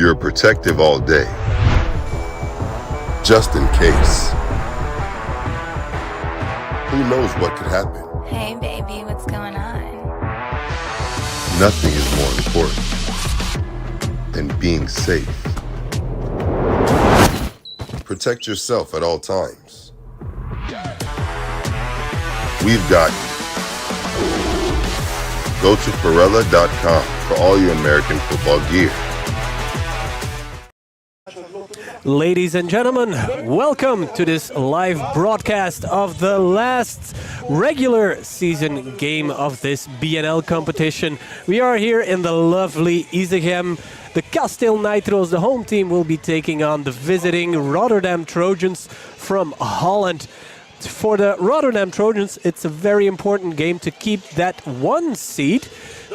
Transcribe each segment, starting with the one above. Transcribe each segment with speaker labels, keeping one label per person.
Speaker 1: you're protective all day, just in case. Who knows what could happen?
Speaker 2: Hey, baby, what's going on?
Speaker 1: Nothing is more important than being safe. Protect yourself at all times. We've got you. Go to Pirella.com for all your American football gear.
Speaker 3: Ladies and gentlemen, welcome to this live broadcast of the last regular season game of this BNL competition. We are here in the lovely Isegem. The Kasteel Nitros, the home team, will be taking on the visiting Rotterdam Trojans from Holland. For the Rotterdam Trojans, it's a very important game to keep that one seed.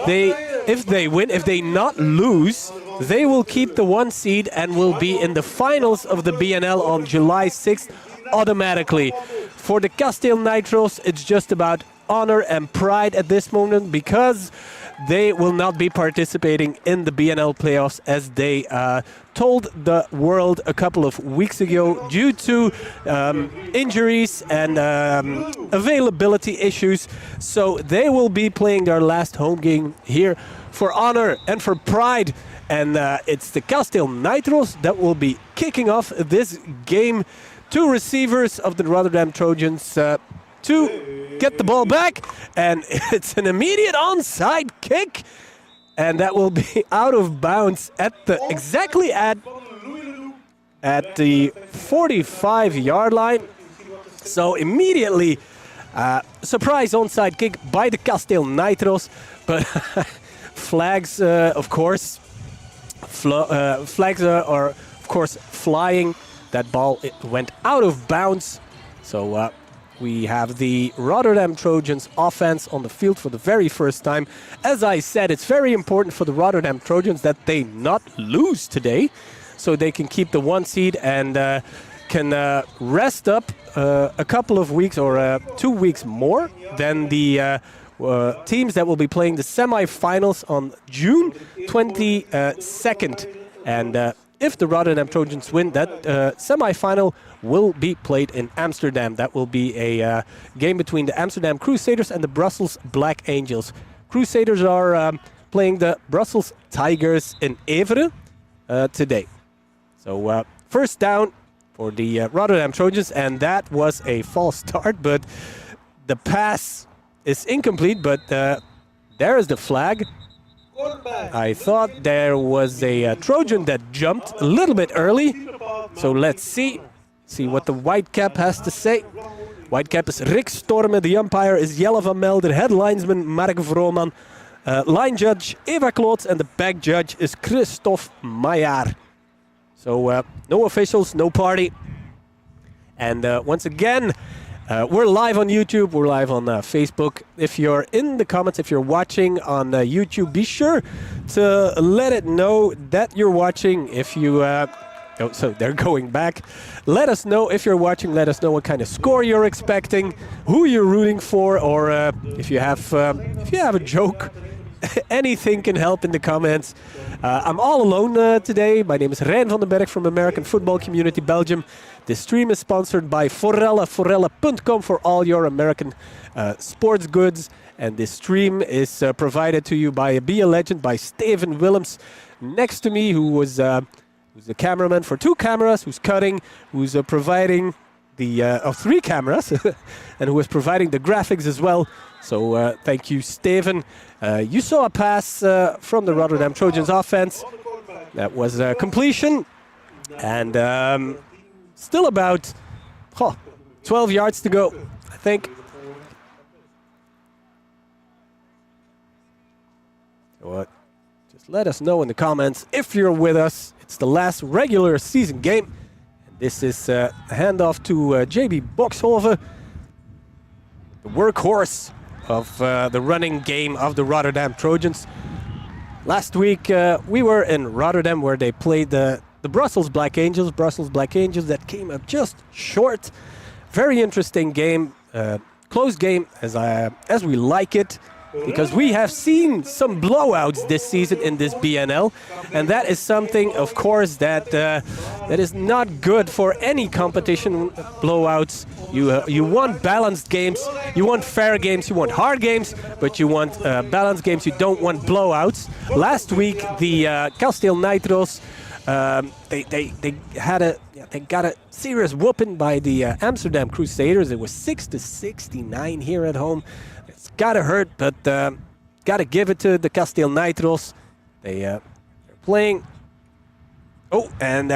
Speaker 3: If they win, if they not lose, they will keep the one seed and will be in the finals of the BNL on July 6th automatically. For the Kasteel Nitros, it's just about honor and pride at this moment because they will not be participating in the BNL playoffs as they told the world a couple of weeks ago due to injuries and availability issues. So they will be playing their last home game here for honor and for pride. And it's the Kasteel Nitros that will be kicking off this game. Two receivers of the Rotterdam Trojans to get the ball back, and it's an immediate onside kick, and that will be out of bounds at the exactly at the 45-yard line. So immediately, surprise onside kick by the Kasteel Nitros, but flags, of course, flags are of course flying. That ball it went out of bounds. So. We have the Rotterdam Trojans offense on the field for the very first time. As I said, it's very important for the Rotterdam Trojans that they not lose today, so they can keep the one seed and can rest up a couple of weeks or 2 weeks more than the teams that will be playing the semi-finals on June 22nd. And if the Rotterdam Trojans win, that semi-final will be played in Amsterdam. That will be a game between the Amsterdam Crusaders and the Brussels Black Angels. Crusaders are playing the Brussels Tigers in Evere today. So first down for the Rotterdam Trojans, and that was a false start, but the pass is incomplete, but there is the flag. I thought there was a Trojan that jumped a little bit early. So let's see what the white cap has to say. White cap is Rick Storme. The umpire is Jelle van Melder. Head linesman Mark Vrooman. Line judge Eva Kloots. And the back judge is Christophe Maillard. So no officials, no party. And once again, we're live on YouTube, we're live on Facebook. If you're in the comments, if you're watching on YouTube, be sure to let it know that you're watching. If you, so they're going back. Let us know if you're watching, let us know what kind of score you're expecting, who you're rooting for, or if you have a joke. Anything can help in the comments. I'm all alone today. My name is Rijn van den Berg from American Football Community Belgium. This stream is sponsored by Forella, forella.com for all your American sports goods. And this stream is provided to you by Be a Legend, by Steven Willems. Next to me, who's the cameraman for 2 cameras, who's cutting, who's providing the 3 cameras, and who is providing the graphics as well. So thank you, Steven. You saw a pass from the Rotterdam Trojans offense. That was a completion. And still about 12 yards to go, I think. What? Just let us know in the comments if you're with us. It's the last regular season game. And this is a handoff to JB Boxhoven, the workhorse of the running game of the Rotterdam Trojans. Last week we were in Rotterdam where they played the Brussels Black Angels. Brussels Black Angels that came up just short. Very interesting game, close game as we like it. because we have seen some blowouts this season in this BNL, and that is something, of course, that that is not good for any competition. Blowouts. You want balanced games, you want fair games, you want hard games, but you want balanced games. You don't want blowouts. Last week, the Kasteel Nitros, they got a serious whooping by the Amsterdam Crusaders. It was 6-69 here at home. It's gotta hurt, but gotta give it to the Kasteel Nitros. They're playing. Oh, and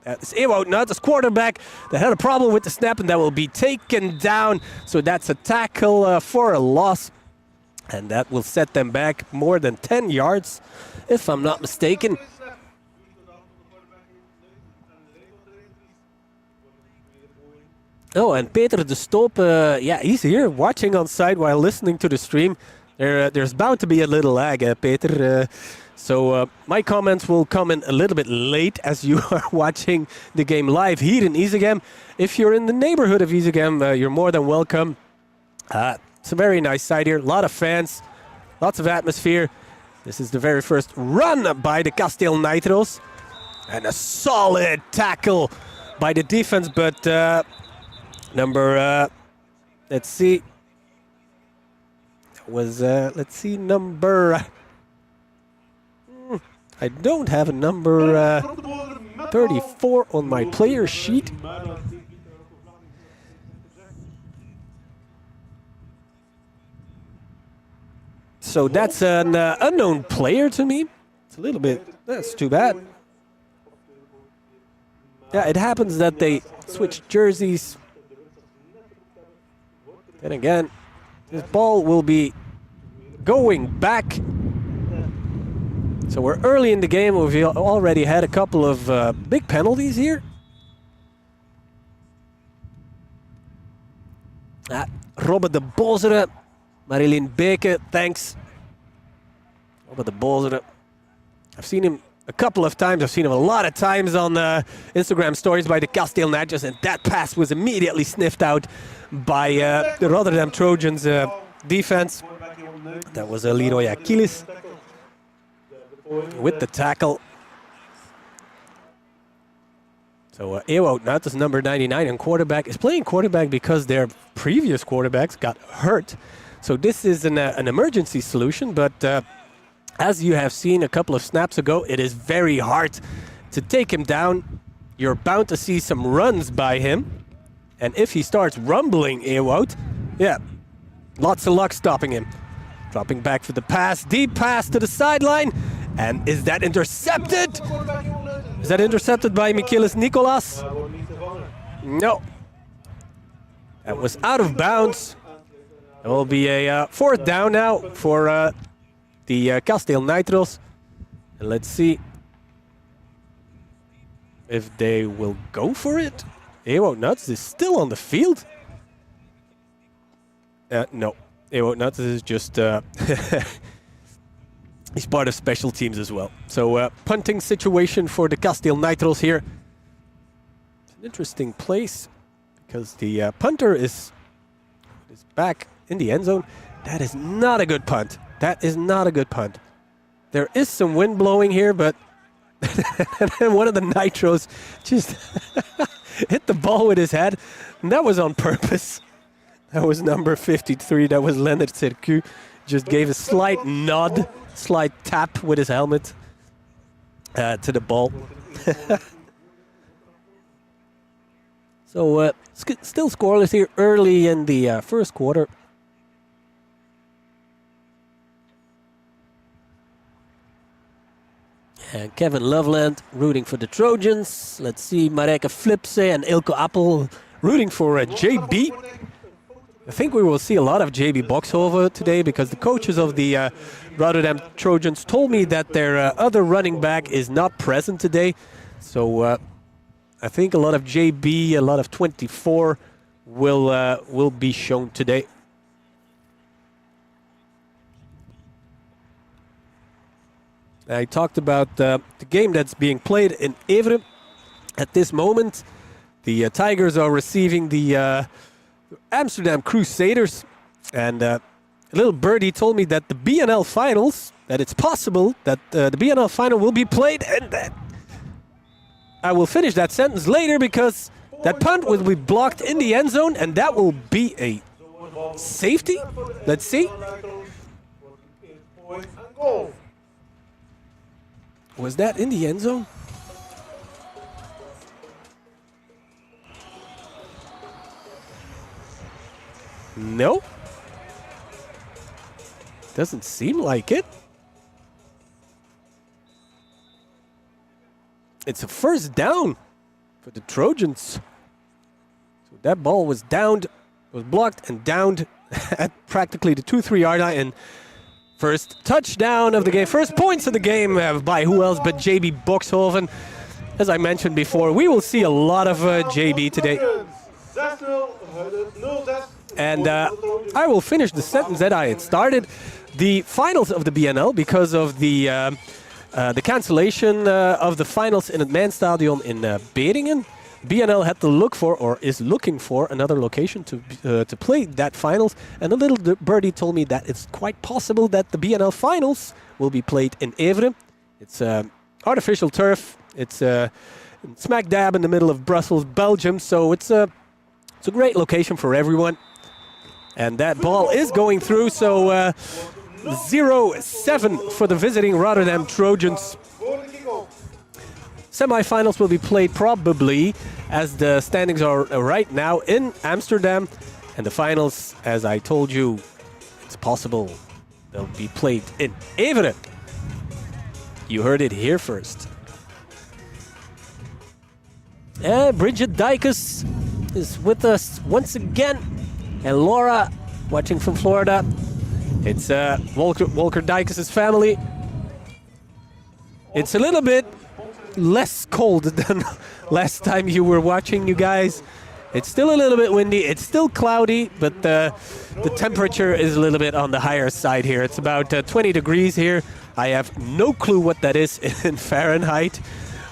Speaker 3: it's Ewout Nuts, quarterback, that had a problem with the snap, and that will be taken down. So that's a tackle for a loss, and that will set them back more than 10 yards, if I'm not mistaken. Oh, and Peter de Stop, yeah, he's here watching on site while listening to the stream. There's bound to be a little lag, Peter. So my comments will come in a little bit late as you are watching the game live here in Isegem. If you're in the neighborhood of Isegem, you're more than welcome. It's a very nice site here, a lot of fans, lots of atmosphere. This is the very first run by the Kasteel Nitros. And a solid tackle by the defense, but let's see. That was, let's see, number... I don't have a number 34 on my player sheet. So that's an unknown player to me. It's a little bit, that's too bad. Yeah, it happens that they switch jerseys. Then again, this ball will be going back. So we're early in the game. We've already had a couple of big penalties here. Robert de Bozere, Marilyn Beke, thanks. Robert de Bozere. I've seen him a couple of times. I've seen him a lot of times on Instagram stories by the Kasteel Nitros, and that pass was immediately sniffed out by the Rotterdam Trojans defense. That was Leroy Achilles with the tackle. So Ewout Nuts, number 99, and quarterback, is playing quarterback because their previous quarterbacks got hurt. So this is an emergency solution, but as you have seen a couple of snaps ago, it is very hard to take him down. You're bound to see some runs by him. And if he starts rumbling Ewout, yeah, lots of luck stopping him. Dropping back for the pass, deep pass to the sideline. And is that intercepted? Is that intercepted by Michaelis Nicolas? No. That was out of bounds. It will be a fourth down now for the Kasteel Nitros. And let's see if they will go for it. Ewout Nuts is still on the field. No, Ewout Nuts is just... he's part of special teams as well. So punting situation for the Kasteel Nitros here. It's an interesting place because the punter is back in the end zone. That is not a good punt. That is not a good punt. There is some wind blowing here, but one of the Nitros just hit the ball with his head. And that was on purpose. That was number 53. That was Leonard Circu. Just gave a slight nod, slight tap with his helmet to the ball. So still scoreless here early in the first quarter. And Kevin Loveland rooting for the Trojans. Let's see, Mareke Flipse and Ilko Appel rooting for JB. I think we will see a lot of JB Boxhover today because the coaches of the Rotterdam Trojans told me that their other running back is not present today. So I think a lot of JB, a lot of 24 will be shown today. I talked about the game that's being played in Evere. At this moment, the Tigers are receiving the Amsterdam Crusaders. And it a little birdie told me that the BNL finals, that it's possible that the BNL final will be played, and that I will finish that sentence later because that punt will be blocked in the end zone, and that will be a safety. Let's see. Was that in the end zone? No. Doesn't seem like it. It's a first down for the Trojans. So that ball was downed, was blocked and downed at practically the 2-3 yard line. And first touchdown of the game, first points of the game by who else but JB Boxhoven. As I mentioned before, we will see a lot of JB today. And I will finish the sentence that I had started. The finals of the BNL, because of the cancellation of the finals in het Mijnstadion in Beringen, BNL had to look for, or is looking for, another location to play that finals. And a little birdie told me that it's quite possible that the BNL finals will be played in Evere. It's artificial turf. It's smack dab in the middle of Brussels, Belgium. So it's a great location for everyone. And that ball is going through. So 0-7 for the visiting Rotterdam Trojans. Semi-finals will be played probably, as the standings are right now, in Amsterdam. And the finals, as I told you, it's possible they'll be played in Evere. You heard it here first. Bridget Dijkes is with us once again. And Laura, watching from Florida. It's Walker Dijkes' family. It's a little bit less cold than last time you were watching, you guys. It's still a little bit windy. It's still cloudy, but the temperature is a little bit on the higher side here. It's about 20 degrees here. I have no clue what that is in Fahrenheit.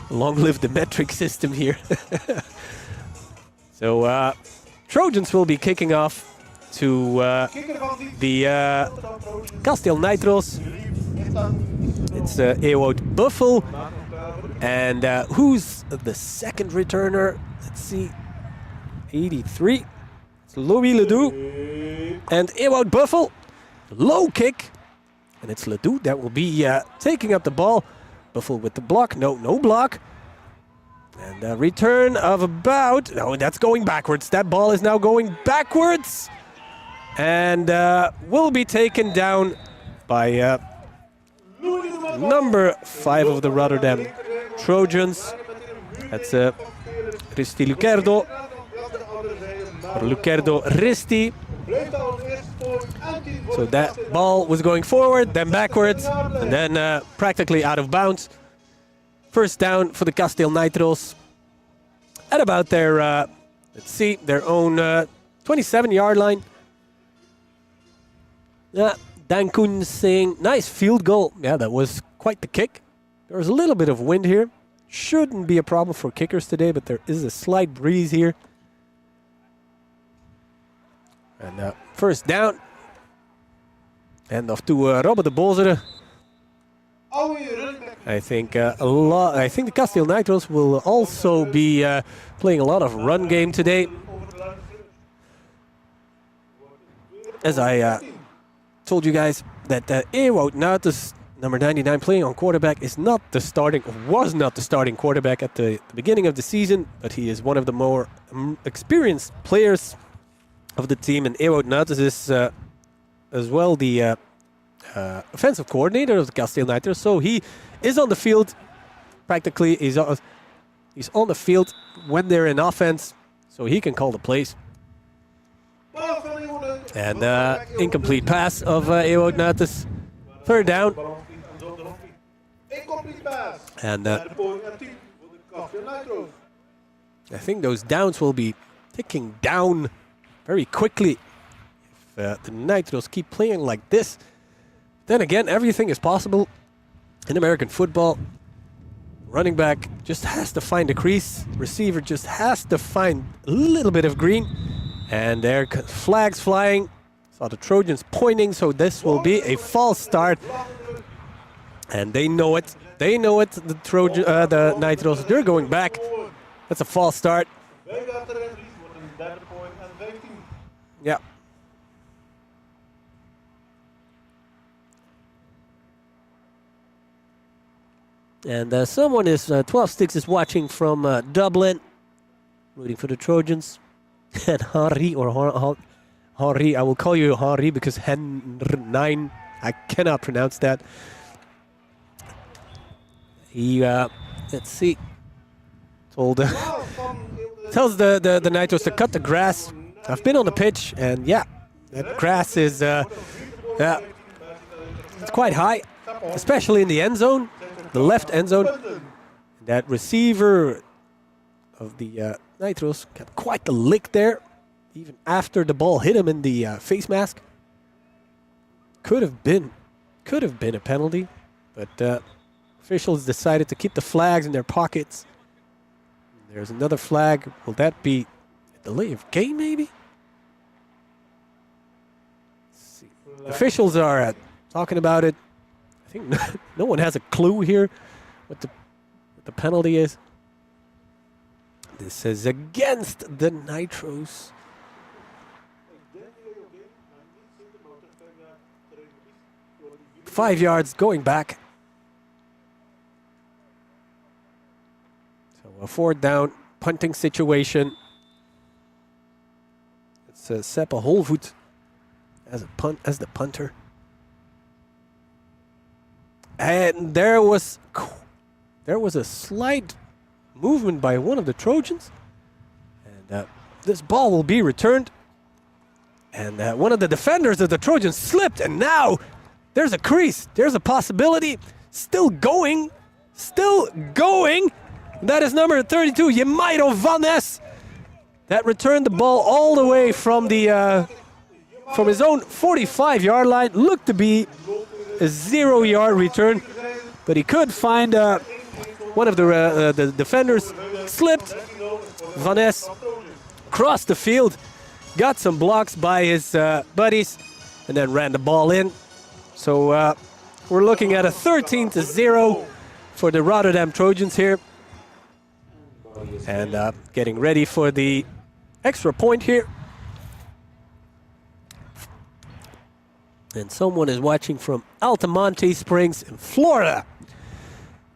Speaker 3: Long live the metric system here. So Trojans will be kicking off to the Kasteel Nitros. It's Ewout Buffel. And who's the second returner? Let's see. 83. It's Louis Ledoux. And Ewout Buffel. Low kick. And it's Ledoux that will be taking up the ball. Buffel with the block. No block. And a return of about... No, that's going backwards. That ball is now going backwards. And will be taken down by number 5 of the Rotterdam Trojans. That's Risti Lucerdo. Lucerdo Risti. So that ball was going forward, then backwards, and then practically out of bounds. First down for the Kasteel Nitros at about their, let's see, their own 27-yard line. Yeah, Dan Koen saying, nice field goal. Yeah, that was quite the kick. There was a little bit of wind here. Shouldn't be a problem for kickers today, but there is a slight breeze here. And first down. And off to Robert de Bozere. I think I think the Kasteel Nitros will also be playing a lot of run game today. As I told you guys that Ewout Nuitens, number 99, playing on quarterback, was not the starting quarterback at the beginning of the season, but he is one of the more experienced players of the team. And Ewout Nuitens is as well the offensive coordinator of the Kasteel Nitro. So he is on the field. Practically, he's on the field when they're in offense, so he can call the plays. And incomplete pass of Ewout Nuitens. Third down. And I think those downs will be ticking down very quickly if the Nitros keep playing like this. Then again, everything is possible in American football. Running back just has to find a crease. Receiver just has to find a little bit of green. And there, flags flying. It's Saw the Trojans pointing, so this will be a false start. And they know it. They know it, the Nitros. They're going back. That's a false start. Yeah. And someone is, 12 Sticks is watching from Dublin, rooting for the Trojans. And Henri, or Henri, I will call you Henri because Hen9, I cannot pronounce that. He, let's see, tells the Nitros to cut the grass. I've been on the pitch, and yeah, that grass is, yeah, it's quite high, especially in the end zone. The left end zone. That receiver of the Nitros got quite the lick there, even after the ball hit him in the face mask. Could have been a penalty, but officials decided to keep the flags in their pockets. There's another flag. Will that be a delay of game, maybe? Let's see. Officials are talking about it. I think no one has a clue here what the penalty is. This is against the Nitros. Five yards going back. So a 4th down punting situation. It's Seppe Holvoet as the punter. And there was a slight movement by one of the Trojans. And this ball will be returned. And one of the defenders of the Trojans slipped, and now there's a crease. There's a possibility. Still going. That is number 32, Jemairo Van Ness. That returned the ball all the way from the from his own 45-yard line. Looked to be a 0-yard return, but he could find one of the defenders. Slipped. Van Ness crossed the field, got some blocks by his buddies, and then ran the ball in. So we're looking at a 13-0 for the Rotterdam Trojans here. And getting ready for the extra point here. And someone is watching from Altamonte Springs in Florida.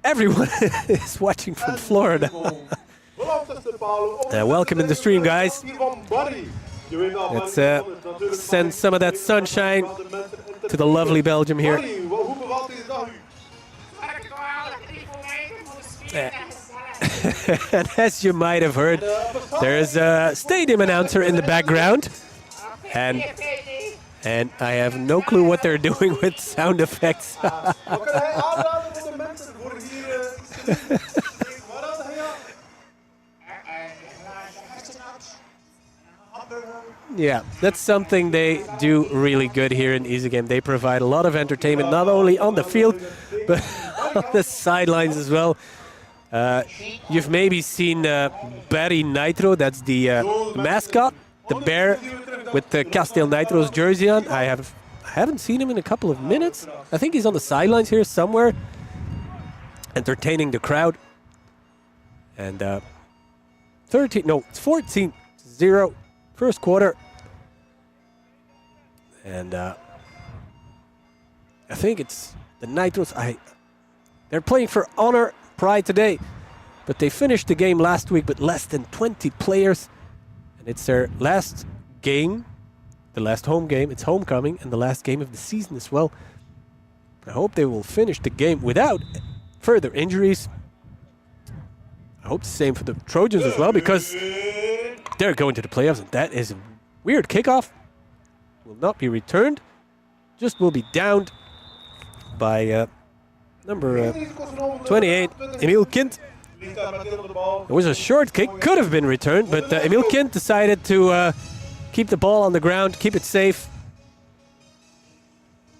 Speaker 3: Everyone is watching from Florida. Welcome in the stream, guys. Let's send some of that sunshine to the lovely Belgium here. And as you might have heard, there's a stadium announcer in the background. And I have no clue what they're doing with sound effects. Yeah, that's something they do really good here in Easy Game. They provide a lot of entertainment, not only on the field, but on the sidelines as well. You've maybe seen Barry Nitro, that's the mascot, the bear with the Kasteel Nitro's jersey on. I haven't seen him in a couple of minutes. I think he's on the sidelines here somewhere, entertaining the crowd. And it's 14-0, first quarter. And I think it's the Nitros. They're playing for honor, pride today, but they finished the game last week with less than 20 players, and it's their last game, the last home game. It's homecoming and the last game of the season as well. I hope they will finish the game without further injuries. I hope the same for the Trojans as well, because they're going to the playoffs, and that is a weird kickoff. Will not be returned, just will be downed by number 28, Emil Kind. It was a short kick, could have been returned, but Emil Kind decided to keep the ball on the ground, keep it safe.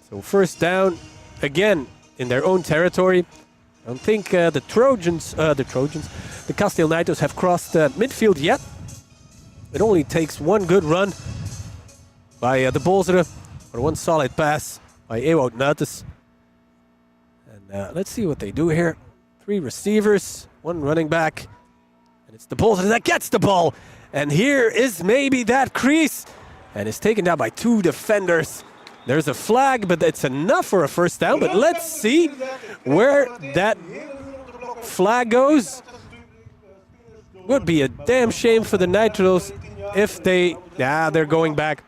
Speaker 3: So first down, again, in their own territory. I don't think the Kasteel Nitros have crossed midfield yet. It only takes one good run by the Bolzeren. Or one solid pass by Ewout Nutros. And let's see what they do here. 3 receivers, 1 running back. And it's the Bolzeren that gets the ball. And here is maybe that crease. And it's taken down by 2 defenders. There's a flag, but it's enough for a first down. But let's see where that flag goes. Would be a damn shame for the Nitros if they... they're going back.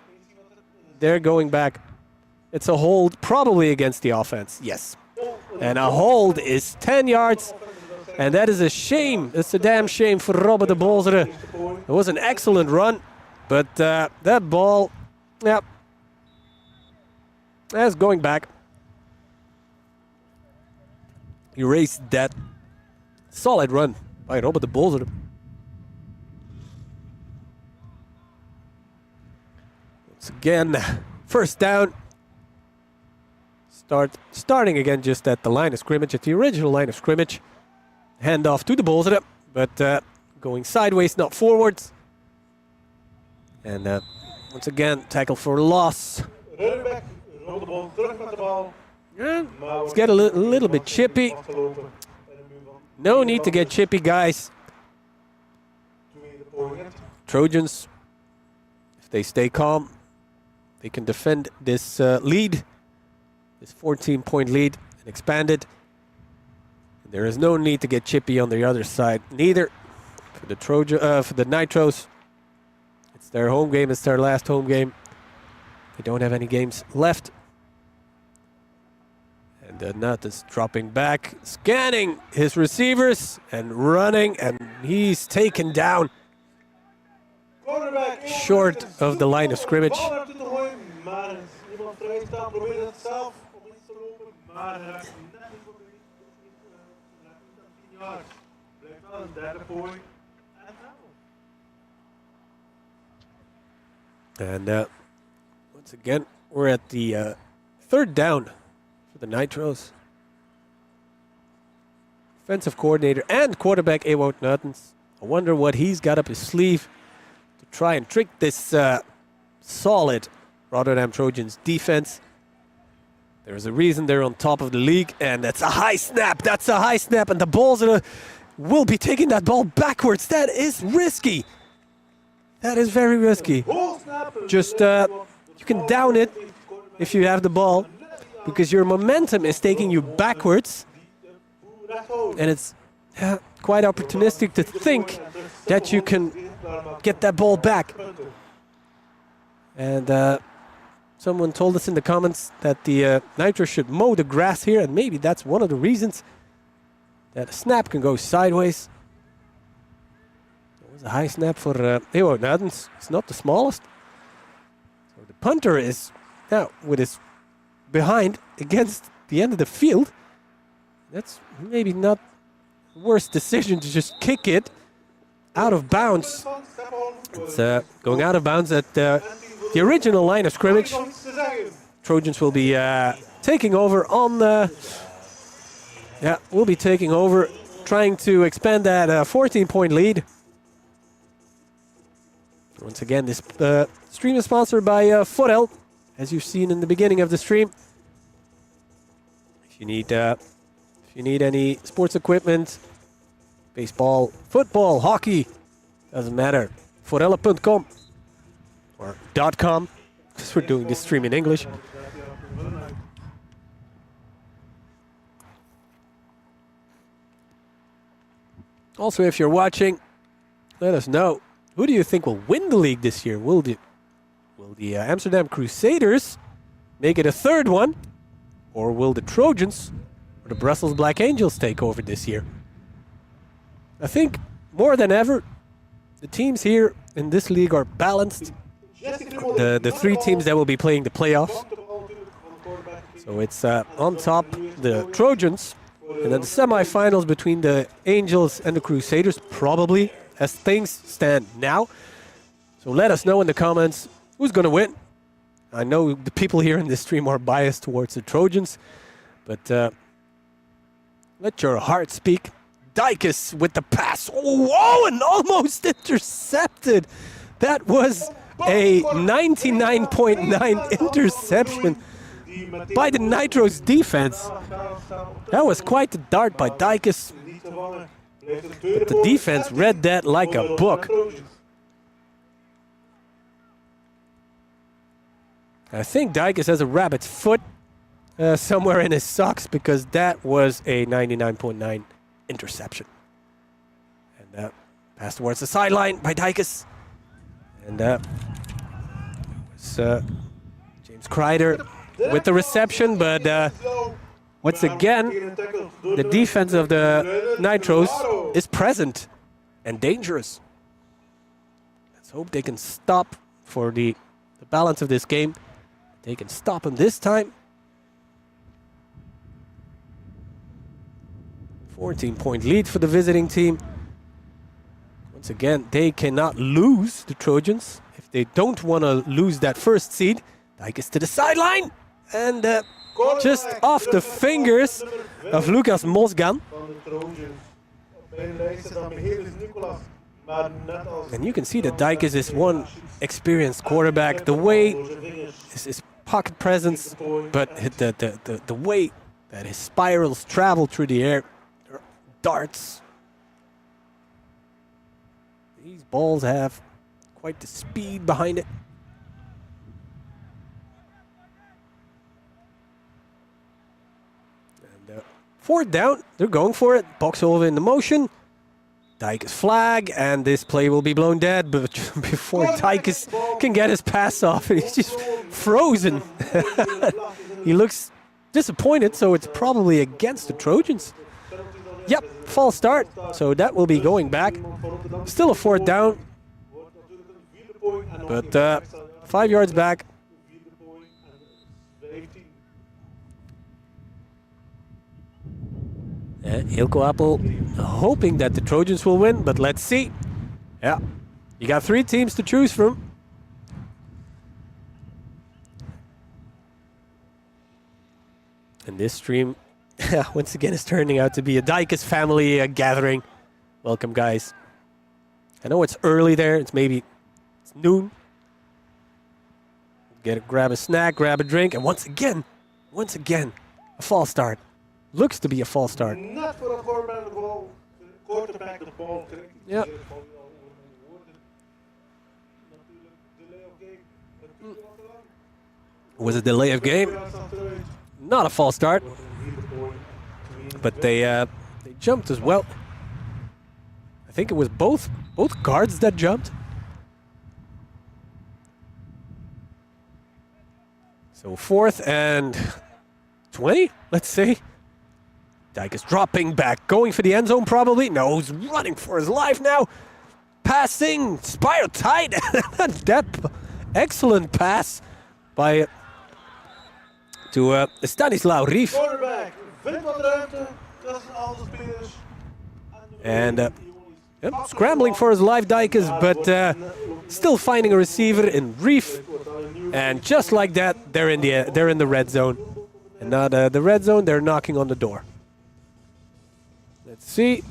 Speaker 3: They're going back. It's a hold, probably against the offense. Yes. And a hold is 10 yards. And that is a shame. It's a damn shame for Robert de Bolzeren. It was an excellent run. But that ball, that's going back. Erased that solid run by Robert de Bolzeren. Once again, first down. Starting again just at the line of scrimmage, at the original line of scrimmage. Hand off to the Bolzeren, but going sideways, not forwards. And once again, tackle for loss. Yeah, let's get a little bit chippy. No need to get chippy, guys. Trojans, if they stay calm, they can defend this lead, this 14-point lead, and expand it. There is no need to get chippy on the other side, neither for the for the Nitros. It's their home game. It's their last home game. They don't have any games left. And the Nut is dropping back, scanning his receivers and running, and he's taken down short of the line of scrimmage. And once again, we're at the 3rd down for the Nitros. Offensive coordinator and quarterback Ewout Nutros. I wonder what he's got up his sleeve to try and trick this solid Rotterdam Trojans defense. There's a reason they're on top of the league, and that's a high snap. That's a high snap, and the Bolzeren will be taking that ball backwards. That is risky. That is very risky. Just, you can down it if you have the ball, because your momentum is taking you backwards. And it's quite opportunistic to think that you can get that ball back. And someone told us in the comments that the Nitro should mow the grass here, and maybe that's one of the reasons that a snap can go sideways. It was a high snap for Ewout Nutros. It's not the smallest. So the punter is now with his behind against the end of the field. That's maybe not the worst decision to just kick it out of bounds. It's going out of bounds at the original line of scrimmage. Trojans will be taking over on the... we'll be taking over, trying to expand that 14-point lead. Once again, this stream is sponsored by Forel, as you've seen in the beginning of the stream. If you need any sports equipment, baseball, football, hockey, doesn't matter. Forelle.com or .com, because we're doing this stream in English. Also, if you're watching, let us know. Who do you think will win the league this year? Will the Amsterdam Crusaders make it a 3rd one? Or will the Trojans or the Brussels Black Angels take over this year? I think more than ever, the teams here in this league are balanced. The 3 teams that will be playing the playoffs. So it's on top, the Trojans, and then the semifinals between the Angels and the Crusaders, probably, as things stand now. So let us know in the comments who's going to win. I know the people here in this stream are biased towards the Trojans, but let your heart speak. Dykes with the pass. Oh, and almost intercepted. That was a 99.9 interception by the Nitros defense. That was quite the dart by Dijkes. But the defense read that like a book. I think Dijkes has a rabbit's foot somewhere in his socks, because that was a 99.9 interception. And pass towards the sideline by Dijkes. And it was James Kreider with the reception, but once again, the defense of the Nitros is present and dangerous. Let's hope they can stop for the balance of this game. They can stop him this time. 14-point lead for the visiting team. Once again, they cannot lose, the Trojans, if they don't want to lose that first seed. Dijkes to the sideline. And just off the fingers of Lucas Mosgan. And you can see that Dijkes is one experienced quarterback. The way his pocket presence, but the way that his spirals travel through the air, darts. These balls have quite the speed behind it. And fourth down, they're going for it. Boxhoven in the motion. Dijkes flag, and this play will be blown dead, but before Dijkes can get his pass off, he's just frozen. He looks disappointed, so it's probably against the Trojans. Yep, false start, so that will be going back. Still a fourth down, but 5 yards back. Ilko Appel hoping that the Trojans will win, but let's see. Yeah, you got 3 teams to choose from. And this stream, once again, is turning out to be a Dijkes family gathering. Welcome, guys. I know it's early there. It's noon. Grab a snack, grab a drink, and once again, a false start. Looks to be a false start. Yeah. Was a delay of game. Not a false start. But they jumped as well. I think it was both guards that jumped. So 4th and 20, let's say. Dijkes dropping back, going for the end zone probably. No, he's running for his life now. Passing, spiral tight. That excellent pass by to Stanislaw Rief. And yep, scrambling for his life, Dijkes, but still finding a receiver in Rief. And just like that, they're in the red zone. And now the red zone, they're knocking on the door. Let's see.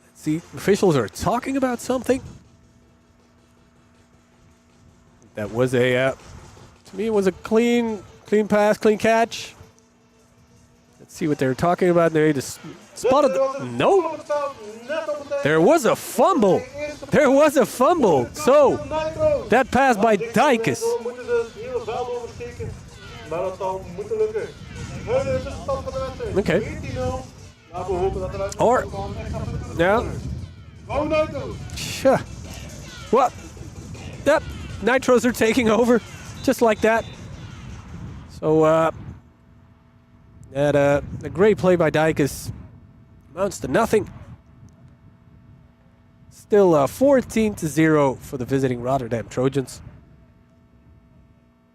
Speaker 3: Let's see. Officials are talking about something. That was to me, it was a clean pass, clean catch. Let's see what they're talking about. They just spotted. No. There was a fumble. There was a fumble. So, that pass by Dijkes. Okay. Or, yeah. Sure. Well, that Nitros are taking over, just like that. So, a great play by Dijkes amounts to nothing. Still 14-0 for the visiting Rotterdam Trojans.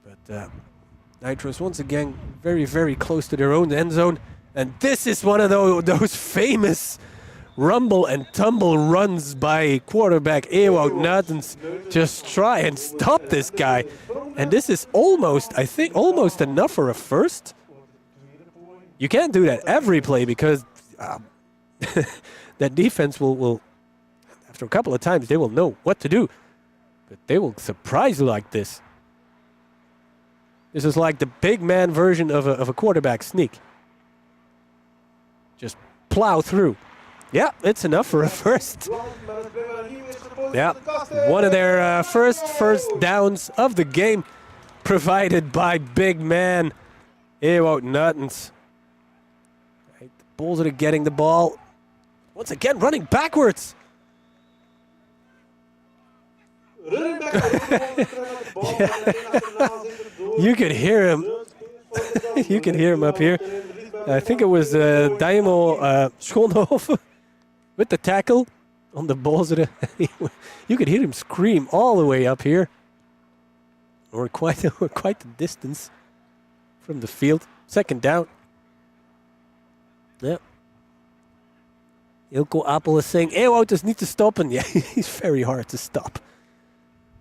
Speaker 3: But Nitros once again very, very close to their own end zone. And this is one of those famous rumble and tumble runs by quarterback Ewout Natens. Just try and stop this guy. And this is almost, I think, almost enough for a first. You can't do that every play because that defense will, after a couple of times, they will know what to do. But they will surprise you like this. This is like the big man version of a quarterback sneak. Just plow through. Yeah, it's enough for a first. Yeah, one of their first downs of the game provided by big man Ewout Nuttens. Right, the Bulls are getting the ball. Once again, running backwards. You could hear him. You can hear him up here. I think it was Daimo Schonhoven with the tackle on the balls. You could hear him scream all the way up here. We're quite the distance from the field. Second down. Yeah. Ilko Appel is saying, Ewout does need to stop. And yeah, he's very hard to stop.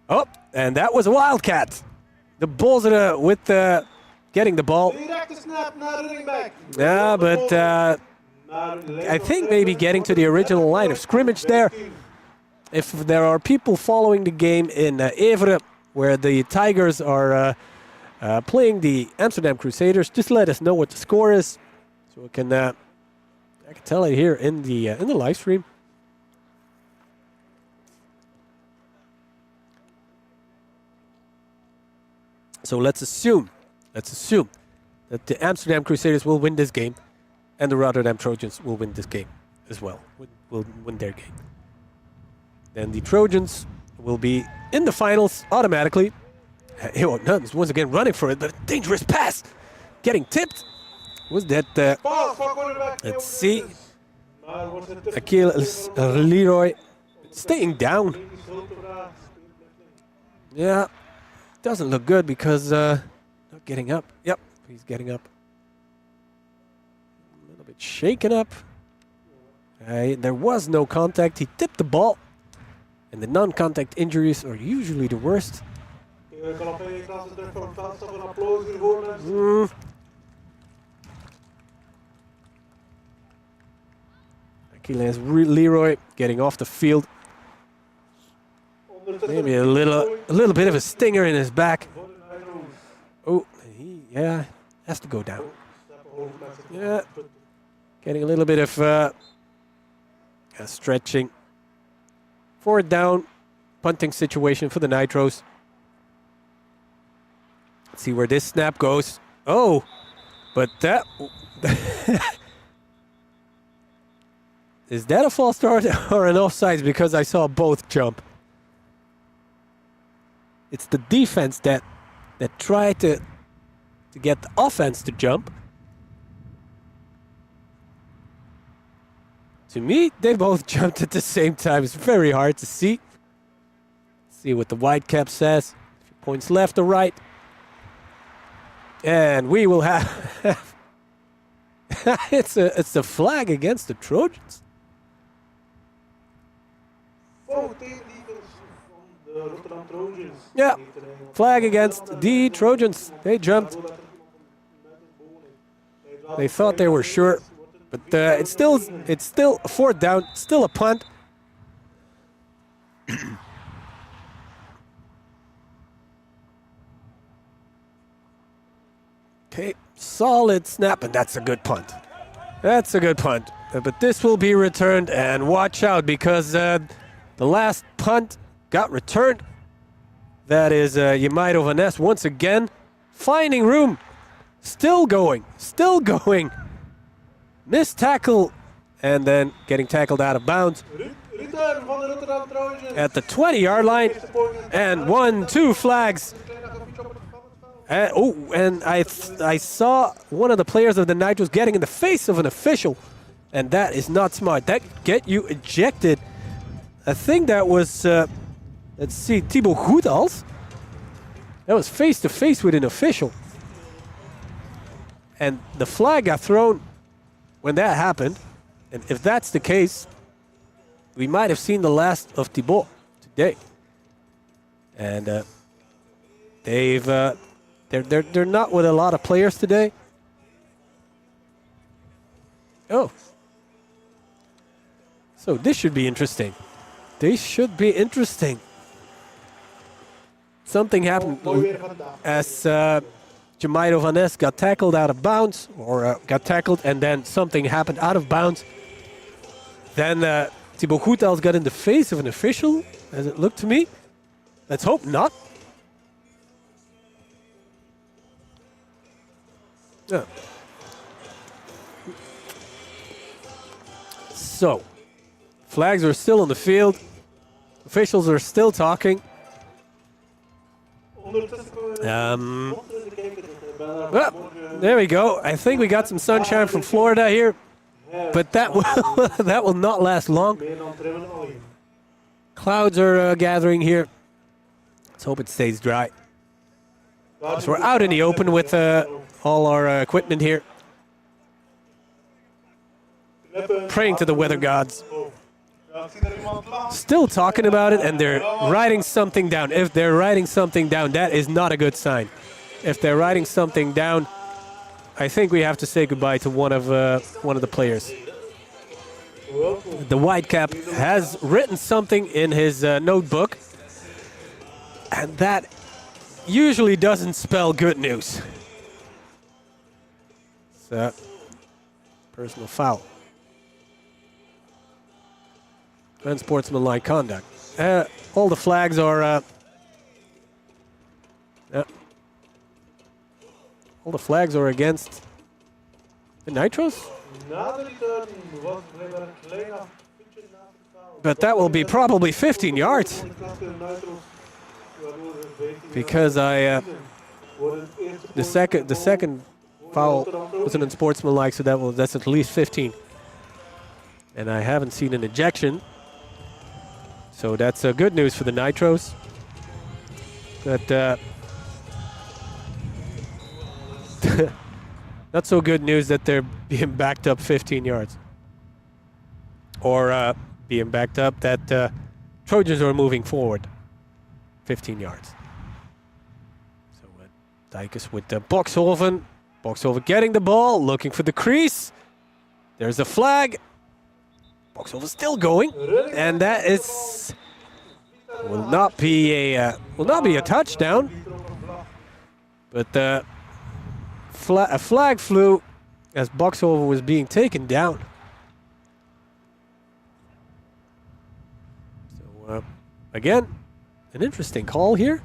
Speaker 3: Oh, and that was a Wildcat. The Bulls are with getting the ball. Yeah, but I think maybe getting to the original line of scrimmage there. If there are people following the game in Evere, where the Tigers are playing the Amsterdam Crusaders, just let us know what the score is, so I can tell it here in the live stream. So let's assume that the Amsterdam Crusaders will win this game, and the Rotterdam Trojans will win this game as well. Will win their game. Then the Trojans will be in the finals automatically. Ewout Nuttens once again running for it, but a dangerous pass, getting tipped. Was that? Let's see. Achilles Leroy staying down. Yeah. Doesn't look good because not getting up. Yep, he's getting up. A little bit shaken up. There was no contact. He tipped the ball. And the non-contact injuries are usually the worst. Achilles Leroy getting off the field. Maybe a little bit of a stinger in his back. Oh, he has to go down. Yeah, getting a little bit of stretching. Forward down, punting situation for the Nitros. Let's see where this snap goes. Oh, but that is that a false start or an offside? Because I saw both jump. It's the defense that tried to get the offense to jump. To me, they both jumped at the same time. It's very hard to see. See what the white cap says. A few points left or right. And we will have... it's a flag against the Trojans.
Speaker 4: Rotterdam Trojans.
Speaker 3: Yeah, flag against the Trojans. They jumped. They thought they were sure, but it's still a fourth down, still a punt. Okay, solid snap, and that's a good punt. That's a good punt. But this will be returned, and watch out because the last punt got returned. That is Yemairo Van Ness once again finding room. Still going. Missed tackle and then getting tackled out of bounds at the 20-yard line. And 1-2 flags. And I saw one of the players of the Nitros getting in the face of an official. And that is not smart. That get you ejected. I think that was... let's see, Thibaut Goedals. That was face-to-face with an official. And the flag got thrown when that happened. And if that's the case, we might have seen the last of Thibaut today. And they're not with a lot of players today. Oh. So this should be interesting. This should be interesting. Something happened
Speaker 4: Mooi weer vandaag.
Speaker 3: as Jamairo Van Ness got tackled out of bounds, or got tackled, and then something happened out of bounds. Then Thibaut Goethals got in the face of an official, as it looked to me. Let's hope not. Yeah. So, flags are still on the field. Officials are still talking.
Speaker 4: Ondertussen kunnen we monsters kijken.
Speaker 3: Well, there we go. I think we got some sunshine from Florida here, but that will that will not last long.
Speaker 4: Meer dan dribbelen alleen.
Speaker 3: Clouds are gathering here. Let's hope it stays dry. So we're out in the open with all our equipment here, praying to the weather gods.
Speaker 4: Ja, ik zie er iemand langs.
Speaker 3: Still talking about it, and they're writing something down. If they're writing something down, that is not a good sign. If they're writing something down, I think we have to say goodbye to one of the players. The white cap has written something in his notebook, and that usually doesn't spell good news. So, personal foul. Unsportsmanlike conduct. All the flags are. All the flags are against the Nitros,
Speaker 4: Na de return was blijkbaar een klein afpuntje naast het foul.
Speaker 3: but that will be probably 15 yards
Speaker 4: Trojans Kasteel Nitro, waardoor er 15
Speaker 3: because
Speaker 4: wordt het eerste
Speaker 3: the second foul was an unsportsmanlike, so that's at least 15. And I haven't seen an ejection, so that's good news for the Nitros. But not so good news that they're being backed up 15 yards. Or being backed up that Trojans are moving forward 15 yards. So Dijkers with Boxhoven. Boxhoven getting the ball, looking for the crease. There's a flag. Boxhoven still going, and that is will not be a touchdown. But a flag flew as Boxhoven was being taken down. So again, an interesting call here.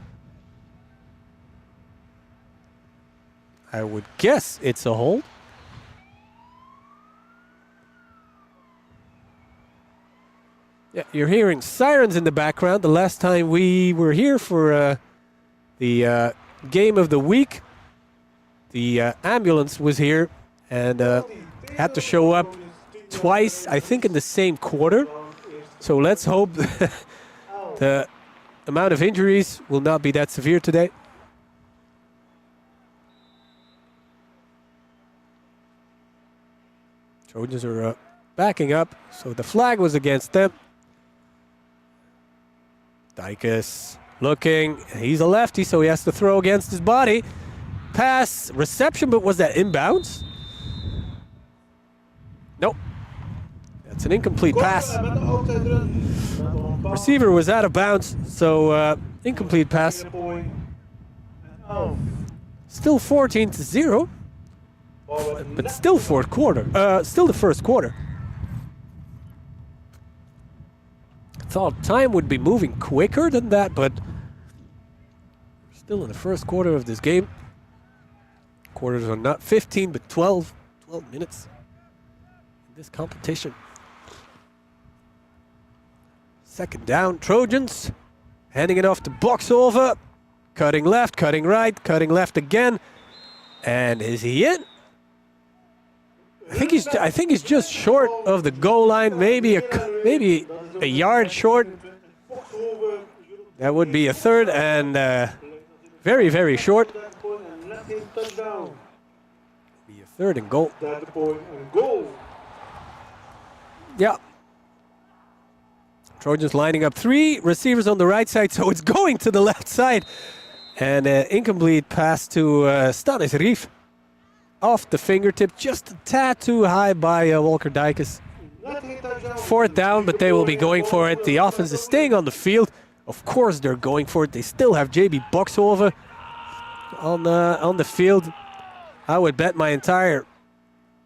Speaker 3: I would guess it's a hold. Yeah, you're hearing sirens in the background. The last time we were here for the game of the week, the ambulance was here and had to show up twice, I think in the same quarter. So let's hope the amount of injuries will not be that severe today. Trojans are backing up, so the flag was against them. Dijkers looking, he's a lefty, so he has to throw against his body. Pass, reception, but was that inbounds? Nope. That's an incomplete pass. Receiver was out of bounds, so incomplete pass. Still 14-0, but still fourth quarter. Still the first quarter. Thought time would be moving quicker than that, but we're still in the first quarter of this game. Quarters are not 15, but 12 minutes in this competition. Second down, Trojans. Handing it off to Boxhoven. Cutting left, cutting right, cutting left again. And is he in? I think he's just short of the goal line, maybe a yard short. That would be a third and very, very short. Be a third and goal. Yeah. Trojans lining up three receivers on the right side, so it's going to the left side. And incomplete pass to Stanis Rief. off the fingertip, just a tad too high by Walker Dijkes. Fourth down, but they will be going for it. The offense is staying on the field. Of course they're going for it. They still have JB Boxhoven on the field. I would bet my entire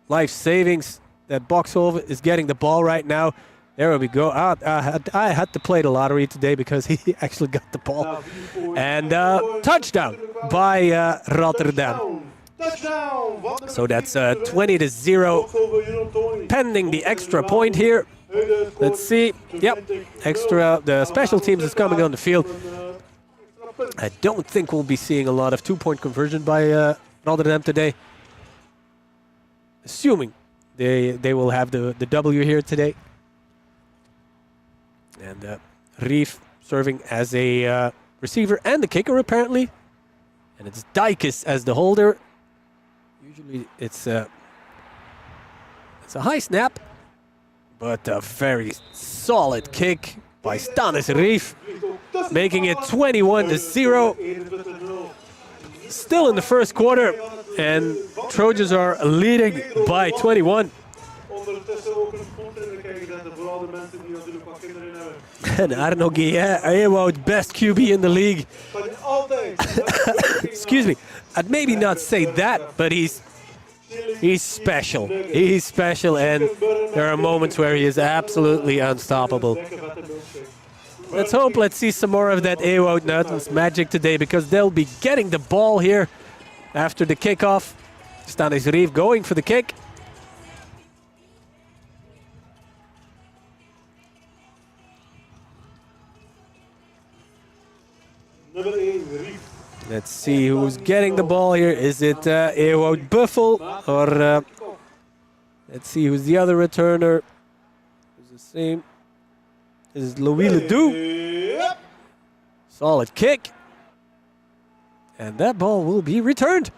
Speaker 3: life savings that Boxhoven is getting the ball right now. There we go. I had to play the lottery today because he actually got the ball. And touchdown by Rotterdam. So that's 20-0, pending the extra point here. Let's see. Yep, extra. The special teams is coming on the field. I don't think we'll be seeing a lot of two-point conversion by Rotterdam today. Assuming they will have the W here today. And Reef serving as a receiver and the kicker apparently. And it's Dijkes as the holder. Usually it's a high snap, but a very solid kick by Stanis Reef, making it 21-0. Still in the first quarter, and Trojans are leading by 21. And Arno Guillet, best QB in the league. Excuse me. I'd maybe not say that, but he's special. He's special, and there are moments where he is absolutely unstoppable. Let's see some more of that Ewout Nutten's magic today, because they'll be getting the ball here after the kickoff. Stanis Reef going for the kick. Let's see who's getting the ball here. Is it Ewout Buffel or let's see who's the other returner. Who's the same? Is it Louis Ledoux? Solid kick. And that ball will be returned.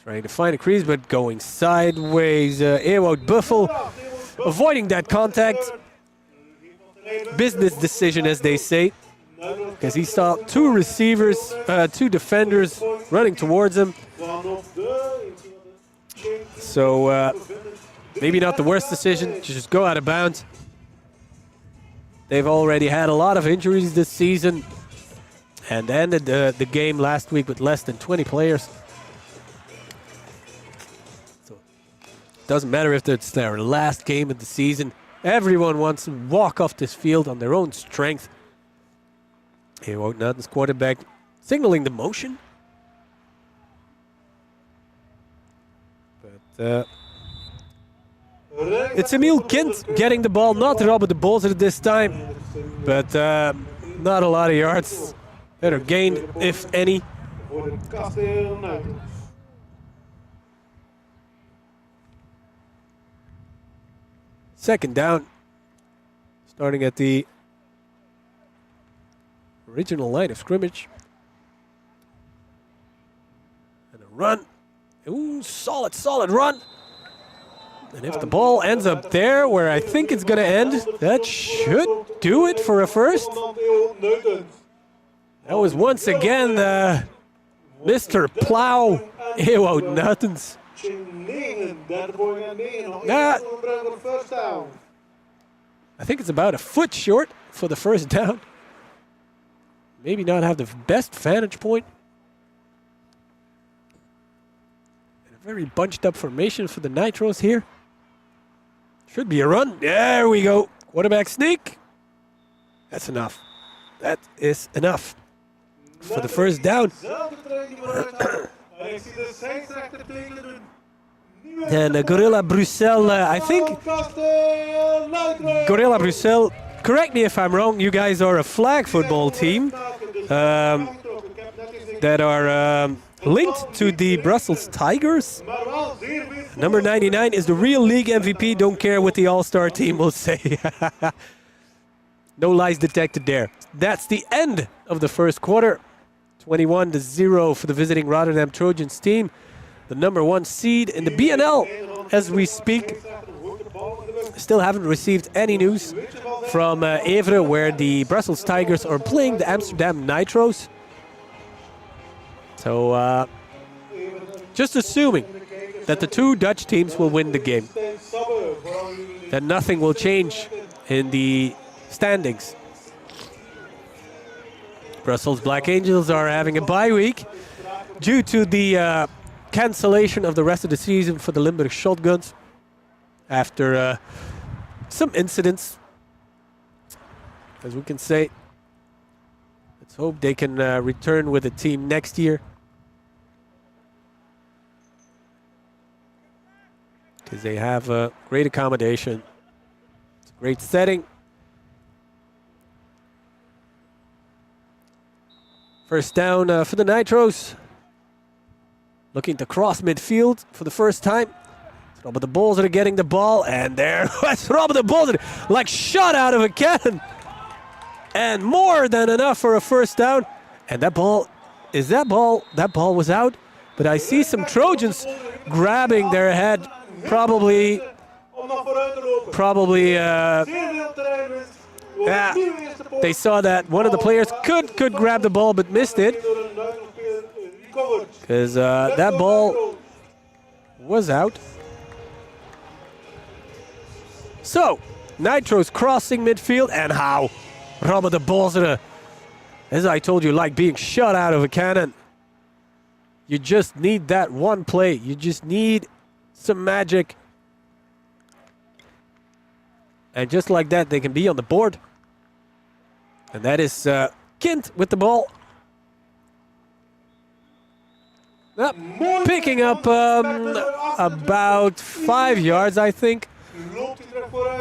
Speaker 3: Trying to find a crease, but going sideways. Ewout Buffel avoiding that contact. Business decision, as they say. Because he saw two receivers, two defenders running towards him. So maybe not the worst decision to just go out of bounds. They've already had a lot of injuries this season and ended the game last week with less than 20 players. So it doesn't matter if it's their last game of the season. Everyone wants to walk off this field on their own strength. Ewout Nutten's quarterback signaling the motion. But it's Emil Kind getting the ball, not Robert de Bolzer this time. But not a lot of yards. Better gain, if any. Second down. Starting at the original line of scrimmage. And a run. Ooh, solid run. And if the ball ends up there where I think it's going to end, that should do it for a first. That was once again Mr. Plow, Ewout Nuttens. I think it's about a foot short for the first down. Maybe not have the best vantage point. And a very bunched up formation for the Nitros here. Should be a run. There we go. Quarterback sneak. That's enough. That is enough for the first down. And Gorilla Bruxelles, I think Gorilla Bruxelles, correct me if I'm wrong, you guys are a flag football team that are linked to the Brussels Tigers. Number 99 is the real league MVP, don't care what the all-star team will say. No lies detected there. That's the end of the first quarter. 21-0 for the visiting Rotterdam Trojans team. The number 1 seed in the BNL as we speak. Still haven't received any news from Evere, where the Brussels Tigers are playing the Amsterdam Nitros. So just assuming that the two Dutch teams will win the game, that nothing will change in the standings. Brussels Black Angels are having a bye week due to the cancellation of the rest of the season for the Limburg Shotguns after some incidents, as we can say. Let's hope they can return with a team next year, because they have a great accommodation. It's a great setting. First down for the Nitros. Looking to cross midfield for the first time. It's Robert de Bolzer getting the ball, and there was Robert de Bolzer, like shot out of a cannon. And more than enough for a first down. And that ball was out. But I see some Trojans grabbing their head, probably yeah, they saw that one of the players could grab the ball but missed it, because that ball was out. So, Nitros crossing midfield, and how Robert de Bolzer, as I told you, like being shot out of a cannon. You just need that one play. You just need some magic. And just like that, they can be on the board. And that is Kint with the ball. Picking up about 5 yards, I think.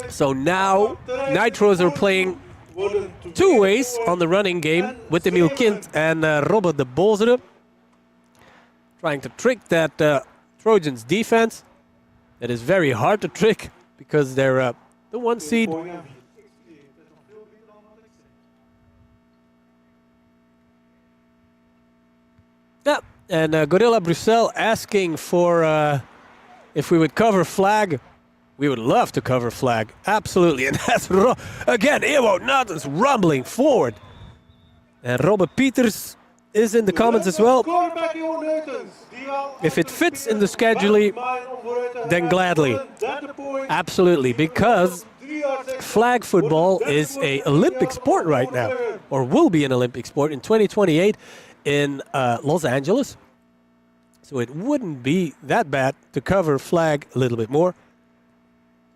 Speaker 3: So now Nitros are playing two ways on the running game with Emil Kint and Robert de Bolzer. Trying to trick that Trojans defense. That is very hard to trick because they're the one seed. Yeah, and Gorilla Bruxelles asking for if we would cover flag. We would love to cover flag, absolutely. And that's again, Ewo Nathan's rumbling forward. And Robert Pieters is in the comments as well. If it fits in the schedule, then gladly. Absolutely, because flag football is an Olympic sport right now, or will be an Olympic sport in 2028 in Los Angeles. So it wouldn't be that bad to cover flag a little bit more.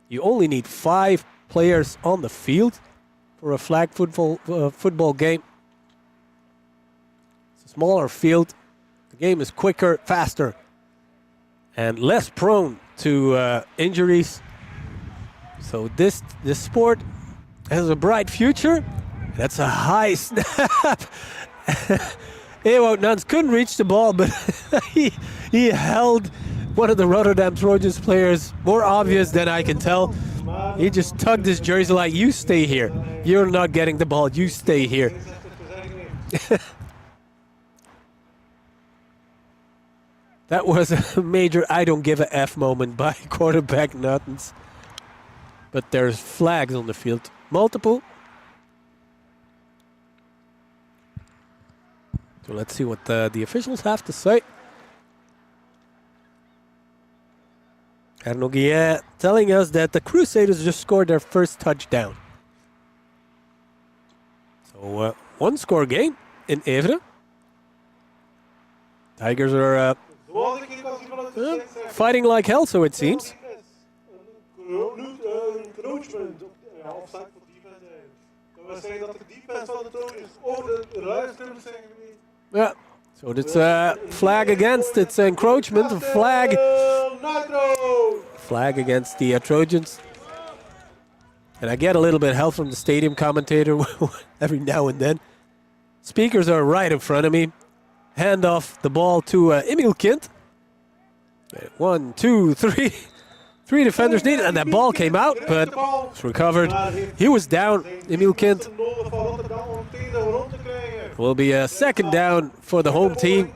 Speaker 3: You only need 5 players on the field for a flag football game. It's a smaller field. The game is quicker, faster, and less prone to injuries. So this sport has a bright future. That's a high snap. Ewout Nuns couldn't reach the ball, but he held one of the Rotterdam Trojans players, more obvious than I can tell. He just tugged his jersey like, you stay here. You're not getting the ball, you stay here. That was a major I don't give a F moment by quarterback Nuttons. But there's flags on the field. Multiple. So let's see what the officials have to say. Arnoguier telling us that the Crusaders just scored their first touchdown. So one-score game in Evere. Tigers are fighting like hell, so it seems. Yeah, so it's flag against, it's encroachment, flag against the Trojans. And I get a little bit of help from the stadium commentator every now and then. Speakers are right in front of me. Hand off the ball to Emil Kint. 1, 2, 3. 3 defenders needed, and that ball came out, but it's recovered. He was down, Emil Kint. Will be a second down for the home team.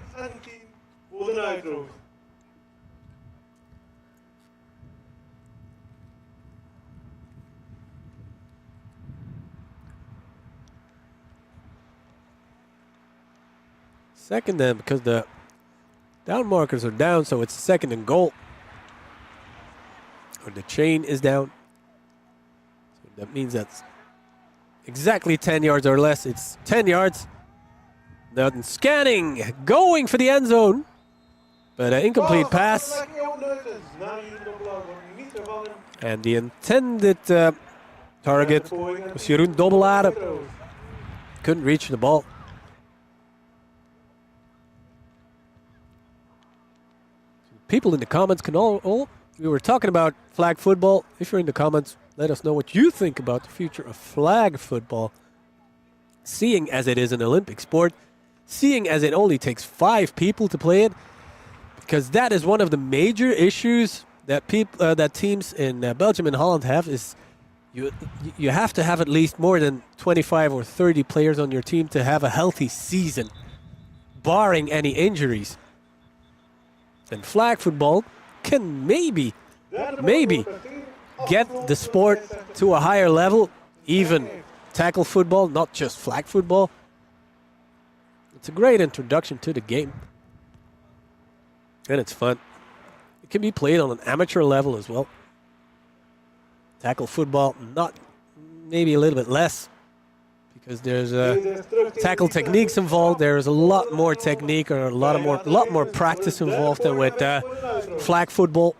Speaker 3: Second then, because the Down markers are down, so it's 2nd and goal. Or the chain is down. So that means that's exactly 10 yards or less. It's 10 yards. Nothing scanning, going for the end zone. But an incomplete pass. And the intended target was Jeroen Dobbelade. Couldn't reach the ball. People in the comments can all we were talking about flag football. If you're in the comments, let us know what you think about the future of flag football. Seeing as it is an Olympic sport, seeing as it only takes 5 people to play it, because that is one of the major issues that that teams in Belgium and Holland have, is you have to have at least more than 25 or 30 players on your team to have a healthy season, barring any injuries. And flag football can maybe get the sport to a higher level, even tackle football, not just flag football. It's a great introduction to the game. And it's fun. It can be played on an amateur level as well. Tackle football, not maybe a little bit less, because there's tackle techniques involved. There's a lot more technique or a lot more practice involved than with flag football.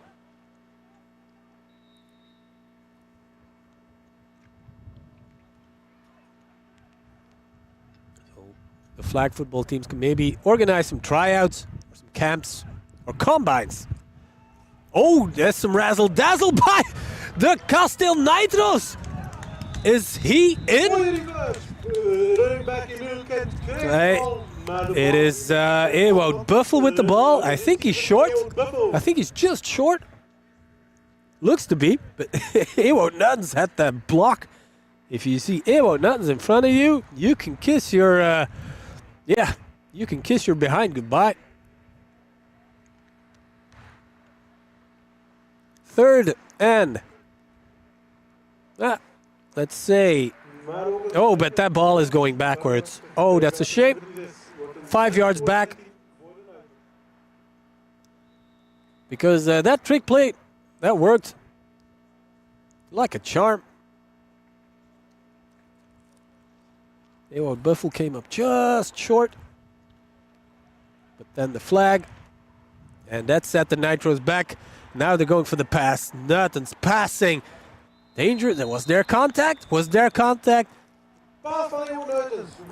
Speaker 3: So the flag football teams can maybe organize some tryouts, or some camps, or combines. Oh, there's some razzle-dazzle by the Kasteel Nitros. Is he in? It is Ewout Buffel with the ball. I think he's short. I think he's just short. Looks to be, but Ewout Nuttons had that block. If you see Ewout Nuttons in front of you, you can kiss your, you can kiss your behind goodbye. 3rd and, let's say, oh, but that ball is going backwards. Oh, that's a shame. 5 yards back. Because that trick play, that worked like a charm. Ewout Buffel came up just short. But then the flag. And that set the Nitros back. Now they're going for the pass. Nothing's passing. Dangerous. Was there contact? Was there contact?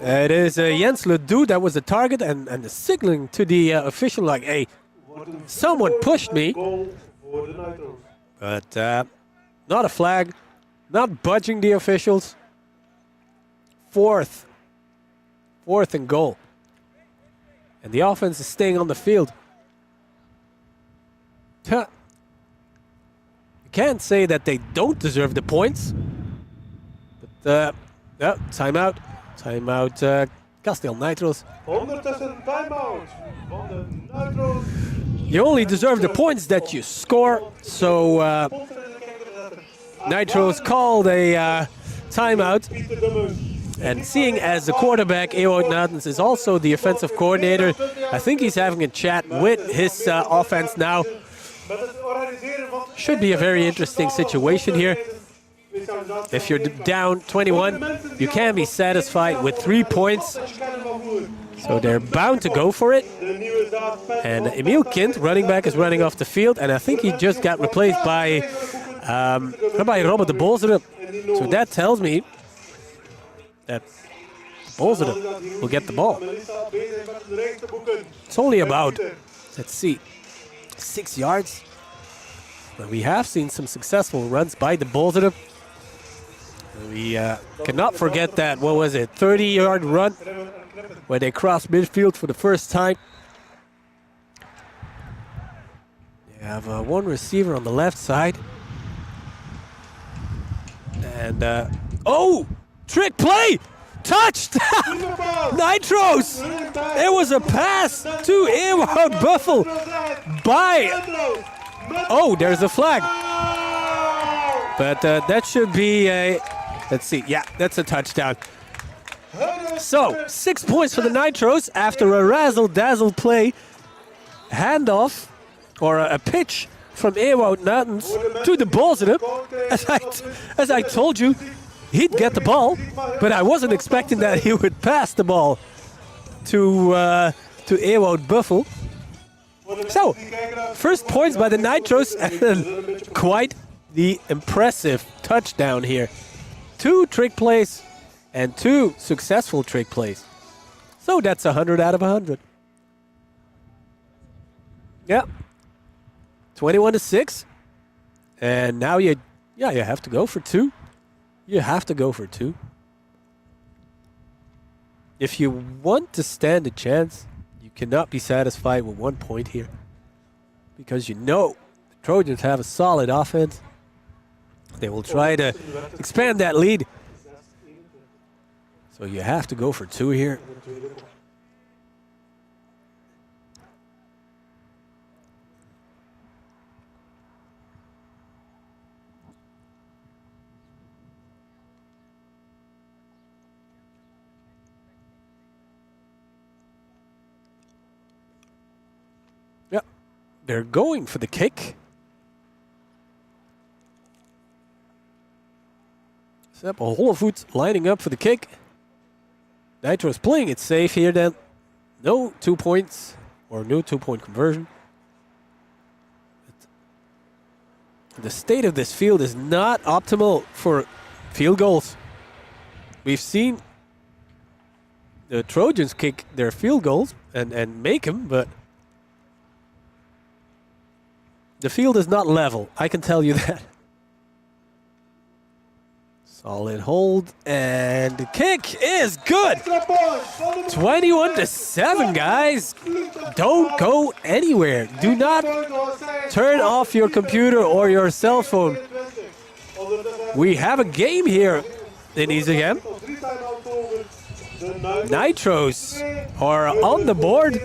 Speaker 3: It is Jens Ledoux that was the target, and the signaling to the official like, hey, someone pushed me. But not a flag. Not budging the officials. 4th and goal. And the offense is staying on the field. You can't say that they don't deserve the points. But, timeout. Timeout, Kasteel Nitros. You only deserve the points that you score. So, Nitros called a timeout. And seeing as the quarterback, Ewout Nuttons, is also the offensive coordinator, I think he's having a chat with his offense now. Should be a very interesting situation here. If you're down 21, you can be satisfied with 3 points. So they're bound to go for it. And Emil Kind, running back, is running off the field. And I think he just got replaced by Robert de Bolzeren. So that tells me that Bolzeren will get the ball. It's only about, let's see, 6 yards. But we have seen some successful runs by the Bolzeren. We cannot forget that, 30-yard run where they crossed midfield for the first time. They have one receiver on the left side. And, trick play! Touched! Nitros! It was a pass to Ewout Buffel by... Oh, there's a flag. But that should be a... Let's see. Yeah, that's a touchdown. So, 6 points for the Nitros after a razzle-dazzle play. handoff or a pitch from Ewout Nutens to the Bosnip. As I told you, he'd get the ball, but I wasn't expecting that he would pass the ball to Ewout Buffel. So, first points by the Nitros, and quite the impressive touchdown here. 2 trick plays and 2 successful trick plays. So that's 100 out of 100. Yeah. 21-6. And now you have to go for 2. You have to go for 2. If you want to stand a chance, you cannot be satisfied with 1 point here. Because you know the Trojans have a solid offense. They will try to expand that lead. So you have to go for 2 here. Yeah, they're going for the kick. Sepp Holovoet lining up for the kick. Nitro's playing it safe here then. No 2 points or no 2-point conversion. The state of this field is not optimal for field goals. We've seen the Trojans kick their field goals and make them, but the field is not level. I can tell you that. Solid hold, and the kick is good. 21-7, guys. Don't go anywhere. Do not turn off your computer or your cell phone. We have a game here in Izegem. Nitros are on the board.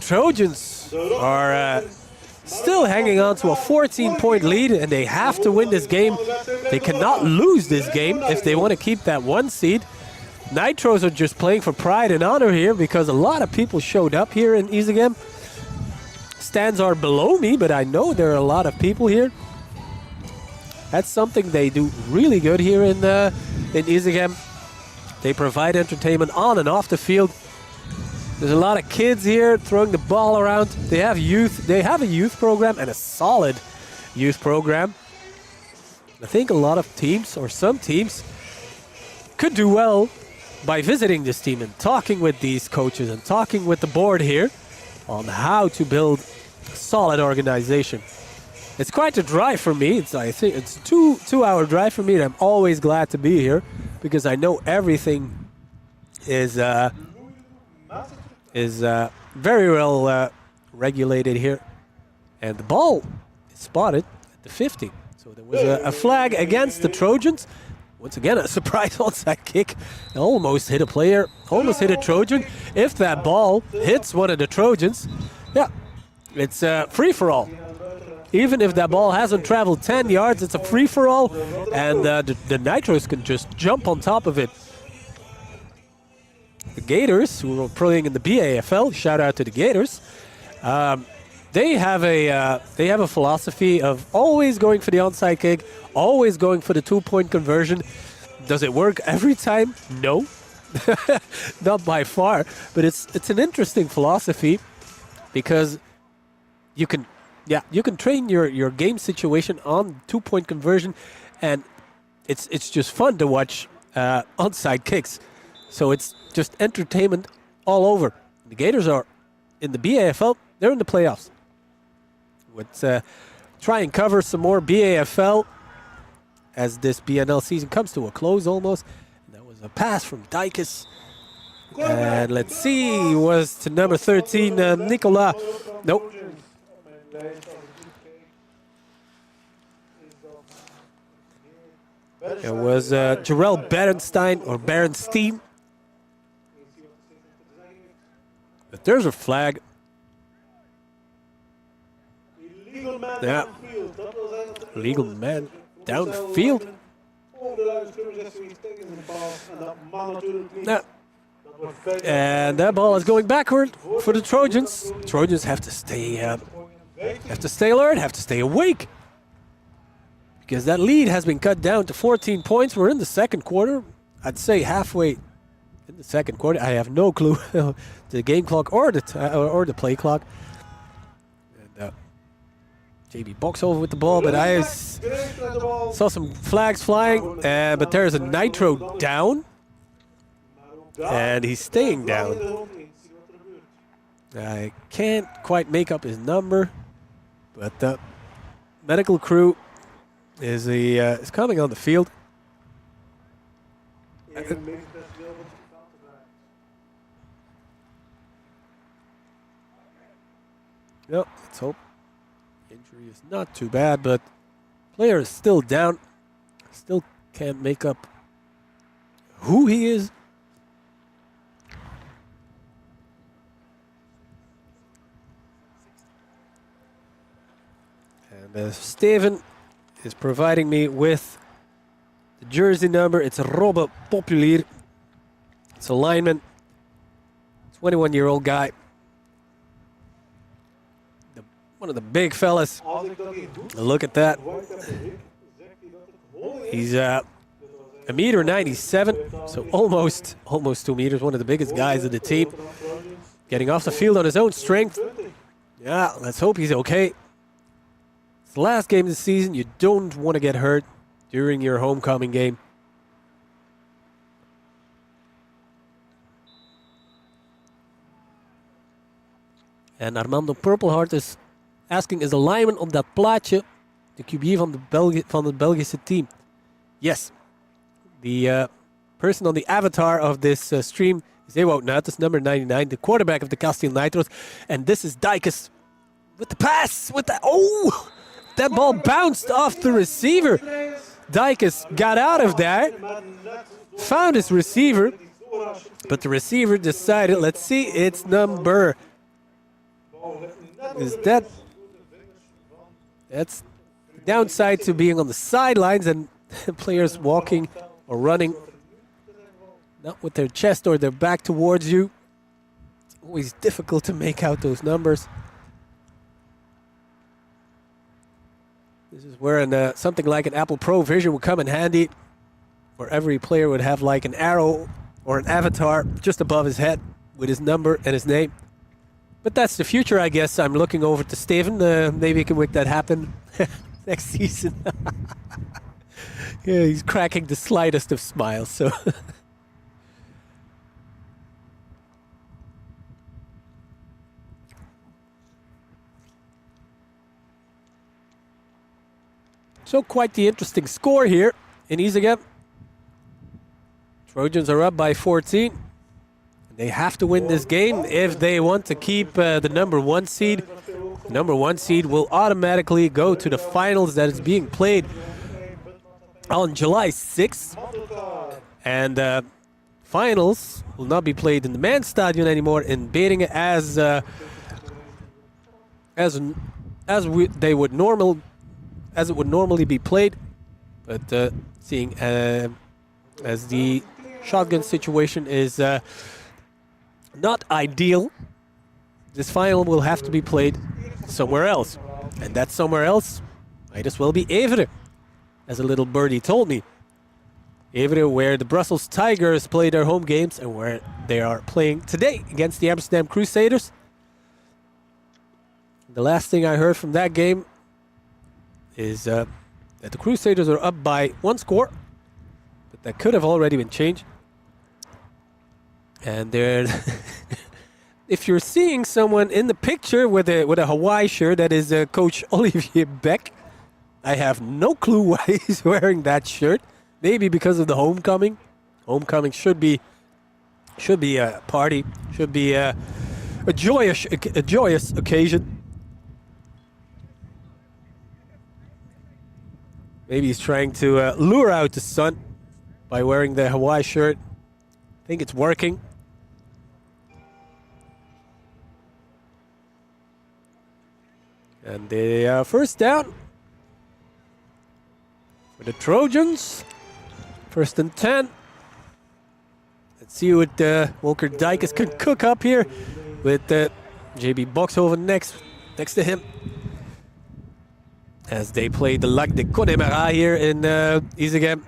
Speaker 3: Trojans are still hanging on to a 14-point lead, and they have to win this game. They cannot lose this game if they want to keep that 1 seed. Nitros are just playing for pride and honor here because a lot of people showed up here in Izegem. Stands are below me, but I know there are a lot of people here. That's something they do really good here in Izegem. They provide entertainment on and off the field. There's a lot of kids here throwing the ball around. They have youth. They have a youth program and a solid youth program. I think a lot of teams, or some teams, could do well by visiting this team and talking with these coaches and talking with the board here on how to build a solid organization. It's quite a drive for me. I think it's a two-hour drive for me, and I'm always glad to be here because I know everything is very well regulated here. And the ball is spotted at the 50. So there was a flag against the Trojans. Once again, a surprise onside kick. It almost hit a player, almost hit a Trojan. If that ball hits one of the Trojans, yeah, it's a free-for-all. Even if that ball hasn't traveled 10 yards, it's a free-for-all, and the Nitros can just jump on top of it. The Gators, who are playing in the BAFL, shout out to the Gators. They have a philosophy of always going for the onside kick, always going for the 2-point conversion. Does it work every time? No, not by far. But it's an interesting philosophy because you can train your game situation on 2-point conversion, and it's just fun to watch onside kicks. So it's just entertainment all over. The Gators are in the BAFL. They're in the playoffs. Let's try and cover some more BAFL as this BNL season comes to a close almost. And that was a pass from Dijkes. And let's see, it was to number 13, Nicola. Nope. It was Jarrell Berenstein or Berenstein. But there's a flag. Yeah. Legal man downfield. Yeah. And that ball is going backward for the Trojans. Trojans have to stay alert, have to stay awake. Because that lead has been cut down to 14 points. We're in the second quarter. I'd say halfway in the second quarter. I have no clue the game clock or the play clock. And JB box over with the ball, but I saw some flags flying. But there's a Nitro down. And he's staying down. I can't quite make up his number, but the medical crew is coming on the field. No, let's hope injury is not too bad, but player is still down. Still can't make up who he is. And Steven is providing me with the jersey number. It's Robbe Populier. It's a lineman. 21-year-old guy. One of the big fellas. Look at that. He's a meter 97, so almost 2 meters. One of the biggest guys of the team. Getting off the field on his own strength. Yeah, let's hope he's okay. It's the last game of the season. You don't want to get hurt during your homecoming game. En Armando Purpleheart is asking, is de lineman op dat plaatje de QB van het Belgische team? Yes. The person on the avatar of this stream is Ewout Nuitens, number 99, the quarterback of the Kasteel Nitros. And this is Dijkes with the pass. Oh! That ball bounced off the receiver. Dijkes got out of there, found his receiver, but the receiver decided, let's see, it's number... That's the downside to being on the sidelines and players walking or running not with their chest or their back towards you. It's always difficult to make out those numbers. This is where something like an Apple Pro Vision would come in handy, where every player would have like an arrow or an avatar just above his head with his number and his name. But that's the future, I guess. I'm looking over to Steven. Maybe he can make that happen next season. Yeah, he's cracking the slightest of smiles. So, quite the interesting score here in Isegem. Trojans are up by 14. They have to win this game if they want to keep the number 1 seed. The number 1 seed will automatically go to the finals that is being played on July 6th. And finals will not be played in the Maanstadion anymore in Beringen as it would normally be played. But seeing as the shotgun situation is not ideal, this final will have to be played somewhere else. And that somewhere else might as well be Evere, as a little birdie told me. Evere, where the Brussels Tigers play their home games and where they are playing today against the Amsterdam Crusaders. The last thing I heard from that game is that the Crusaders are up by 1 score, but that could have already been changed. And there, if you're seeing someone in the picture with a Hawaii shirt, that is Coach Olivier Beck. I have no clue why he's wearing that shirt. Maybe because of the homecoming. Homecoming should be a party, should be a joyous occasion. Maybe he's trying to lure out the sun by wearing the Hawaii shirt. I think it's working. And the first down for the Trojans. 1st and 10. Let's see what Walker Dijkers can cook up here with JB Boxhoven next to him. As they play the Lac de Connemara here in Isegem.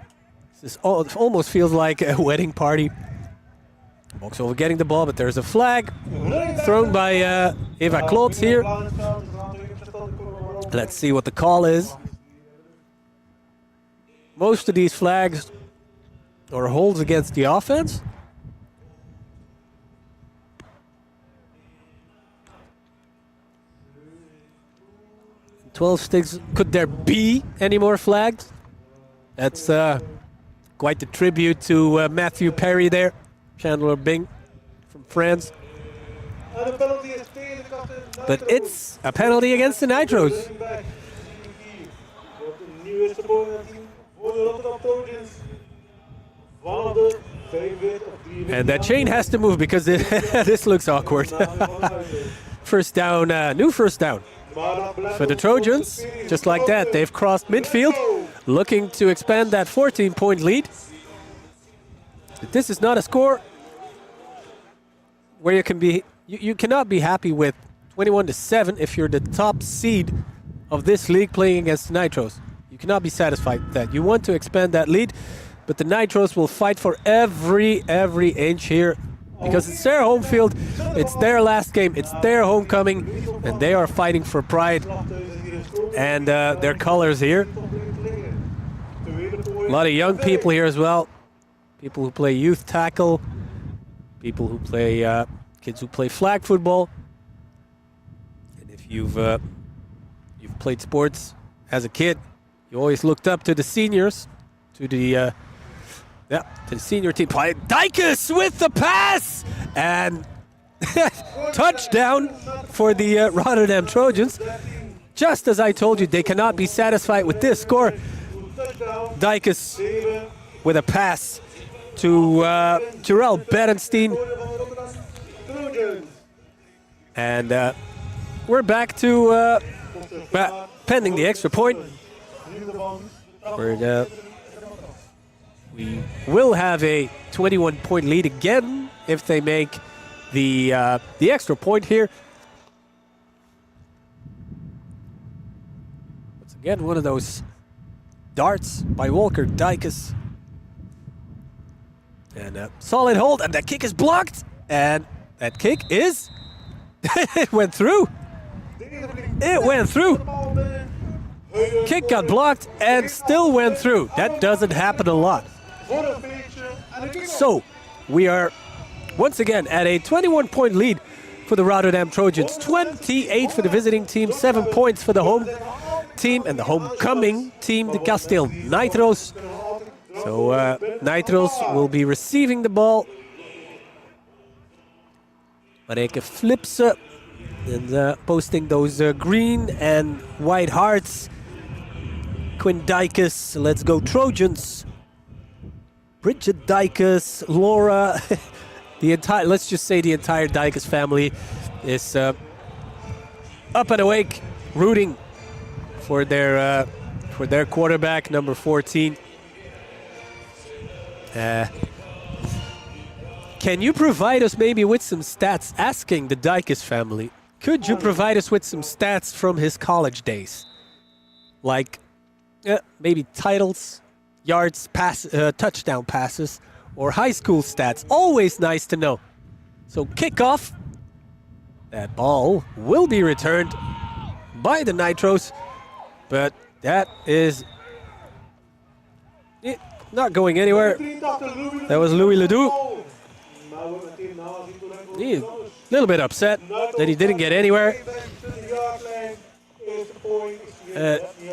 Speaker 3: This almost feels like a wedding party. Boxhoven getting the ball, but there's a flag thrown by Eva Klotz here. Let's see what the call is. Most of these flags are holds against the offense. "12 sticks. Could there be any more flags?" That's quite the tribute to Matthew Perry there. Chandler Bing from France. But it's a penalty against the Nitros. And that chain has to move because this looks awkward. First down, new first down for the Trojans. Just like that, they've crossed midfield, looking to expand that 14-point lead. But this is not a score where you cannot be happy with 21-7 if you're the top seed of this league playing against the Nitros. You cannot be satisfied with that. You want to expand that lead, but the Nitros will fight for every inch here because it's their home field, it's their last game, it's their homecoming, and they are fighting for pride and their colors here. A lot of young people here as well. People who play youth tackle, people who play, kids who play flag football. And if you've played sports as a kid, you always looked up to the seniors, to the senior team. Dijkers with the pass and touchdown for the Rotterdam Trojans. Just as I told you, they cannot be satisfied with this score. Dijkers with a pass to Jarell Berenstein. And we're back to pending the extra point. We will have a 21-point lead again if they make the extra point here. Once again, one of those darts by Walker Dijkers. And a solid hold, and that kick is blocked. And that kick is... it went through. It went through. Kick got blocked and still went through. That doesn't happen a lot. So, we are once again at a 21-point lead for the Rotterdam Trojans. 28 for the visiting team, 7 points for the home team and the homecoming team, the Kasteel Nitros. So, Nitros will be receiving the ball. Mareke flips up and posting those green and white hearts. Quinn Dijkers, let's go Trojans. Bridget Dijkers, Laura, let's just say the entire Dijkers family is up and awake, rooting for their quarterback, number 14. Can you provide us maybe with some stats? Asking the Dijkers family, could you provide us with some stats from his college days? Like maybe titles, yards, touchdown passes, or high school stats. Always nice to know. So kickoff. That ball will be returned by the Nitros, but that is not going anywhere. That was Louis Ledoux. He's a little bit upset that he didn't get anywhere.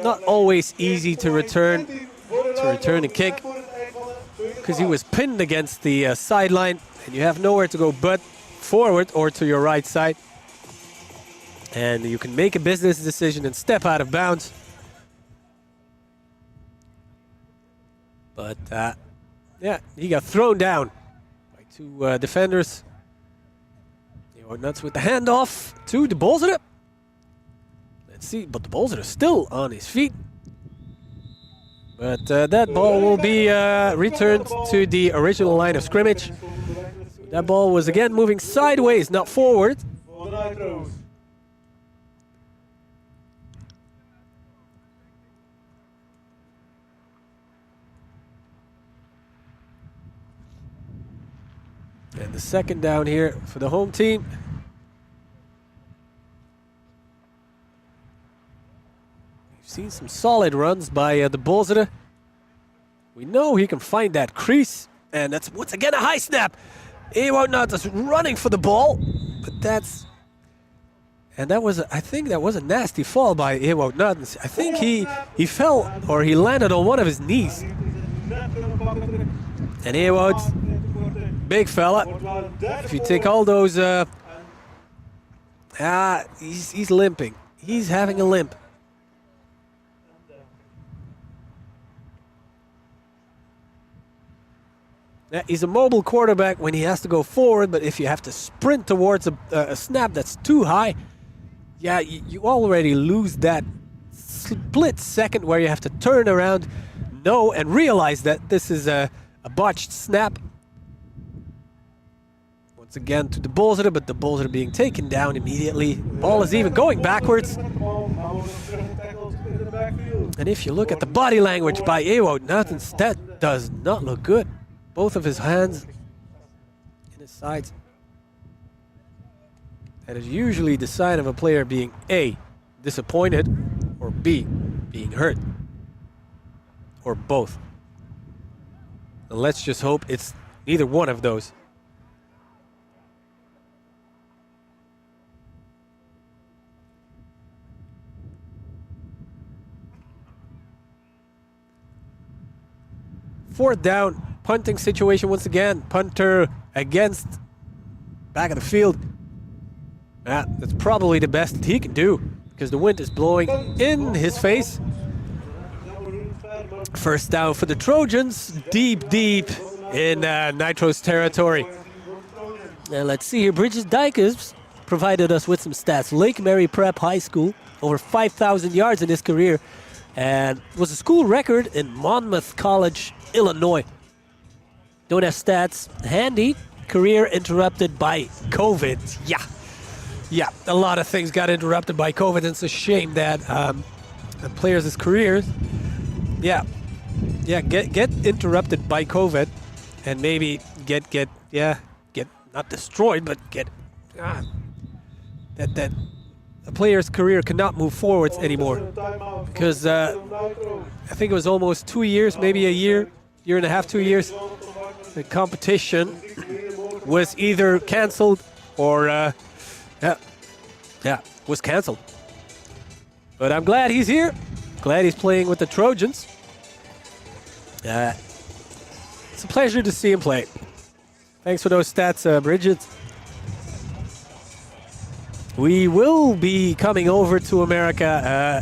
Speaker 3: Not always easy to return a kick because he was pinned against the sideline and you have nowhere to go but forward or to your right side. And you can make a business decision and step out of bounds. But yeah, he got thrown down by two defenders. They were nuts with the handoff to the Bolzerder. Let's see, but the Bolzerder still on his feet. But that ball will be returned to the original line of scrimmage. That ball was again moving sideways, not forward.
Speaker 4: For the Nitros.
Speaker 3: And the second down here for the home team. We've seen some solid runs by the Bolzere. We know he can find that crease. And that's once again a high snap. Ewout Nuttons running for the ball. But that's... And that was, I think that was a nasty fall by Ewout Nuttons. I think he fell or he landed on one of his knees. And Ewout, big fella. If you take all those, he's limping. He's having a limp. Yeah, he's a mobile quarterback when he has to go forward, but if you have to sprint towards a snap that's too high, yeah, you already lose that split second where you have to turn around, know, and realize that this is a botched snap. Once again to the Bolzere, but the Bolzere being taken down immediately. Ball is even going backwards. And if you look at the body language by Ewout Nuttons, that does not look good. Both of his hands in his sides. That is usually the sign of a player being A, disappointed, or B, being hurt. Or both. And let's just hope it's neither one of those. Fourth down. Punting situation once again. Punter against back of the field. That's probably the best he can do because the wind is blowing in his face. First down for the Trojans, deep in Nitro's territory. And let's see here, Bridges Dijkers provided us with some stats. Lake Mary Prep High School, over 5,000 yards in his career, and was a school record in Monmouth College, Illinois. Don't have stats handy. Career interrupted by COVID. Yeah, a lot of things got interrupted by COVID, and it's a shame that the players' careers, get interrupted by COVID, and maybe get not destroyed, but get that a player's career cannot move forwards anymore because I think it was almost 2 years, maybe a year and a half, 2 years. The competition was either cancelled or was cancelled. But I'm glad he's here. Glad he's playing with the Trojans. It's a pleasure to see him play. Thanks for those stats, Bridget. We will be coming over to America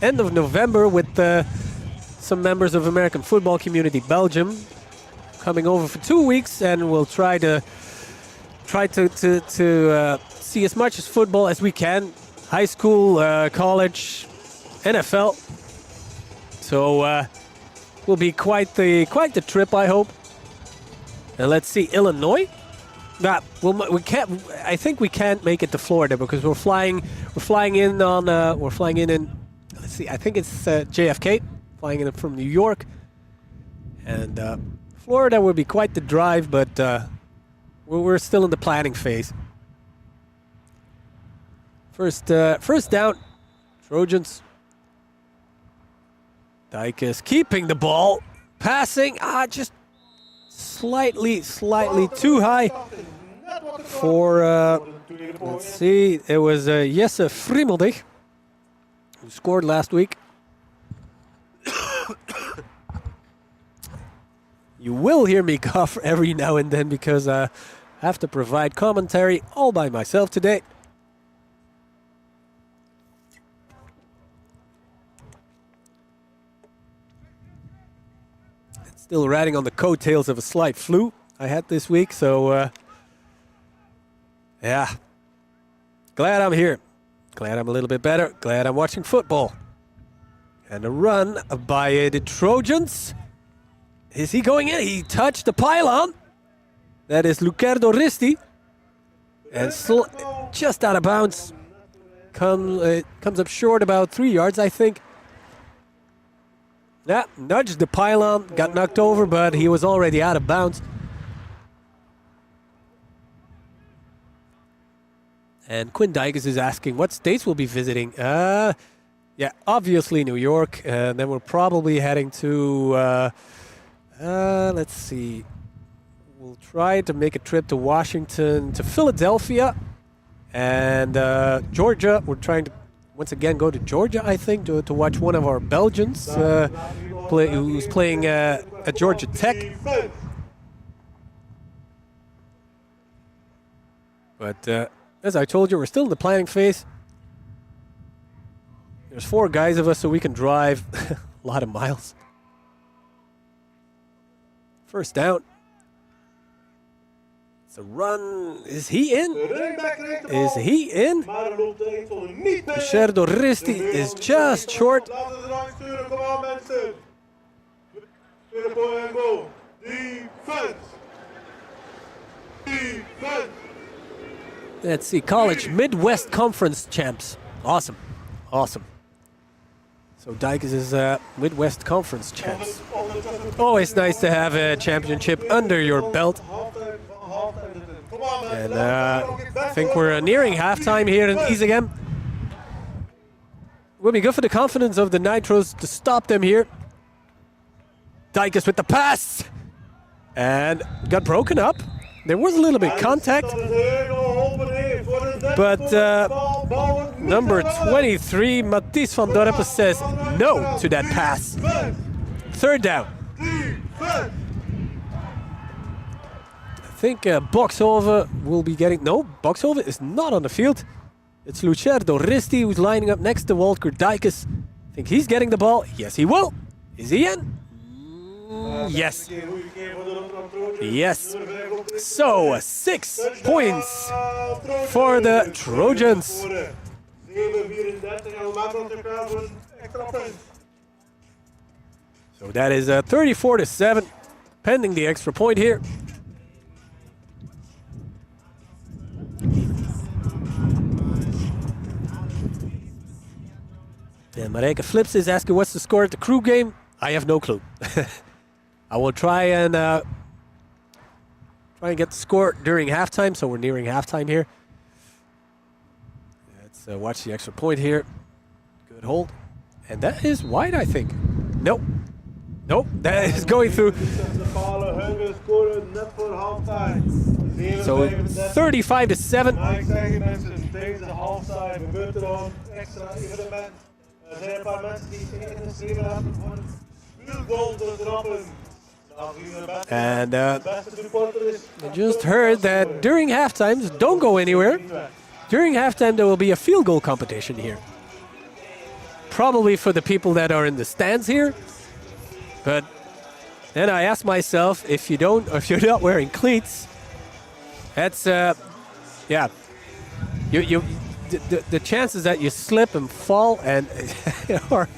Speaker 3: end of November with some members of American football community Belgium coming over for 2 weeks, and we'll try to see as much as football as we can, high school, college, NFL. So will be quite the trip, I hope. And let's see, Illinois. We can't. I think we can't make it to Florida because we're flying in. Let's see. I think it's JFK, flying in from New York, and Florida would be quite the drive, but we're still in the planning phase. First down, Trojans. Dijkers keeping the ball, passing, just slightly too high for, let's see, it was Jesse Friemeldig, who scored last week. You will hear me cough every now and then because I have to provide commentary all by myself today. Still riding on the coattails of a slight flu I had this week, so yeah. Glad I'm here. Glad I'm a little bit better. Glad I'm watching football. And a run by the Trojans. Is he going in? He touched the pylon. That is Lucardo Risti. And just out of bounds. Comes up short about 3 yards, I think. Yeah, nudged the pylon, got knocked over, but he was already out of bounds. And Quinn Dykes is asking what states we'll be visiting. Yeah, obviously New York. And then we're probably heading to, let's see. We'll try to make a trip to Washington, to Philadelphia, and Georgia. We're trying to, once again, go to Georgia, I think, to watch one of our Belgians who's playing at Georgia Tech. But as I told you, we're still in the planning phase. There's 4 guys of us, so we can drive a lot of miles. First down. It's a run. Is he in? Is he in? Lucardo Risti is just short. Let's see, college Midwest Conference champs. Awesome, awesome. So Dykes is Midwest Conference champs. Always nice to have a championship under your belt. And I think we're nearing halftime here in Isegem. Will be good for the confidence of the Nitros to stop them here. Dykes with the pass. And got broken up. There was a little bit contact. But number 23, Matthijs van Dorpen, says no to that pass. Third down. I think Boxhoven will be getting... No, Boxhoven is not on the field. It's Lucardo Risti who's lining up next to Walker Dykes. I think he's getting the ball. Yes, he will. Is he in? Yes. Yes. So, 6 points for the Trojans. So that is 34-7, pending the extra point here. And Mareka Flips is asking what's the score at the crew game. I have no clue. I will try and get the score during halftime, so we're nearing halftime here. Let's watch the extra point here. Good hold. And that is wide, I think. Nope. Nope, that is going through. So 35-7.
Speaker 4: Er zijn een paar mensen die zich interesseren hebben voor een wielgoal te droppen.
Speaker 3: And I just heard that during halftime, don't go anywhere. During halftime, there will be a field goal competition here. Probably for the people that are in the stands here. But then I asked myself, if you're not wearing cleats, that's yeah. The chances that you slip and fall and are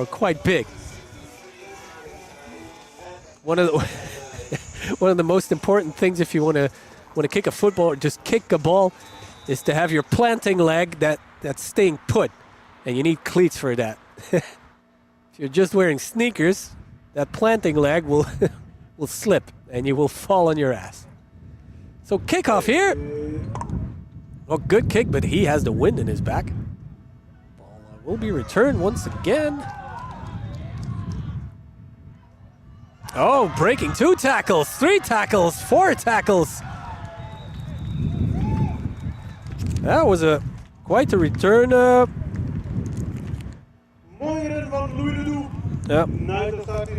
Speaker 3: quite big. One of the most important things if you want to kick a football or just kick a ball is to have your planting leg that's staying put, and you need cleats for that. If you're just wearing sneakers, that planting leg will slip and you will fall on your ass. So kickoff here. Well, good kick, but he has the wind in his back. Ball will be returned once again. Oh, breaking 2 tackles, 3 tackles, 4 tackles. That was quite a return.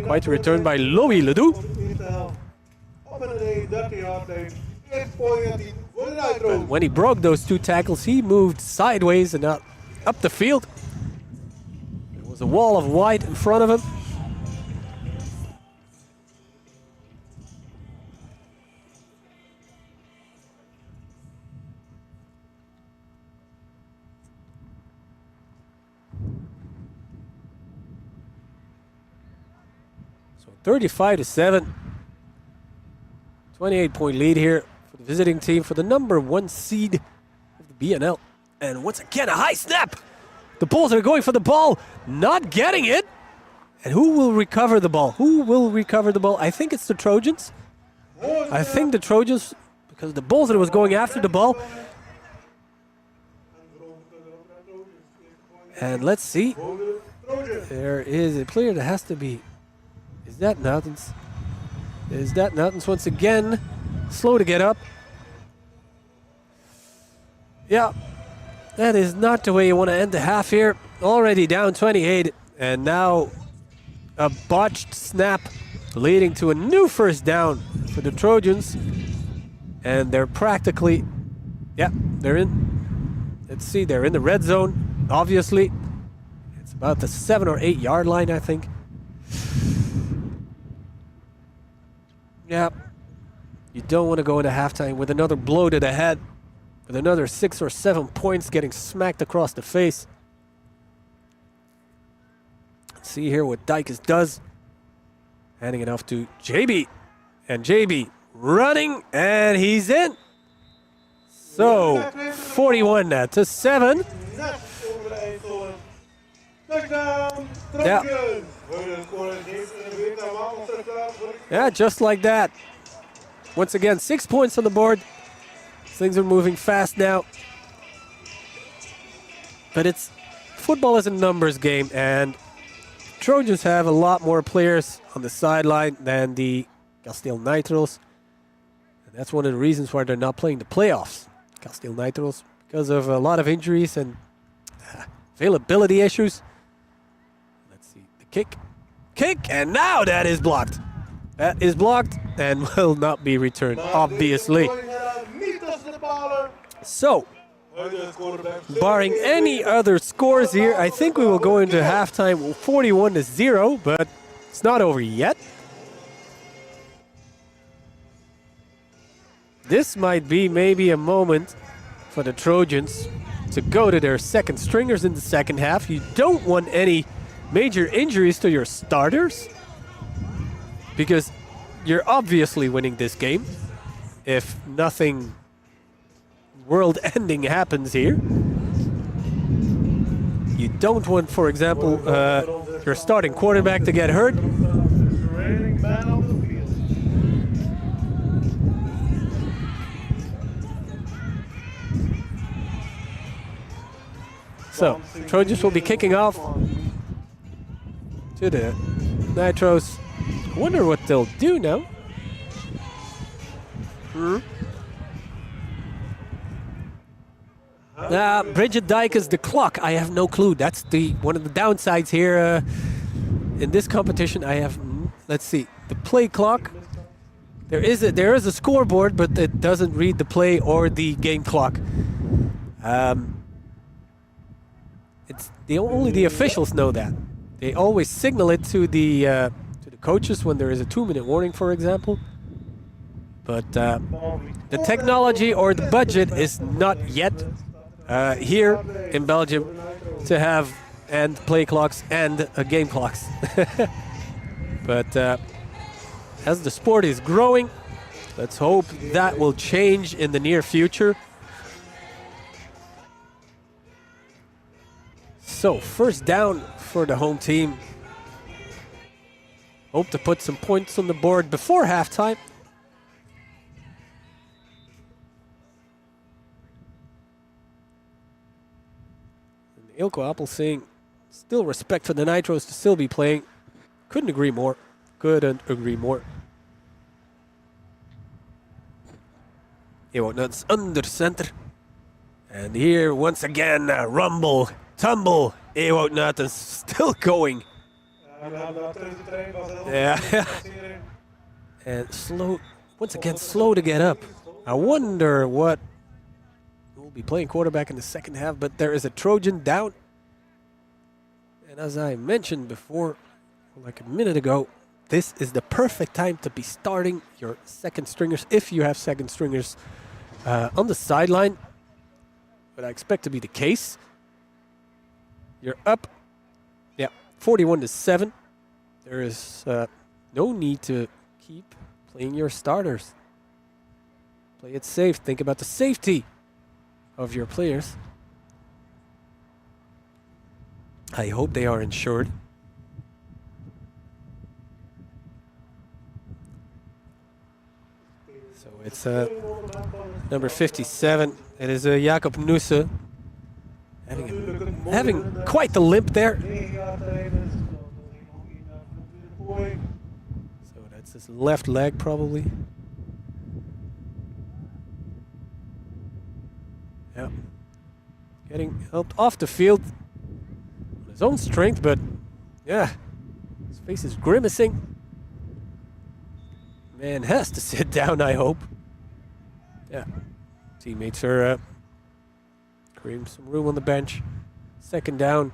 Speaker 3: Quite a return by Louis Ledoux. But when he broke those 2 tackles, he moved sideways and up the field. There was a wall of white in front of him. So 35-7. 28-point lead here for the visiting team for the #1 seed of the BNL. And once again, a high snap. The Bulls are going for the ball, not getting it. And who will recover the ball? Who will recover the ball? I think it's the Trojans. I think the Trojans, because the Bulls was going after the ball. And let's see. There is a player that has to be. Is that Nautens? Is that Nautens once again? Slow to get up. Yeah. That is not the way you want to end the half here. Already down 28. And now a botched snap leading to a new first down for the Trojans. And they're practically, yeah, they're in. Let's see, they're in the red zone, obviously. It's about the 7 or 8 yard line, I think. Yeah, you don't want to go into halftime with another blow to the head, with another 6 or 7 points getting smacked across the face. Let's see here what Dykes does. Handing it off to JB. And JB running, and he's in. So, 41-7. Yeah. Yeah, just like that. Once again, 6 points on the board. Things are moving fast now. But football is a numbers game, and Trojans have a lot more players on the sideline than the Kasteel Nitros. And that's one of the reasons why they're not playing the playoffs. Kasteel Nitros, because of a lot of injuries and availability issues. Let's see, the kick, and now that is blocked. That is blocked and will not be returned, obviously. So, barring any other scores here, I think we will go into halftime 41-0, but it's not over yet. This might be maybe a moment for the Trojans to go to their second stringers in the second half. You don't want any major injuries to your starters, because you're obviously winning this game if nothing world-ending happens here. You don't want, for example, your starting quarterback to get hurt. So, Trojans will be kicking off to the Nitros. I wonder what they'll do now. Bridget Dyke is the clock. I have no clue. That's one of the downsides here in this competition. I have, let's see, the play clock. There is a scoreboard, but it doesn't read the play or the game clock. Only the officials know that. They always signal it to the coaches when there is a 2-minute warning, for example. But the technology or the budget is not yet here in Belgium to have and play clocks and game clocks. But as the sport is growing, let's hope that will change in the near future. So, first down for the home team. Hope to put some points on the board before halftime. And Ilko Appel saying, still respect for the Nitros to still be playing. Couldn't agree more. Couldn't agree more. Ewout Nuts under center. And here, once again, rumble. Tumble, Ewout Nuttens still going. Yeah. And slow, once again, slow to get up. I wonder what will be playing quarterback in the second half, but there is a Trojan down. And as I mentioned before, like a minute ago, this is the perfect time to be starting your second stringers, if you have second stringers on the sideline. But I expect to be the case. You're up, 41-7. There is no need to keep playing your starters. Play it safe. Think about the safety of your players. I hope they are insured. So it's number 57. It is Jacob Nusse. Having quite the limp there. So that's his left leg probably. Yeah. Getting helped off the field on his own strength, but yeah, his face is grimacing. Man has to sit down, I hope. Yeah. Teammates are creating some room on the bench. Second down.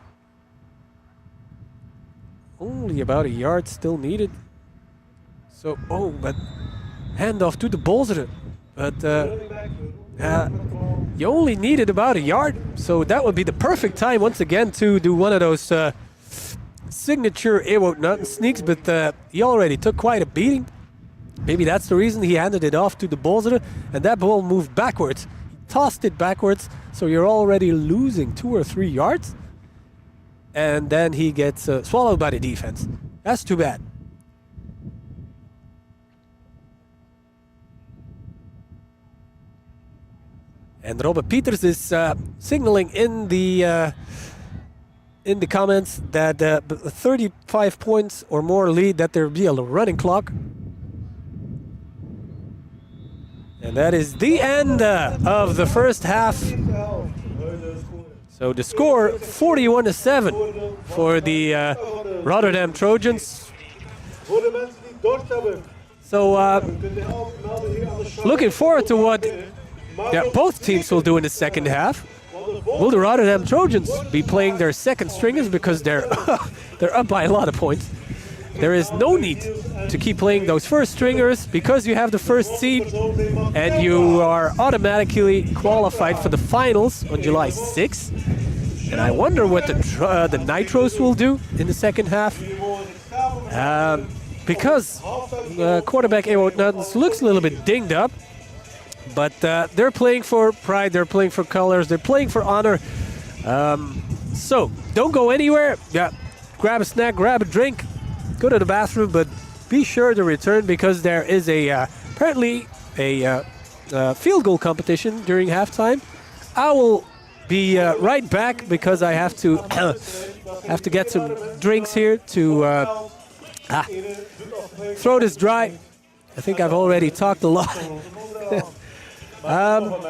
Speaker 3: Only about a yard still needed. So, oh, but handoff to the Bolzeren. But you only needed about a yard. So that would be the perfect time once again to do one of those signature Ewout Nutton sneaks. But he already took quite a beating. Maybe that's the reason he handed it off to the Bolzeren. And that ball moved backwards. He tossed it backwards. So you're already losing 2 or 3 yards. And then he gets swallowed by the defense. That's too bad. And Robert Pieters is signaling in the comments that 35 points or more lead, that there be a running clock. And that is the end of the first half. So the score 41-7 for the Rotterdam Trojans. So looking forward to what both teams will do in the second half. Will the Rotterdam Trojans be playing their second stringers because they're they're up by a lot of points? There is no need to keep playing those first stringers because you have the first seed and you are automatically qualified for the finals on July 6th. And I wonder what the Nitros will do in the second half. Because quarterback Ewout Nuttons looks a little bit dinged up. But they're playing for pride, they're playing for colors, they're playing for honor. So don't go anywhere. Yeah, grab a snack, grab a drink. Go to the bathroom, but be sure to return because there is apparently a field goal competition during halftime. I will be right back because I have to get some drinks here to throat is dry. I think I've already talked a lot.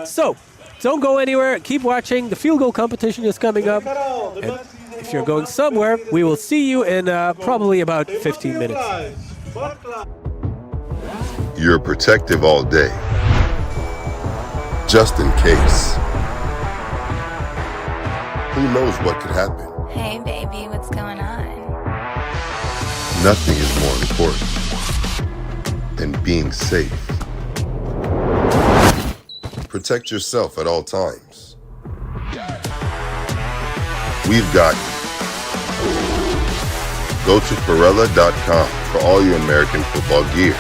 Speaker 3: So don't go anywhere. Keep watching. The field goal competition is coming up. And if you're going somewhere, we will see you in probably about 15 minutes.
Speaker 1: You're protective all day, just in case. Who knows what could happen?
Speaker 2: Hey, baby, what's going on?
Speaker 1: Nothing is more important than being safe. Protect yourself at all times. We've got you. Go to Pirella.com for all your American football gear.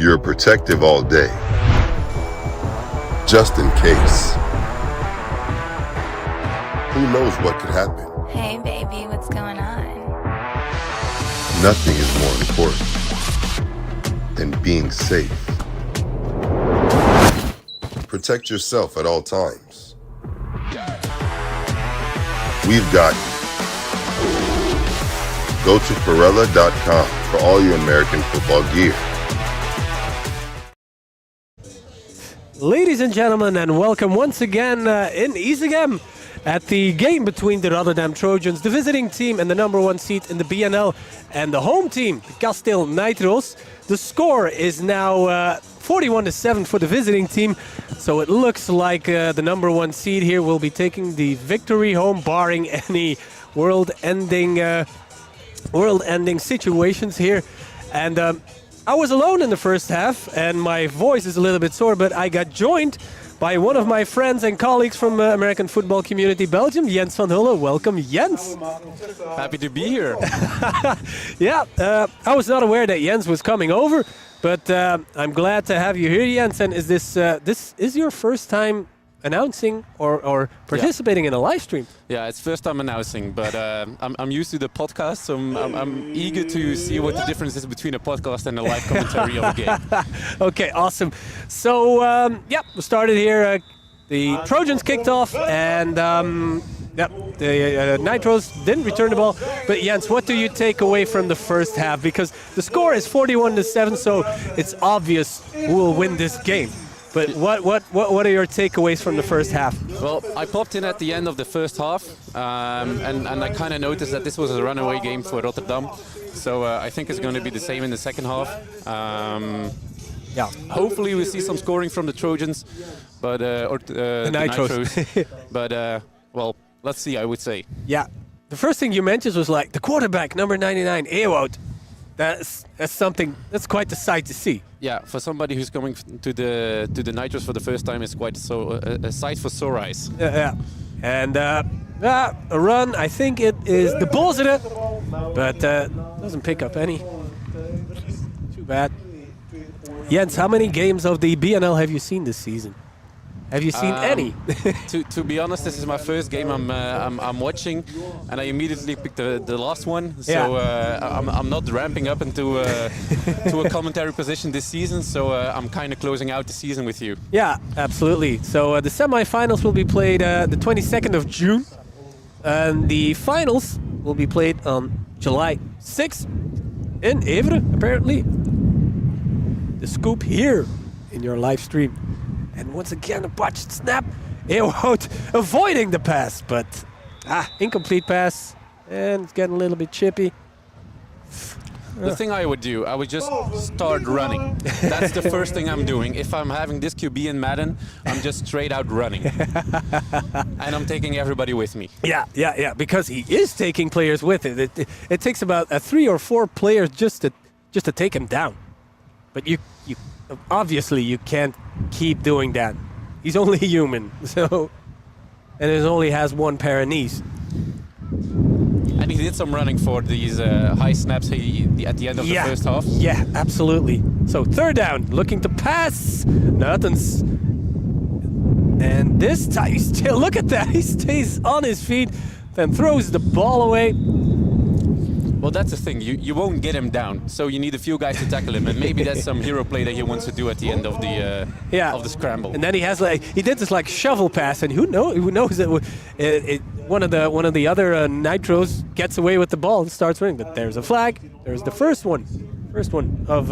Speaker 1: You're protective all day, just in case. Who knows what could happen?
Speaker 2: Hey, baby, what's going on?
Speaker 1: Nothing is more important than being safe. Protect yourself at all times. We've got you. Go to Pirella.com for all your American football gear.
Speaker 3: Ladies and gentlemen, and welcome once again in Isegem at the game between the Rotterdam Trojans, the visiting team and the number one seed in the BNL, and the home team, the Kasteel Nitros. The score is now 41-7 for the visiting team, so it looks like the number one seed here will be taking the victory home, barring any world-ending situations here. And I was alone in the first half, and my voice is a little bit sore, but I got joined by one of my friends and colleagues from American football community Belgium, Jens van Hulle. Welcome, Jens.
Speaker 5: Happy to be here.
Speaker 3: Yeah, I was not aware that Jens was coming over, but I'm glad to have you here, Jens. And is this is your first time announcing or participating in a live stream?
Speaker 5: Yeah, it's first time announcing, but I'm used to the podcast, so I'm eager to see what the difference is between a podcast and a live commentary of a game.
Speaker 3: Okay, awesome. So, yeah, we started here. The Trojans kicked off, and the Nitros didn't return the ball. But Jens, what do you take away from the first half? Because the score is 41-7, so it's obvious who will win this game. But what are your takeaways from the first half?
Speaker 5: Well, I popped in at the end of the first half, and I kind of noticed that this was a runaway game for Rotterdam. So I think it's going to be the same in the second half.
Speaker 3: Yeah.
Speaker 5: Hopefully we see some scoring from the Trojans, but the Nitros. But well, let's see. I would say.
Speaker 3: Yeah. The first thing you mentioned was like the quarterback, number 99, Ewout. That's something. That's quite the sight to see.
Speaker 5: Yeah, for somebody who's coming to the Nitros for the first time, it's quite a sight for sore eyes.
Speaker 3: Yeah. And a run. I think it is the balls in it, but doesn't pick up any. Too bad. Jens, how many games of the BNL have you seen this season? Have you seen any?
Speaker 5: To be honest, this is my first game I'm watching, and I immediately picked the last one. So I'm not ramping up into to a commentary position this season. So I'm kind of closing out the season with you.
Speaker 3: Yeah, absolutely. So the semifinals will be played the 22nd of June, and the finals will be played on July 6th in Evere. Apparently, the scoop here in your live stream. And once again, a botched snap. Ewout avoiding the pass, but incomplete pass. And it's getting a little bit chippy.
Speaker 5: The thing I would do, I would just start running. That's the first thing I'm doing. If I'm having this QB in Madden, I'm just straight out running. And I'm taking everybody with me.
Speaker 3: Yeah, because he is taking players with it. It takes about 3 or 4 players just to take him down. But you obviously you can't keep doing that. He's only human, so, and he only has one pair of knees.
Speaker 5: And he did some running for these high snaps at the end of the first half.
Speaker 3: Yeah, absolutely. So third down, looking to pass. Nothing's. And this time, look at that. He stays on his feet, then throws the ball away.
Speaker 5: Well, that's the thing. You won't get him down, so you need a few guys to tackle him, and maybe that's some hero play that he wants to do at the end of the scramble.
Speaker 3: And then he did this like shovel pass, and who knows that one of the other Nitros gets away with the ball and starts running. But there's a flag. There's the first one of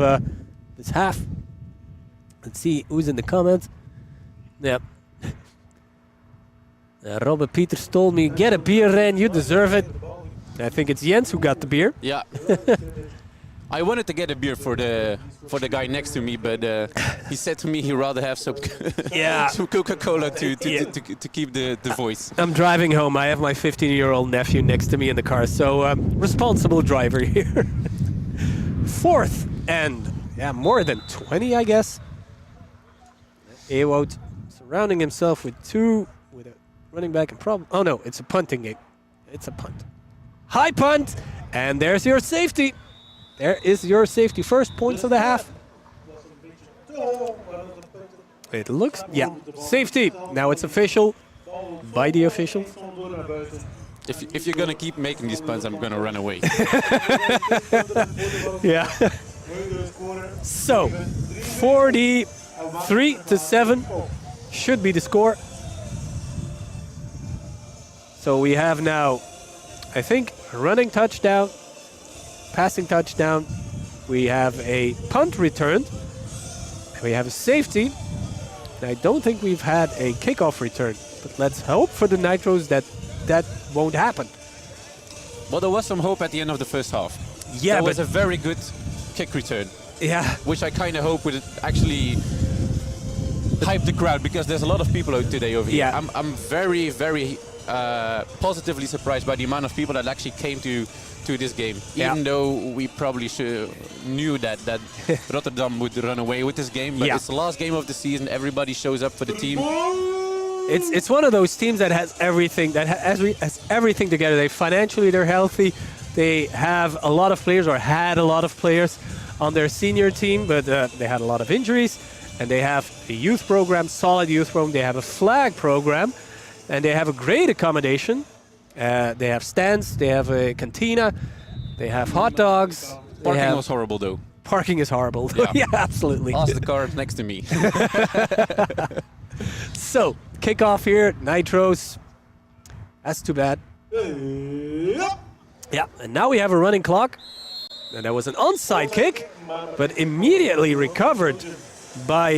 Speaker 3: this half. Let's see who's in the comments. Yeah. Robert Peters told me, get a beer, Ren, you deserve it. I think it's Jens who got the beer.
Speaker 5: Yeah. I wanted to get a beer for the guy next to me, but he said to me he'd rather have some some Coca-Cola to keep the voice.
Speaker 3: I'm driving home. I have my 15-year-old nephew next to me in the car, so responsible driver here. Fourth and more than 20, I guess. Ewout surrounding himself with a running back and problem. Oh no, it's a punting game. It's a punt. High punt, and there's your safety. There is your safety. First points of the half. It looks, yeah, safety. Now it's official by the officials.
Speaker 4: Door naar buiten.
Speaker 5: If you're gonna keep making these punts, I'm gonna run away.
Speaker 3: Yeah. So, 43-7 should be the score. So we have now, I think, a running touchdown, passing touchdown. We have a punt returned. And we have a safety. And I don't think we've had a kickoff return. But let's hope for the Nitros that that won't happen.
Speaker 5: Well, there was some hope at the end of the first half.
Speaker 3: Yeah,
Speaker 5: there
Speaker 3: but
Speaker 5: was a very good kick return,
Speaker 3: yeah,
Speaker 5: which I kind of hope would actually hype the crowd, because there's a lot of people out today over here.
Speaker 3: Yeah.
Speaker 5: I'm very, very positively surprised by the amount of people that actually came to this game.
Speaker 3: Yeah.
Speaker 5: Even though we probably knew that Rotterdam would run away with this game, but
Speaker 3: Yeah.
Speaker 5: it's the last game of the season. Everybody shows up for the team.
Speaker 3: it's one of those teams that has everything, that has everything together. They're healthy. They have a lot of players, or had a lot of players on their senior team, but they had a lot of injuries. And they have a youth program, solid youth program. They have a flag program, and they have a great accommodation. They have stands, they have a cantina, they have hot dogs.
Speaker 5: Parking was horrible though.
Speaker 3: Parking is horrible.
Speaker 5: Yeah.
Speaker 3: Yeah, absolutely.
Speaker 5: Ask the car next to me.
Speaker 3: So, kickoff here, Nitros. That's too bad. Yeah, and now we have a running clock. And that was an onside kick, but immediately recovered by,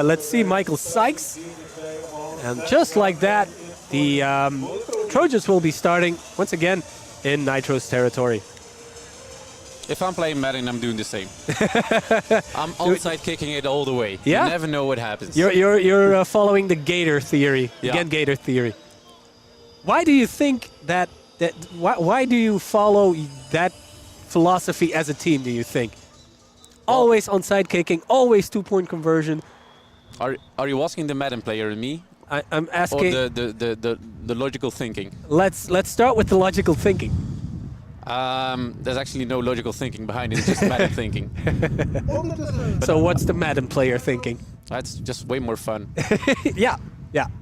Speaker 3: let's see, Michael Sykes. And just like that, the Trojans will be starting once again in Nitro's territory.
Speaker 5: If I'm playing Madden, I'm doing the same. I'm onside kicking it all the way.
Speaker 3: Yeah?
Speaker 5: You never know what happens.
Speaker 3: You're following the Gator theory,
Speaker 5: Yeah.
Speaker 3: again Gator theory. Why do you think that why do you follow that philosophy as a team, do you think? Always onside kicking, always 2-point conversion.
Speaker 5: Are you asking the Madden player and me?
Speaker 3: I'm
Speaker 5: Or
Speaker 3: asking.
Speaker 5: the logical thinking?
Speaker 3: Let's start with the logical thinking.
Speaker 5: There's actually no logical thinking behind it. It's just Madden thinking.
Speaker 3: So what's the Madden player thinking?
Speaker 5: That's just way more fun.
Speaker 3: Yeah,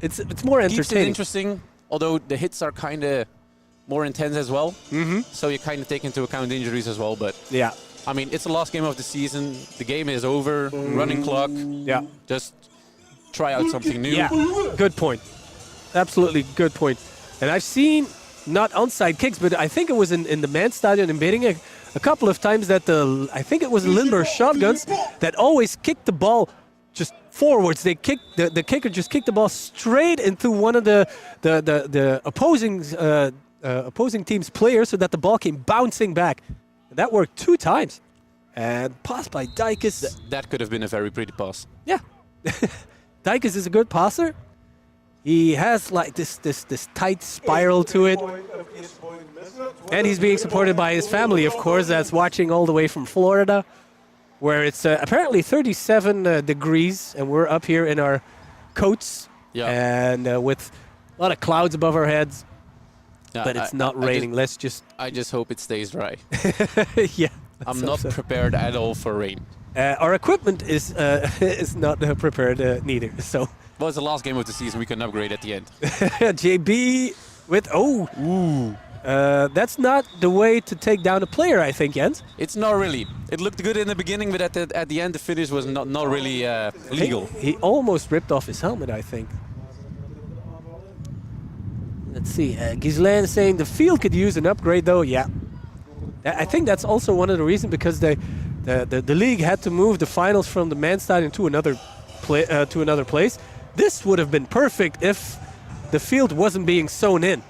Speaker 3: it's more
Speaker 5: Keeps it
Speaker 3: entertaining.
Speaker 5: interesting, although the hits are kind of more intense as well.
Speaker 3: Mm-hmm.
Speaker 5: So you kind of take into account injuries as well. But
Speaker 3: Yeah,
Speaker 5: I mean, it's the last game of the season. The game is over. Running clock.
Speaker 3: yeah,
Speaker 5: Just try out something new.
Speaker 3: yeah. Good point. Absolutely good point. And I've seen not onside kicks, but I think it was in the men's stadion in Beringen a couple of times that I think it was Limburg shotguns that always kicked the ball just forwards. They kick the kicker just kicked the ball straight into one of the opposing team's players, so that the ball came bouncing back. And that worked 2 times. And pass by Dijkes.
Speaker 5: That could have been a very pretty pass.
Speaker 3: Yeah. Dijkes is a good passer. He has like this tight spiral to it. And he's being supported by his family, of course, that's watching all the way from Florida, where it's apparently 37 degrees, and we're up here in our coats,
Speaker 5: Yeah.
Speaker 3: and with a lot of clouds above our heads,
Speaker 5: Yeah,
Speaker 3: but it's not raining.
Speaker 5: I just hope it stays dry.
Speaker 3: Yeah.
Speaker 5: I'm
Speaker 3: let's
Speaker 5: not
Speaker 3: hope so.
Speaker 5: prepared at all for rain.
Speaker 3: Our equipment is not prepared neither, so...
Speaker 5: Well, it's the last game of the season. We can upgrade at the end.
Speaker 3: JB with that's not the way to take down a player, I think, Jens.
Speaker 5: It's not really. It looked good in the beginning, but at the end, the finish was not really legal.
Speaker 3: He almost ripped off his helmet, I think. Let's see. Ghislaine saying the field could use an upgrade, though. Yeah, I think that's also one of the reasons, because the league had to move the finals from the men's stadium to another place. This would have been perfect if the field wasn't being sewn in.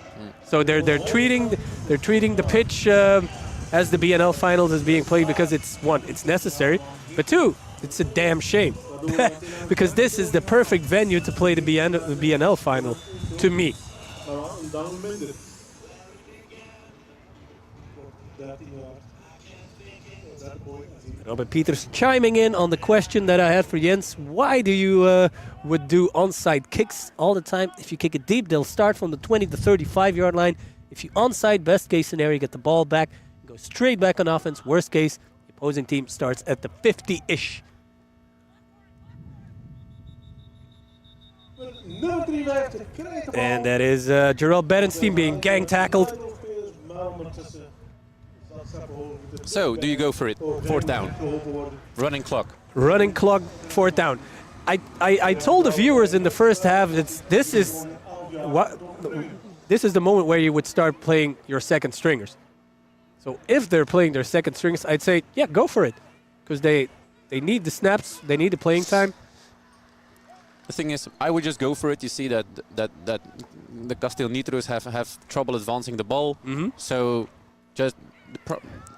Speaker 3: So they're treating the pitch as the BNL finals is being played, because it's necessary, but 2, it's a damn shame because this is the perfect venue to play the BNL final, to me. Robert Peters chiming in on the question that I had for Jens. Why do you would do onside kicks all the time? If you kick it deep, they'll start from the 20 to 35 yard line. If you onside, best case scenario, you get the ball back, go straight back on offense. Worst case, the opposing team starts at the 50-ish.
Speaker 4: Nummer 53 krijgt de bal.
Speaker 3: And that is Jarrell Berenstein being gang tackled.
Speaker 5: So, do you go for it? Fourth down. Running clock.
Speaker 3: Running clock, fourth down. I told the viewers in the first half this is the moment where you would start playing your second stringers. So if they're playing their second stringers, I'd say, yeah, go for it. Because they need the snaps, they need the playing time.
Speaker 5: The thing is, I would just go for it. You see that the Kasteel Nitros have trouble advancing the ball. So just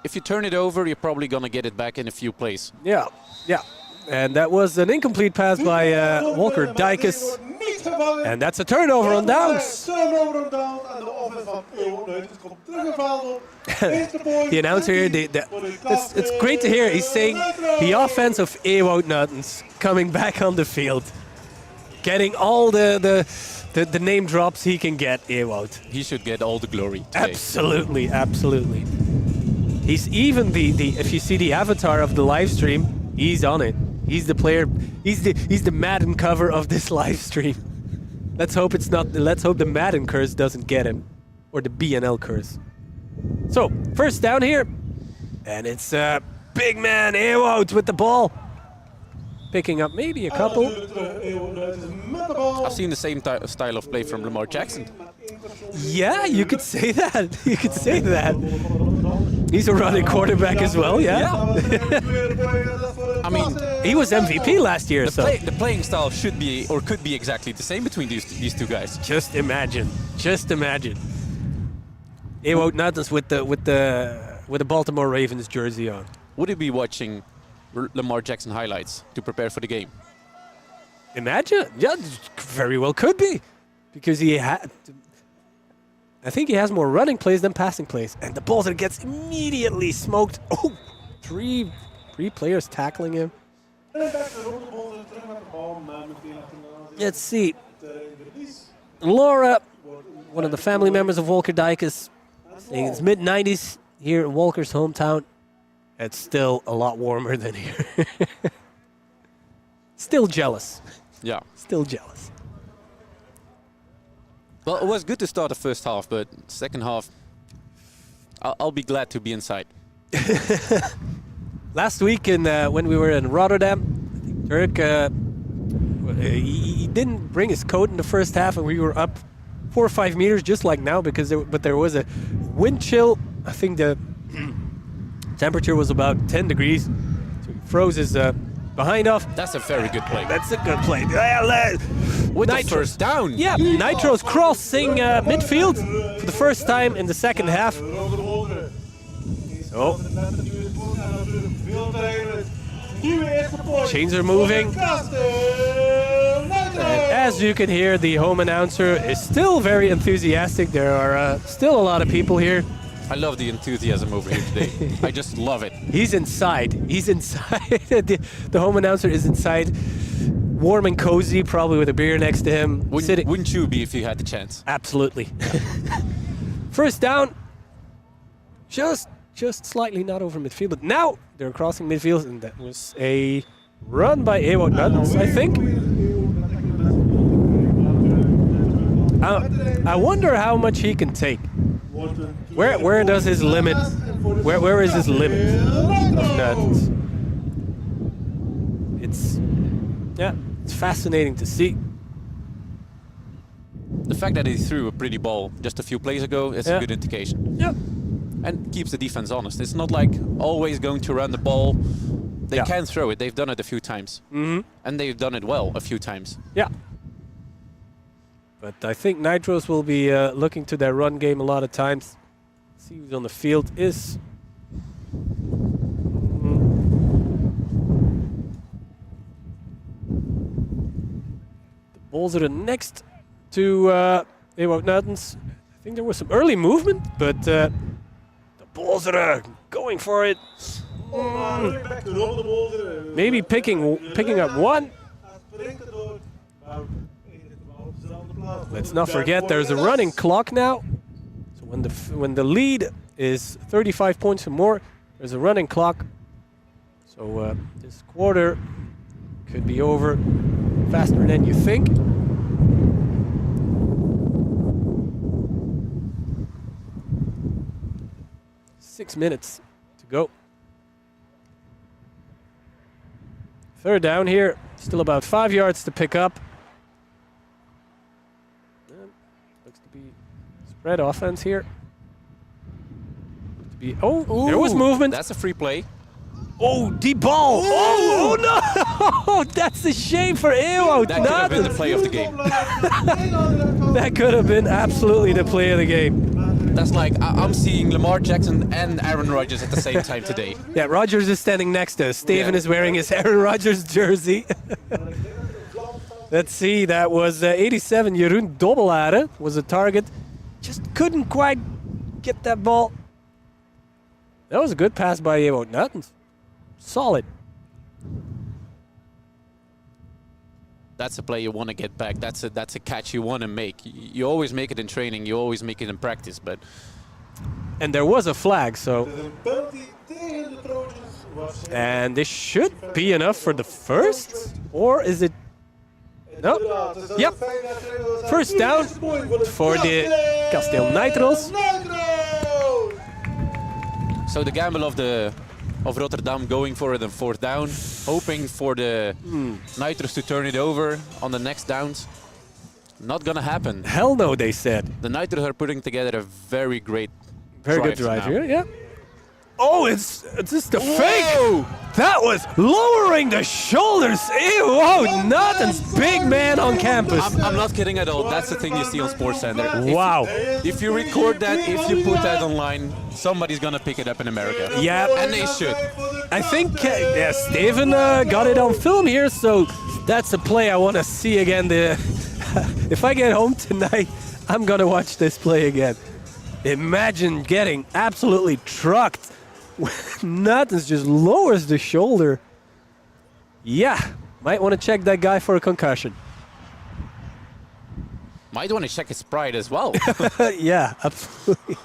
Speaker 5: if you turn it over, you're probably gonna get it back in a few plays.
Speaker 3: Yeah, yeah. And that was an incomplete pass by Walker Dijkes. And that's a turnover on downs.
Speaker 4: Turnover on downs en de offense van Eeuwenhuis komt terug in veld op.
Speaker 3: The announcer here, it's great to hear. He's saying the offense of Eeuwenhuis coming back on the field. Getting all the name drops he can get, Ewout.
Speaker 5: He should get all the glory today.
Speaker 3: Absolutely, absolutely. He's even if you see the avatar of the live stream, he's on it. He's the player. He's the Madden cover of this live stream. Let's hope it's not. Let's hope the Madden curse doesn't get him, or the BNL curse. So first down here, and it's big man Ewout with the ball. Picking up maybe a couple.
Speaker 5: I've seen the same style of play from Lamar Jackson.
Speaker 3: Yeah, you could say that. You could say that. He's a running quarterback as well, yeah.
Speaker 5: I mean,
Speaker 3: he was MVP last year,
Speaker 5: the playing style should be or could be exactly the same between these two guys.
Speaker 3: Just imagine. Just imagine. Eeuwenhuis with the Baltimore Ravens jersey on.
Speaker 5: Would he be watching Lamar Jackson highlights to prepare for the game?
Speaker 3: Imagine. Yeah, very well could be. Because I think he has more running plays than passing plays. And the Bolzer gets immediately smoked. Oh, three players tackling him. Let's see. Laura, one of the family members of Walker Dijkes, saying it's mid-90s here in Walker's hometown. It's still a lot warmer than here. Still jealous.
Speaker 5: Yeah.
Speaker 3: Still jealous.
Speaker 5: Well, it was good to start the first half, but second half, I'll be glad to be inside.
Speaker 3: Last week, when we were in Rotterdam, Dirk, he didn't bring his coat in the first half, and we were up 4 or 5 meters, just like now, but there was a wind chill. I think the temperature was about 10 degrees. So he froze his behind off.
Speaker 5: That's a very good play.
Speaker 3: That's a good play.
Speaker 5: With the first down.
Speaker 3: Yeah, Nitros crossing midfield for the first time in the second half. So, chains are moving. And as you can hear, the home announcer is still very enthusiastic. There are still a lot of people here.
Speaker 5: I love the enthusiasm over here today. I just love it.
Speaker 3: He's inside. He's inside. The home announcer is inside, warm and cozy, probably with a beer next to him.
Speaker 5: Wouldn't you be if you had the chance?
Speaker 3: Absolutely. First down. Just slightly not over midfield, but now they're crossing midfield, and that was a run by Eeuwenhuis, I think. I wonder how much he can take. Where does his limit? Where is his limit of nuts? It's fascinating to see.
Speaker 5: The fact that he threw a pretty ball just a few plays ago is a good indication.
Speaker 3: Yeah.
Speaker 5: And keeps the defense honest. It's not like always going to run the ball. They can throw it. They've done it a few times. And they've done it well a few times.
Speaker 3: Yeah. But I think Nitros will be looking to their run game a lot of times. See who's on the field is... The Bulls are the next to Eeuwenhuis. I think there was some early movement, but the Bulls are going for it. Maybe picking up one. Let's not forget there's a running clock now. So when the lead is 35 points or more, there's a running clock. So this quarter could be over faster than you think. 6 minutes to go. Third down here. Still about 5 yards to pick up. Looks to be spread offense here. Looks to be, there was movement.
Speaker 5: That's a free play.
Speaker 3: Oh, deep ball. Oh no! That's a shame for Ewout.
Speaker 5: That could have been the play of the game.
Speaker 3: That could have been absolutely the play of the game.
Speaker 5: That's like, I'm seeing Lamar Jackson and Aaron Rodgers at the same time today.
Speaker 3: Yeah, Rodgers is standing next to us. Steven
Speaker 5: Yeah.
Speaker 3: is wearing his Aaron Rodgers jersey. Let's see, that was 87. Jeroen Dobbelare was a target. Just couldn't quite get that ball. That was a good pass by Ewout Nuttens. Solid.
Speaker 5: That's a play you want to get back. That's a catch you want to make. You always make it in training. You always make it in practice. But
Speaker 3: And there was a flag, so...
Speaker 4: De penalty tegen de Trojans was...
Speaker 3: And this should be enough for the first? Or is it... No. Yep. First down for the Kasteel Nitros.
Speaker 5: so the gamble of Rotterdam going for it on fourth down, hoping for the Nitros to turn it over on the next downs. Not gonna happen.
Speaker 3: Hell no, they said.
Speaker 5: The Nitros are putting together a very great
Speaker 3: Very good drive here, yeah. Oh, it's just a fake. That was lowering the shoulders. Ew, oh, Nathan's big man on campus.
Speaker 5: I'm not kidding at all. That's the thing you see on SportsCenter.
Speaker 3: Wow.
Speaker 5: If you record that, if you put that online, somebody's gonna pick it up in America.
Speaker 3: Yeah.
Speaker 5: And they should.
Speaker 3: I think Steven got it on film here, so that's a play I want to see again. If I get home tonight, I'm going to watch this play again. Imagine getting absolutely trucked. Nuttons just lowers the shoulder. Yeah, might want to check that guy for a concussion.
Speaker 5: Might want to check his pride as well.
Speaker 3: Yeah, absolutely.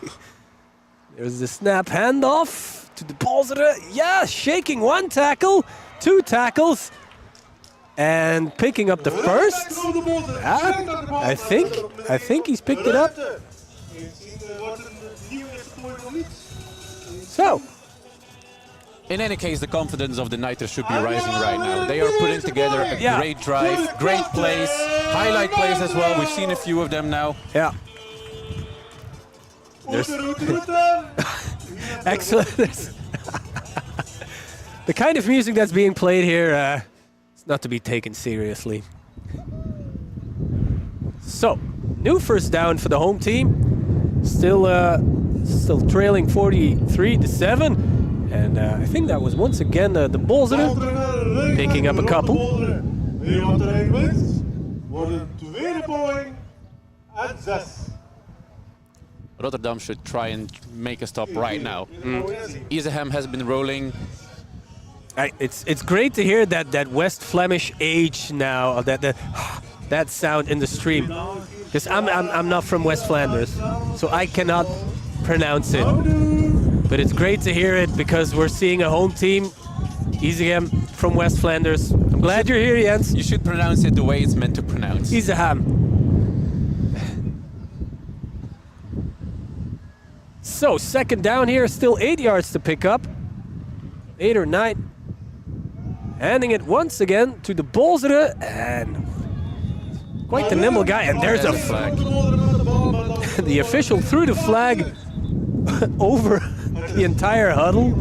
Speaker 3: There's the snap handoff to the Bolzere. Yeah, shaking one tackle, 2 tackles, and picking up the first. Yeah, I think he's picked it up. So,
Speaker 5: In any case, the confidence of the Nitros should be rising right now. They are putting together a
Speaker 3: Yeah.
Speaker 5: great drive, great plays, highlight plays as well. We've seen a few of them now.
Speaker 3: yeah, excellent. The kind of music that's being played here is not to be taken seriously. So, new first down for the home team. Still trailing 43-7. And I think that was once again the Bolzere picking up a couple.
Speaker 4: Wie wat er een winst, wordt een tweede poging en 6.
Speaker 5: Rotterdam should try and make a stop right now. Isaham has been rolling.
Speaker 3: It's great to hear that West Flemish age now, that sound in the stream. Because I'm not from West Flanders, so I cannot pronounce it. But it's great to hear it because we're seeing a home team, Isaham from West Flanders. I'm glad you're here, Jens.
Speaker 5: You should pronounce it the way it's meant to pronounce.
Speaker 3: Isaham. So, second down here, still 8 yards to pick up. 8 or 9. Handing it once again to the Bolzere, and quite the nimble guy. And there's a
Speaker 5: flag.
Speaker 3: The official threw the flag over the entire huddle.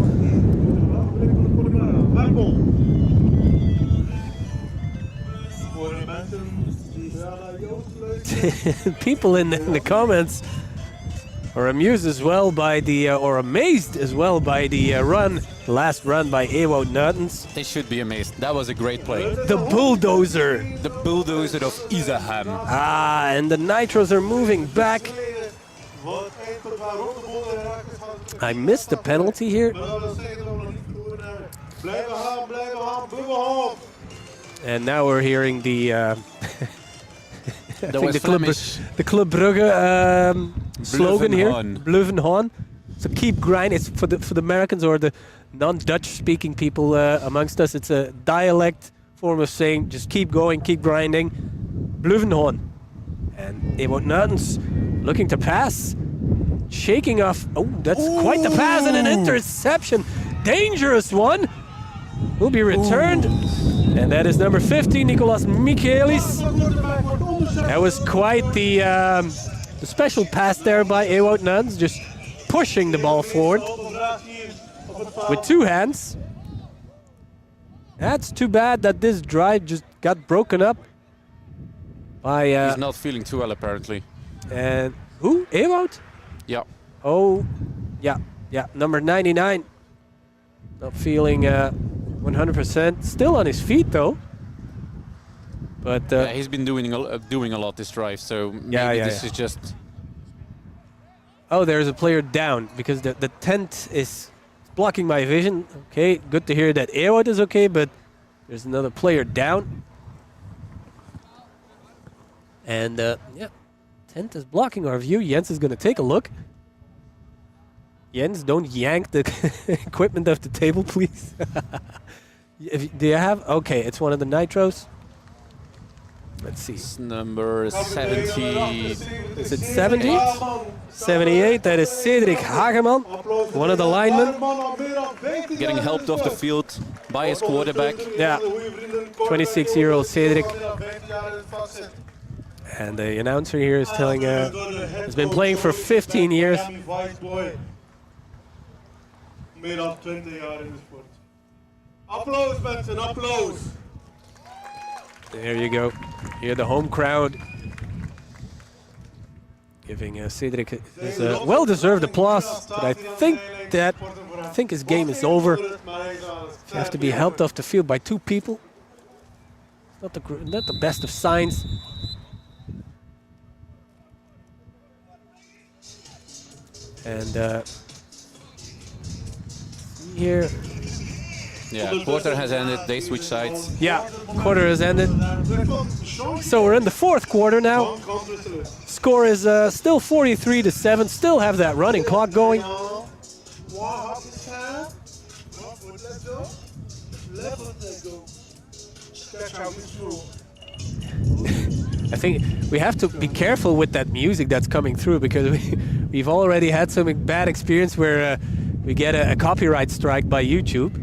Speaker 3: People in the comments are amused as well by the, or amazed as well by the last run by Ewout Nuttens.
Speaker 5: They should be amazed. That was a great play.
Speaker 3: The bulldozer.
Speaker 5: The bulldozer of Isaham.
Speaker 3: Ah, and the Nitros are moving back. I missed the penalty here. And now we're hearing the I think the Club Brugge slogan here. Blijven gaan. So keep grinding. It's for the Americans or the non-Dutch speaking people amongst us. It's a dialect form of saying just keep going, keep grinding. Blijven gaan. And Ewout Nuttens looking to pass. shaking off. Oh, that's quite the pass and an interception. Dangerous one. Will be returned. And that is number 15, Nicolas Michaelis. That was quite the special pass there by Ewout Nuns, just pushing the ball forward with two hands. That's too bad that this drive just got broken up by...
Speaker 5: He's not feeling too well, apparently.
Speaker 3: And who? Ewout?
Speaker 5: Yeah.
Speaker 3: Oh, yeah, number 99. Not feeling 100%. Still on his feet, though. But
Speaker 5: Yeah, he's been doing a lot this drive, so maybe this is just...
Speaker 3: Oh, there's a player down because the tent is blocking my vision. Okay, good to hear that Ewout is okay, but there's another player down. And yeah, tent is blocking our view. Jens is going to take a look. Jens, don't yank the equipment off the table, please. Do you have? Okay, it's one of the Nitros. Let's see.
Speaker 5: It's number 70.
Speaker 3: Is it 70? 78, that is Cedric Hageman, one of the linemen.
Speaker 5: Getting helped off the field by his quarterback.
Speaker 3: Yeah, 26-year-old Cedric. And the announcer here is telling, has been playing for 15 years.
Speaker 4: Meer dan 20 jaar in de sport. Applaus mensen, applaus.
Speaker 3: There you go. Here the home crowd giving Cedric his well-deserved applause. But I think his game is over. You have to be helped off the field by two people. Not the best of signs. And here.
Speaker 5: Yeah, quarter has ended. They switch sides.
Speaker 3: Yeah, quarter has ended. So we're in the fourth quarter now. Score is still 43-7. Still have that running clock going. I think we have to be careful with that music that's coming through because we've already had some bad experience where we get a copyright strike by YouTube.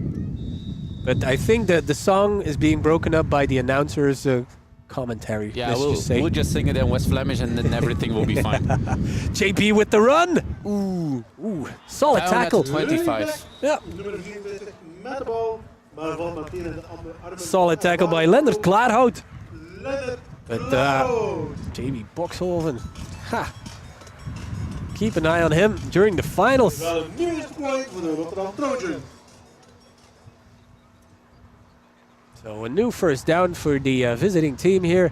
Speaker 3: But I think that the song is being broken up by the announcer's commentary.
Speaker 5: Yeah, we'll just sing it in West Flemish and then everything will be fine.
Speaker 3: JP with the run. Ooh, solid
Speaker 5: Down
Speaker 3: tackle.
Speaker 5: at 25.
Speaker 3: Yeah. Solid tackle by Lennart Klaarhout. But JB Boxhoven, keep an eye on him during the finals.
Speaker 4: Wel een nieuwe point voor de Rotterdam Trojans.
Speaker 3: So a new first down for the visiting team here.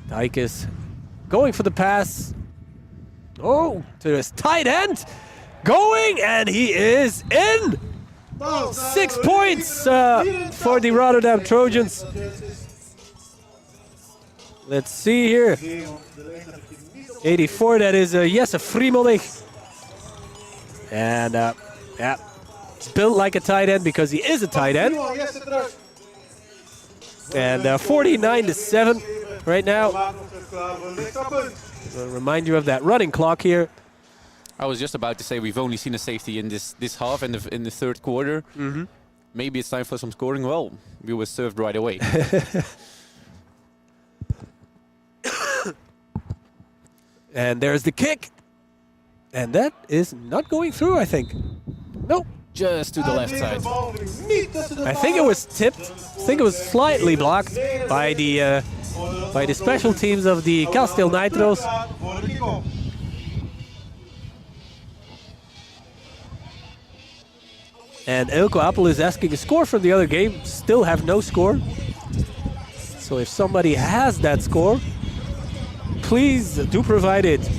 Speaker 3: Dijk is going for the pass. Oh, to his tight end. Going, and he is in. 6 points for the Rotterdam Trojans. Let's see here. 84, that is Jesse Friemelich. And yeah, it's built like a tight end because he is a tight end. And 49-7 right now. I'll remind you of that running clock here.
Speaker 5: I was just about to say we've only seen a safety in this half in the third quarter.
Speaker 3: Mm-hmm.
Speaker 5: Maybe it's time for some scoring. Well, we were served right away.
Speaker 3: And there's the kick. And that is not going through, I think. Nope.
Speaker 5: Just to the left side.
Speaker 3: I think it was tipped. I think it was slightly blocked by the special teams of the Kasteel Nitros. And Elko Appel is asking a score from the other game. Still have no score. So if somebody has that score, please do provide it.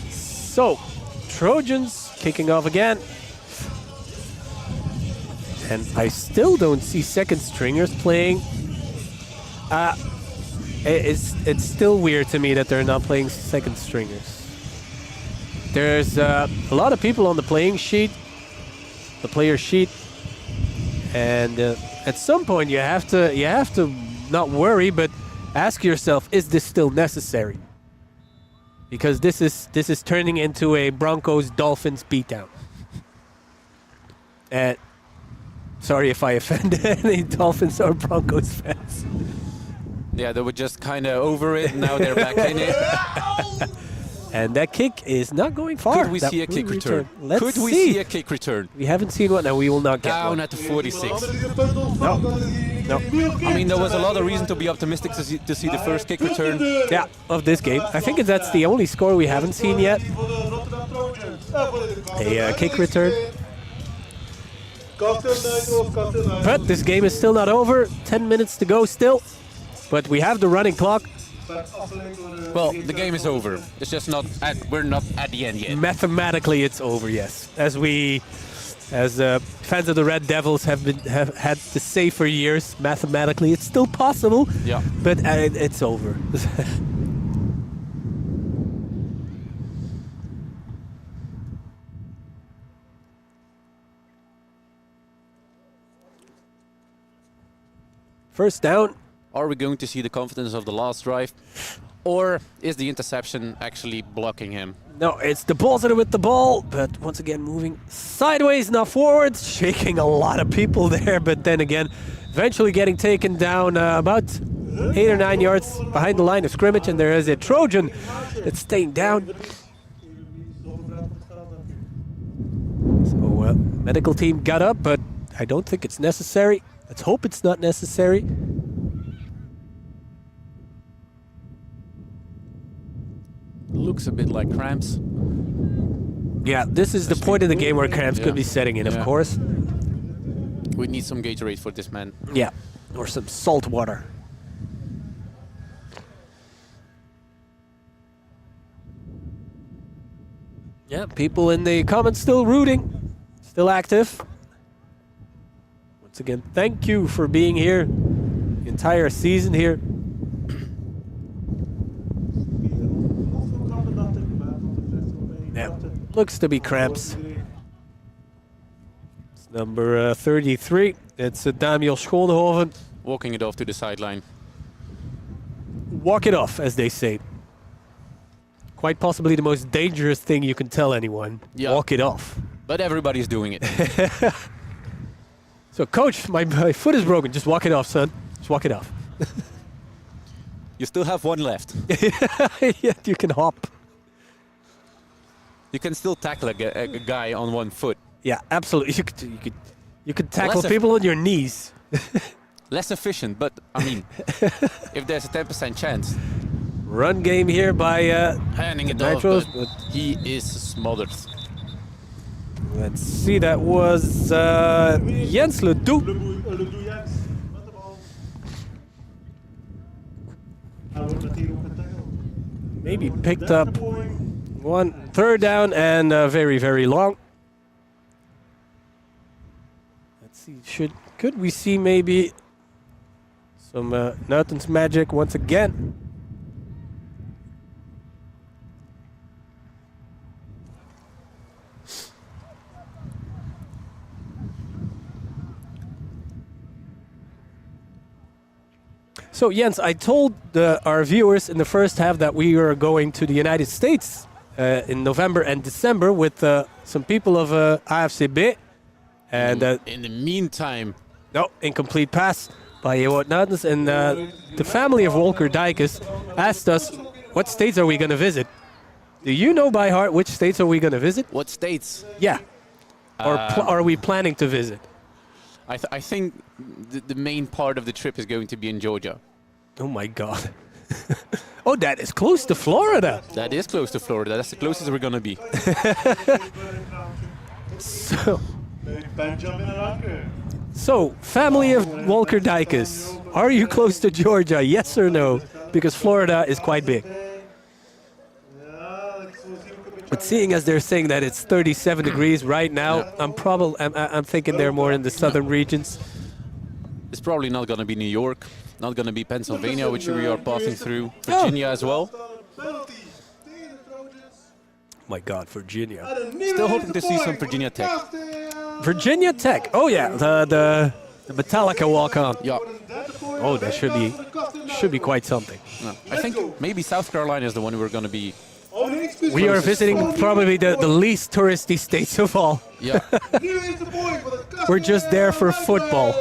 Speaker 3: So, Trojans kicking off again. And I still don't see second stringers playing. It's still weird to me that they're not playing second stringers. There's a lot of people on the playing sheet, the player sheet, and at some point you have to not worry, but ask yourself, is this still necessary? Because this is turning into a Broncos-Dolphins beatdown. And sorry if I offended any Dolphins or Broncos fans.
Speaker 5: Yeah, they were just kind of over it. Now they're back in it.
Speaker 3: And that kick is not going far.
Speaker 5: Could we see a kick return?
Speaker 3: Let's
Speaker 5: Could we
Speaker 3: see
Speaker 5: see a kick return?
Speaker 3: We haven't seen one, and we will not get
Speaker 5: Down
Speaker 3: one.
Speaker 5: at the 46.
Speaker 3: No.
Speaker 5: I mean, there was a lot of reason to be optimistic to see the first kick return.
Speaker 3: Yeah, of this game. I think that's the only score we haven't seen yet. A kick return. But this game is still not over. 10 minutes to go still. But we have the running clock.
Speaker 5: Well, the game is over. It's just not. We're not at the end yet.
Speaker 3: Mathematically, it's over. Yes, as fans of the Red Devils have had to say for years. Mathematically, it's still possible.
Speaker 5: Yeah.
Speaker 3: But it's over. First down.
Speaker 5: Are we going to see the confidence of the last drive? Or is the interception actually blocking him?
Speaker 3: No, it's the Depositor with the ball, but once again moving sideways, not forwards, shaking a lot of people there, but then again, eventually getting taken down about 8 or 9 yards behind the line of scrimmage, and there is a Trojan that's staying down. So medical team got up, but I don't think it's necessary. Let's hope it's not necessary.
Speaker 5: Looks a bit like cramps.
Speaker 3: Yeah, this is the point of the game where cramps could be setting in, of course.
Speaker 5: We need some Gatorade for this man.
Speaker 3: Yeah, or some salt water. Yeah, people in the comments still rooting, still active. Once again, thank you for being here the entire season here. Yeah, looks to be cramps. It's number 33. It's Daniel Schoonhoven.
Speaker 5: Walking it off to the sideline.
Speaker 3: Walk it off, as they say. Quite possibly the most dangerous thing you can tell anyone.
Speaker 5: Yeah.
Speaker 3: Walk it off.
Speaker 5: But everybody's doing it.
Speaker 3: So, coach, my foot is broken. Just walk it off, son. Just walk it off.
Speaker 5: You still have one left.
Speaker 3: Yeah, you can hop.
Speaker 5: You can still tackle a guy on one foot.
Speaker 3: Yeah, absolutely. You could tackle people on your knees.
Speaker 5: Less efficient, but I mean, if there's a 10% chance.
Speaker 3: Run game here by
Speaker 5: Handing it off,
Speaker 3: Nitros,
Speaker 5: but he is smothered.
Speaker 3: Let's see, that was Jens Ledoux. Maybe picked up one third down and very, very long. Let's see, could we see maybe some Newton's magic once again? So Jens, I told our viewers in the first half that we were going to the United States in November and December with some people of AFCB. And
Speaker 5: in the meantime...
Speaker 3: No, incomplete pass by Ewout Nutens. And the family of Walker Dijkes asked us, what states are we going to visit? Do you know by heart which states are we going to visit?
Speaker 5: What states?
Speaker 3: Yeah. Or are we planning to visit?
Speaker 5: I think the main part of the trip is going to be in Georgia.
Speaker 3: Oh my God. Oh, that is close to Florida.
Speaker 5: That is close to Florida. That's the closest we're going to be.
Speaker 3: So, family of Walker Dijkes, are you close to Georgia? Yes or no? Because Florida is quite big. But seeing as they're saying that it's 37 degrees right now, I'm thinking they're more in the southern regions.
Speaker 5: It's probably not going to be New York, not going to be Pennsylvania, which we are passing through. Virginia as well.
Speaker 3: My God, Virginia.
Speaker 5: Still hoping to see some Virginia Tech.
Speaker 3: Virginia Tech. Oh yeah, the Metallica walk-on.
Speaker 5: Yeah.
Speaker 3: Oh, that should be quite something.
Speaker 5: No. I think maybe South Carolina is the one we're going to be.
Speaker 3: We are visiting probably the least touristy states of all.
Speaker 5: Yeah.
Speaker 3: We're just there for football.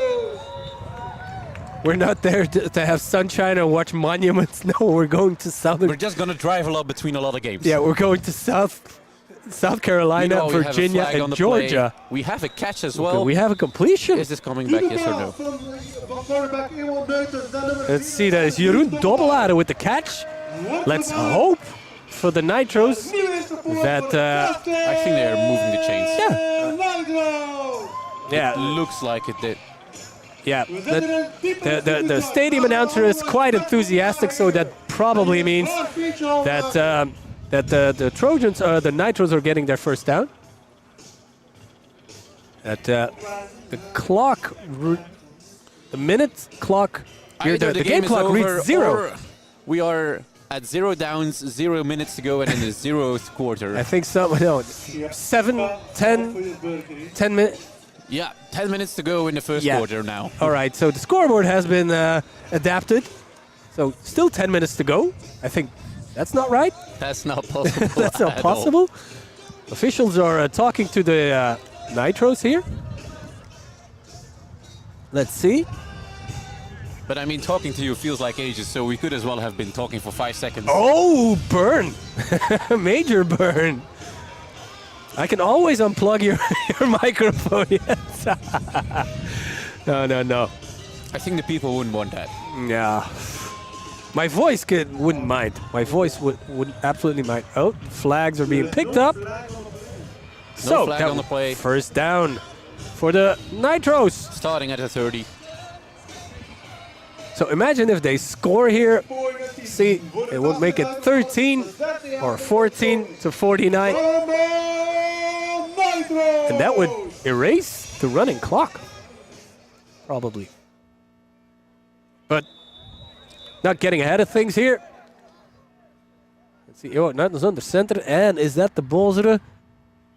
Speaker 3: We're not there to have sunshine and watch monuments. No, we're going to southern.
Speaker 5: We're just going to drive a lot between a lot of games.
Speaker 3: Yeah, we're going to South Carolina,
Speaker 5: You know,
Speaker 3: Virginia, and Georgia.
Speaker 5: Play. We have a catch as well.
Speaker 3: Okay, we have a completion.
Speaker 5: Is this coming back, yes or no?
Speaker 3: Let's see, that is Jeroen Dobbelaar with the catch. Let's hope for the Nitros that...
Speaker 5: I think they're moving the chains.
Speaker 3: Yeah.
Speaker 5: It looks like it did.
Speaker 3: Yeah, the stadium announcer is quite enthusiastic, so that probably means that the Trojans, the Nitros, are getting their first down. That the clock, the minute clock, here, the game clock reads 0.
Speaker 5: We are at 0 downs, 0 minutes to go, and in the 0th quarter.
Speaker 3: I think so. No, 7, 10 minutes.
Speaker 5: Yeah, 10 minutes to go in the first quarter now.
Speaker 3: All right, so the scoreboard has been adapted. So still 10 minutes to go. I think that's not right.
Speaker 5: That's not possible.
Speaker 3: That's not possible. Officials are talking to the Nitros here. Let's see.
Speaker 5: But I mean, talking to you feels like ages, so we could as well have been talking for 5 seconds.
Speaker 3: Oh, burn. Major burn. I can always unplug your microphone. Yes. No.
Speaker 5: I think the people wouldn't want that.
Speaker 3: Yeah. My voice wouldn't mind. My voice would absolutely mind. Oh, flags are being picked up.
Speaker 5: No flag on the play.
Speaker 3: First down for the Nitros.
Speaker 5: Starting at the 30.
Speaker 3: So imagine if they score here. See, it would make it 13 or 14 to 49. And that would erase the running clock. Probably. But not getting ahead of things here. Let's see. Oh, Nathan's on the center. And is that the Bolzeren?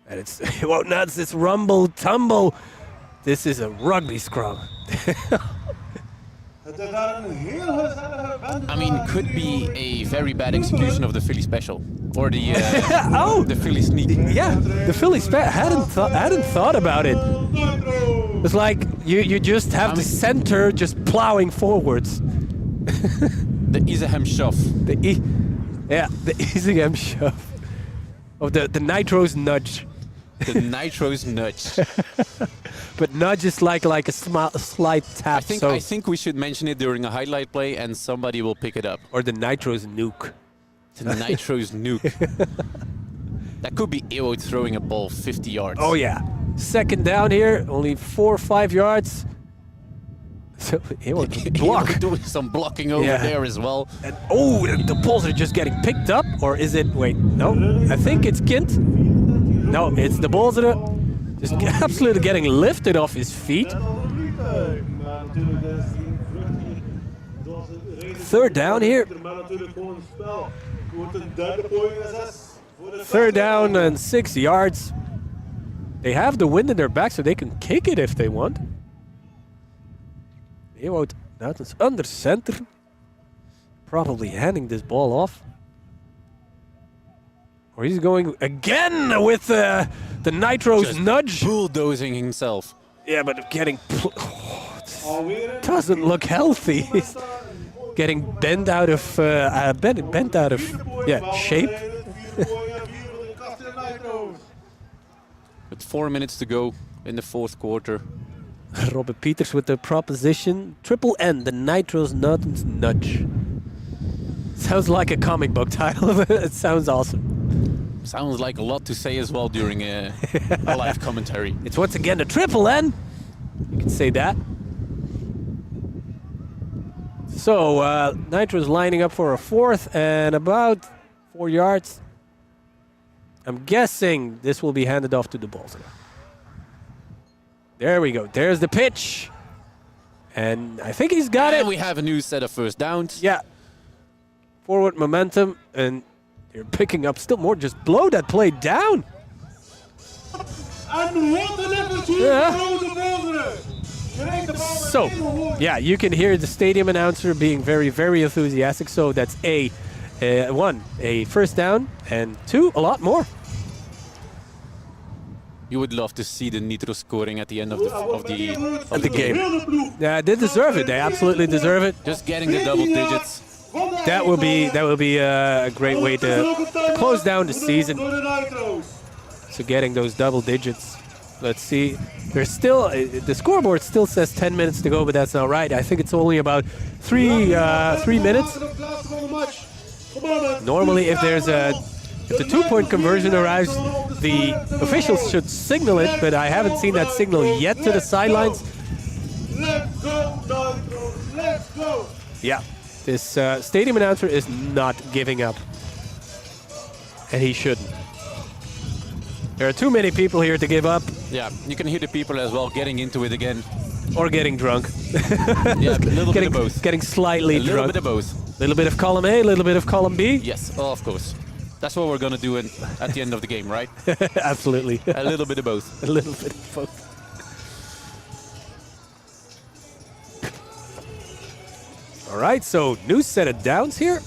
Speaker 3: And it's Nathan's this rumble tumble. This is a rugby scrum.
Speaker 5: I mean, could be a very bad execution of the Philly special. Or the the Philly sneak.
Speaker 3: Yeah, the Philly hadn't thought about it. It's like you just have the center just plowing forwards.
Speaker 5: The Izeham shove.
Speaker 3: The Izeham shove. Of the Nitro's nudge.
Speaker 5: The Nitro's nudge.
Speaker 3: But nudge is like a slight tap.
Speaker 5: I think we should mention it during a highlight play, and somebody will pick it up.
Speaker 3: Or the Nitro's nuke.
Speaker 5: The Nitro's nuke. That could be Ewo throwing a ball 50 yards.
Speaker 3: Oh yeah. Second down here, only 4 or 5 yards. So Ewo block.
Speaker 5: Doing some blocking over there as well.
Speaker 3: And the balls are just getting picked up, or is it? Wait, no. I think it's Kint. No, it's the balls that are just absolutely getting lifted off his feet. Third down here. Third down and 6 yards. They have the wind in their back, so they can kick it if they want. Nathan's under center. Probably handing this ball off. Or he's going again with the Nitro's
Speaker 5: just
Speaker 3: nudge.
Speaker 5: Bulldozing himself.
Speaker 3: Yeah, but getting... doesn't look healthy. He's getting bent out of shape.
Speaker 5: With 4 minutes to go in the 4th quarter.
Speaker 3: Robert Peters with the proposition. Triple N, the Nitro's nudge. Sounds like a comic book title. It sounds awesome.
Speaker 5: Sounds like a lot to say as well during a live commentary.
Speaker 3: It's once again a triple N. You can say that. So Nitro's lining up for a 4th and about 4 yards. I'm guessing this will be handed off to the Bolzeren. There we go. There's the pitch. And I think he's got it.
Speaker 5: We have a new set of first downs.
Speaker 3: Yeah. Forward momentum. And they're picking up still more. Just blow that play down.
Speaker 4: And what delivers here from the Bolzeren.
Speaker 3: So, yeah, you can hear the stadium announcer being very, very enthusiastic. So that's one, a first down, and two, a lot more.
Speaker 5: You would love to see the Nitro scoring at the end of the
Speaker 3: game. Yeah, they deserve it. They absolutely deserve it.
Speaker 5: Just getting the double digits.
Speaker 3: That will be a great way to close down the season. So getting those double digits. Let's see. There's still the scoreboard still says 10 minutes to go, but that's not right. I think it's only about three minutes. Normally, if the 2-point conversion arrives, the officials should signal it, but I haven't seen that signal yet to the sidelines.
Speaker 4: Let's go, Nitros, let's go.
Speaker 3: Yeah, this stadium announcer is not giving up, and he shouldn't. There are too many people here to give up.
Speaker 5: Yeah, you can hear the people as well getting into it again.
Speaker 3: Or getting drunk.
Speaker 5: Yeah, a little bit of both.
Speaker 3: Getting slightly drunk.
Speaker 5: A little bit of both.
Speaker 3: A little bit of column A, a little bit of column B.
Speaker 5: Yes, oh, of course. That's what we're going to do at the end of the game, right?
Speaker 3: Absolutely.
Speaker 5: A little bit of both.
Speaker 3: A little bit of both. All right, so new set of downs here.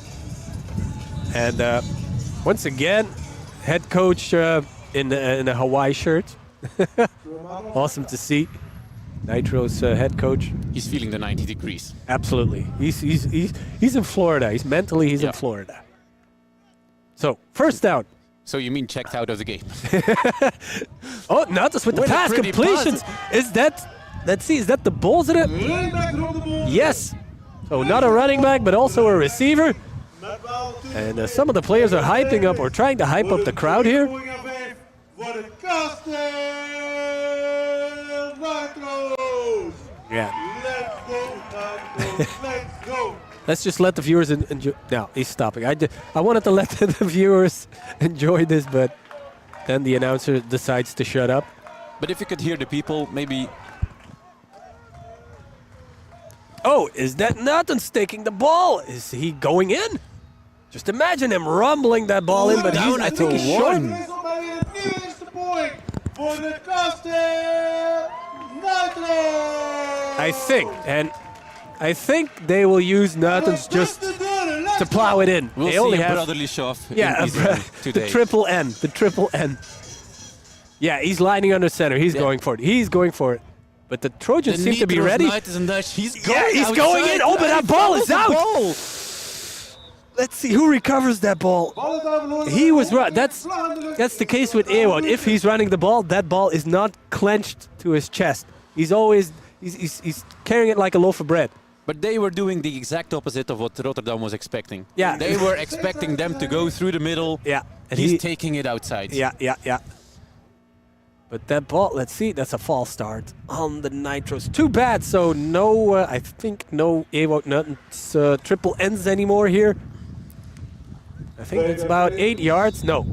Speaker 3: And once again, head coach in a Hawaii shirt. Awesome to see. Nitro's head coach.
Speaker 5: He's feeling the 90 degrees.
Speaker 3: Absolutely. He's in Florida. He's in Florida. So, first down.
Speaker 5: So you mean checked out of the game?
Speaker 3: Oh, Nitros with the pass completions. Is that, let's see, is that the Bolzere? Yes. So not a running back, but also a receiver. And some of the players are hyping up or trying to hype up the crowd here. Yeah.
Speaker 4: Let's go, Nitros, let's go.
Speaker 3: Let's just let the viewers enjoy. No, he's stopping. I wanted to let the viewers enjoy this, but then the announcer decides to shut up.
Speaker 5: But if you could hear the people, maybe...
Speaker 3: Oh, is that Nathan's taking the ball? Is he going in? Just imagine him rumbling that ball in, but I think he's short.
Speaker 4: For the Kasteel Nitro.
Speaker 3: I think they will use Nathan's just to plow it in.
Speaker 5: We'll
Speaker 3: they
Speaker 5: see
Speaker 3: only
Speaker 5: a
Speaker 3: have
Speaker 5: brotherly shove
Speaker 3: yeah,
Speaker 5: today.
Speaker 3: the triple N. Yeah, he's lining under center. He's going for it. He's going for it. But the Trojans seem to be ready.
Speaker 5: He's going
Speaker 3: in. Oh, but that ball is out. Let's see who recovers that ball. He was right. That's the case with Ewout. If he's running the ball, that ball is not clenched to his chest. He's always he's carrying it like a loaf of bread.
Speaker 5: But they were doing the exact opposite of what Rotterdam was expecting.
Speaker 3: Yeah.
Speaker 5: They were expecting them to go through the middle.
Speaker 3: Yeah.
Speaker 5: And he's taking it outside.
Speaker 3: Yeah. But that ball, let's see, that's a false start on the Nitros. Too bad, so no, I think no Ewout Nutten's triple ends anymore here. I think it's about 8 yards. No.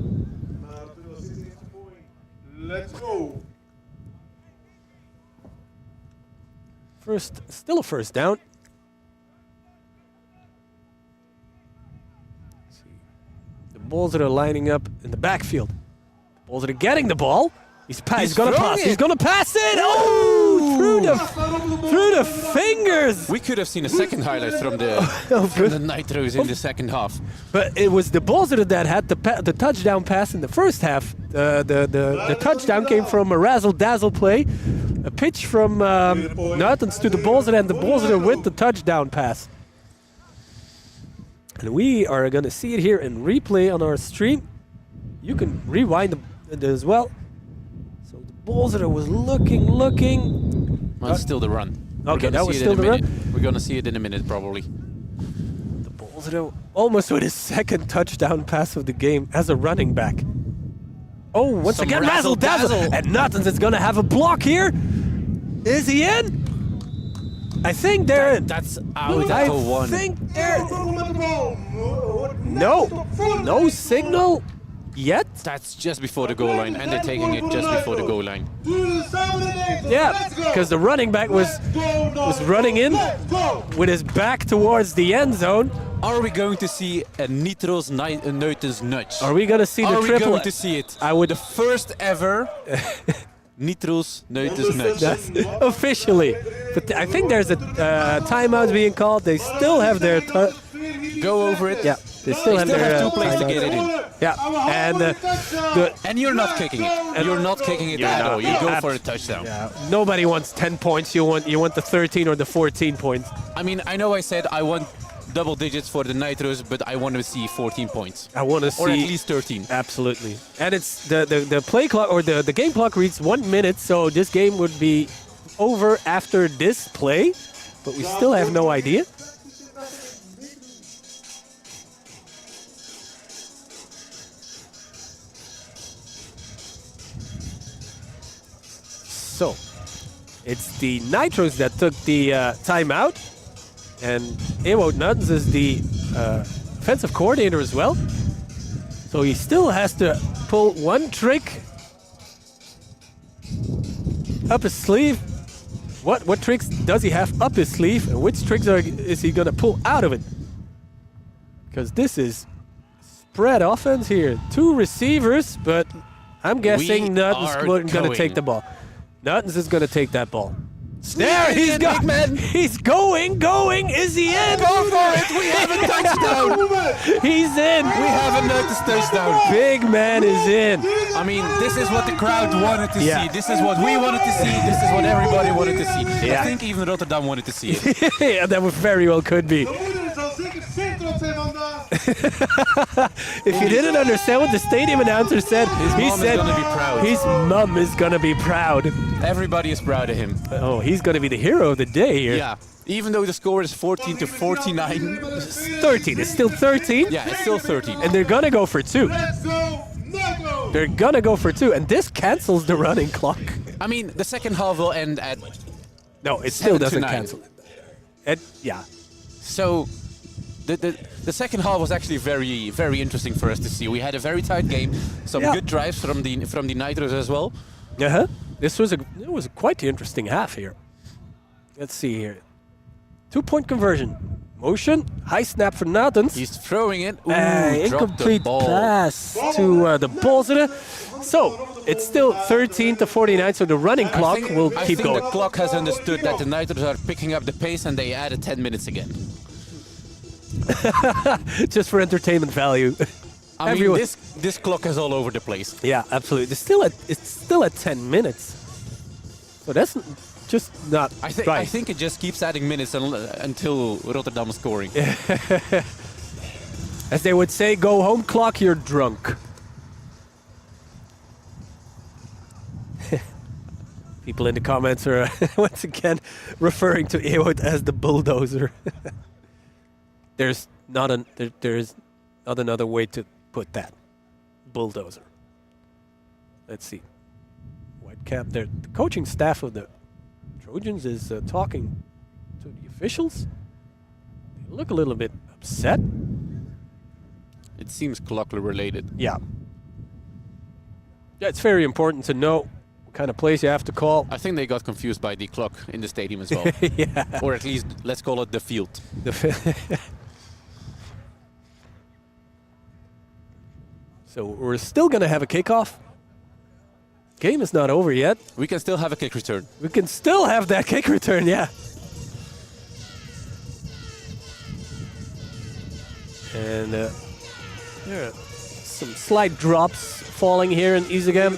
Speaker 4: Let's go.
Speaker 3: Still a first down. The balls that are lining up in the backfield. The balls that are getting the ball. He's gonna pass. He's gonna pass it. Oh, through the fingers.
Speaker 5: We could have seen a second highlight from the Nitros in the second half.
Speaker 3: But it was the Bolzere that had the touchdown pass in the first half. The touchdown came from a razzle-dazzle play. A pitch from Nutens to the Bolzere, and the Bolzere with the touchdown pass. And we are going to see it here in replay on our stream. You can rewind it as well. So the Bolzere was looking.
Speaker 5: Well, it's still the run.
Speaker 3: Okay, that was still the run.
Speaker 5: We're going to see it in a minute, probably.
Speaker 3: The Bolzere almost with his second touchdown pass of the game as a running back. Oh, once again, razzle-dazzle. And Nutens is going to have a block here. Is he in? I think they're in.
Speaker 5: That's out
Speaker 3: I
Speaker 5: for one.
Speaker 3: think they're no signal yet.
Speaker 5: That's just before the goal line, and they're taking it just before the goal line.
Speaker 3: Yeah, because the running back was running in with his back towards the end zone.
Speaker 5: Are we going to see a Nitros Nutens nudge?
Speaker 3: Are we going to see the triple?
Speaker 5: Are we going to see it?
Speaker 3: I would.
Speaker 5: The first ever Nitros, Nutjes.
Speaker 3: That's officially. But I think there's a timeout being called. They still have their...
Speaker 5: Go over it.
Speaker 3: Yeah, they still have
Speaker 5: Still
Speaker 3: their
Speaker 5: have 2 plays to
Speaker 3: timeout.
Speaker 5: get it in.
Speaker 3: Yeah, and
Speaker 5: And you're not kicking it. You're not kicking it at all. You go for a touchdown.
Speaker 3: nobody wants 10 points. You want the 13 or the 14 points.
Speaker 5: I mean, I know I said I want double digits for the Nitros, but I want to see 14 points.
Speaker 3: I want to see...
Speaker 5: Or at least 13.
Speaker 3: Absolutely. And it's the play clock or the game clock reads 1 minute, so this game would be over after this play, but we still have no idea. So, it's the Nitros that took the timeout, and Ewout Nuttens is the offensive coordinator as well. So he still has to pull one trick up his sleeve. What tricks does he have up his sleeve, and which tricks is he gonna pull out of it? Because this is spread offense here. 2 receivers, but I'm guessing Nuttens is gonna take the ball. Nuttens is gonna take that ball. There he's got. He's going. Is he in?
Speaker 5: Go for it. We have a touchdown.
Speaker 3: He's in.
Speaker 5: We have a Nutjes touchdown.
Speaker 3: Big man is in.
Speaker 5: I mean, this is what the crowd wanted to
Speaker 3: Yeah.
Speaker 5: see. This is what we wanted to see. This is what everybody wanted to see.
Speaker 3: Yeah.
Speaker 5: I think even Rotterdam wanted to see it.
Speaker 3: Yeah, that would very well could be.
Speaker 4: De moeder zal zeker zeer trots zijn vandaag.
Speaker 3: If you didn't understand what the stadium announcer said, he
Speaker 5: mom is
Speaker 3: said
Speaker 5: gonna be proud.
Speaker 3: his mom is gonna be proud.
Speaker 5: Everybody is proud of him.
Speaker 3: Oh, he's gonna be the hero of the day here.
Speaker 5: Yeah. Even though the score is 14 to 49.
Speaker 3: 13. It's still 13.
Speaker 5: Yeah, it's still 13.
Speaker 3: And they're gonna go for 2.
Speaker 4: Let's go, Nitro!
Speaker 3: They're gonna go for 2, and this cancels the running clock.
Speaker 5: I mean, the second half will end at...
Speaker 3: No, it still
Speaker 5: 7 to
Speaker 3: doesn't
Speaker 5: 9.
Speaker 3: cancel. Yeah.
Speaker 5: So, the second half was actually very, very interesting for us to see. We had a very tight game. Some
Speaker 3: Yeah.
Speaker 5: good drives from the Nitros as well.
Speaker 3: Uh-huh. It was quite the interesting half here. Let's see here. 2-point conversion. Motion. High snap for Nuttens.
Speaker 5: He's throwing it. Ooh, dropped the
Speaker 3: Incomplete
Speaker 5: ball.
Speaker 3: pass to the Bolzere. So, it's still 13 to 49, so the running clock will
Speaker 5: I
Speaker 3: keep
Speaker 5: think
Speaker 3: going.
Speaker 5: the clock has understood that the Nitros are picking up the pace and they added 10 minutes again.
Speaker 3: Just for entertainment value.
Speaker 5: I
Speaker 3: Everyone-
Speaker 5: mean, this clock is all over the place.
Speaker 3: Yeah, absolutely. It's still at 10 minutes. So that's just not
Speaker 5: I
Speaker 3: right.
Speaker 5: think it just keeps adding minutes until Rotterdam is scoring.
Speaker 3: As they would say, go home clock, you're drunk. People in the comments are once again referring to Ewout as the bulldozer. There's not another way to put that. Bulldozer. Let's see. Whitecap there. The coaching staff of the Trojans is talking to the officials. They look a little bit upset.
Speaker 5: It seems clock related.
Speaker 3: Yeah. Yeah, it's very important to know what kind of plays you have to call.
Speaker 5: I think they got confused by the clock in the stadium as well.
Speaker 3: Yeah.
Speaker 5: Or at least, let's call it the field.
Speaker 3: So we're still going to have a kickoff. Game is not over yet.
Speaker 5: We can still have a kick return.
Speaker 3: We can still have that kick return, yeah. And there are some slight drops falling here in Isegem.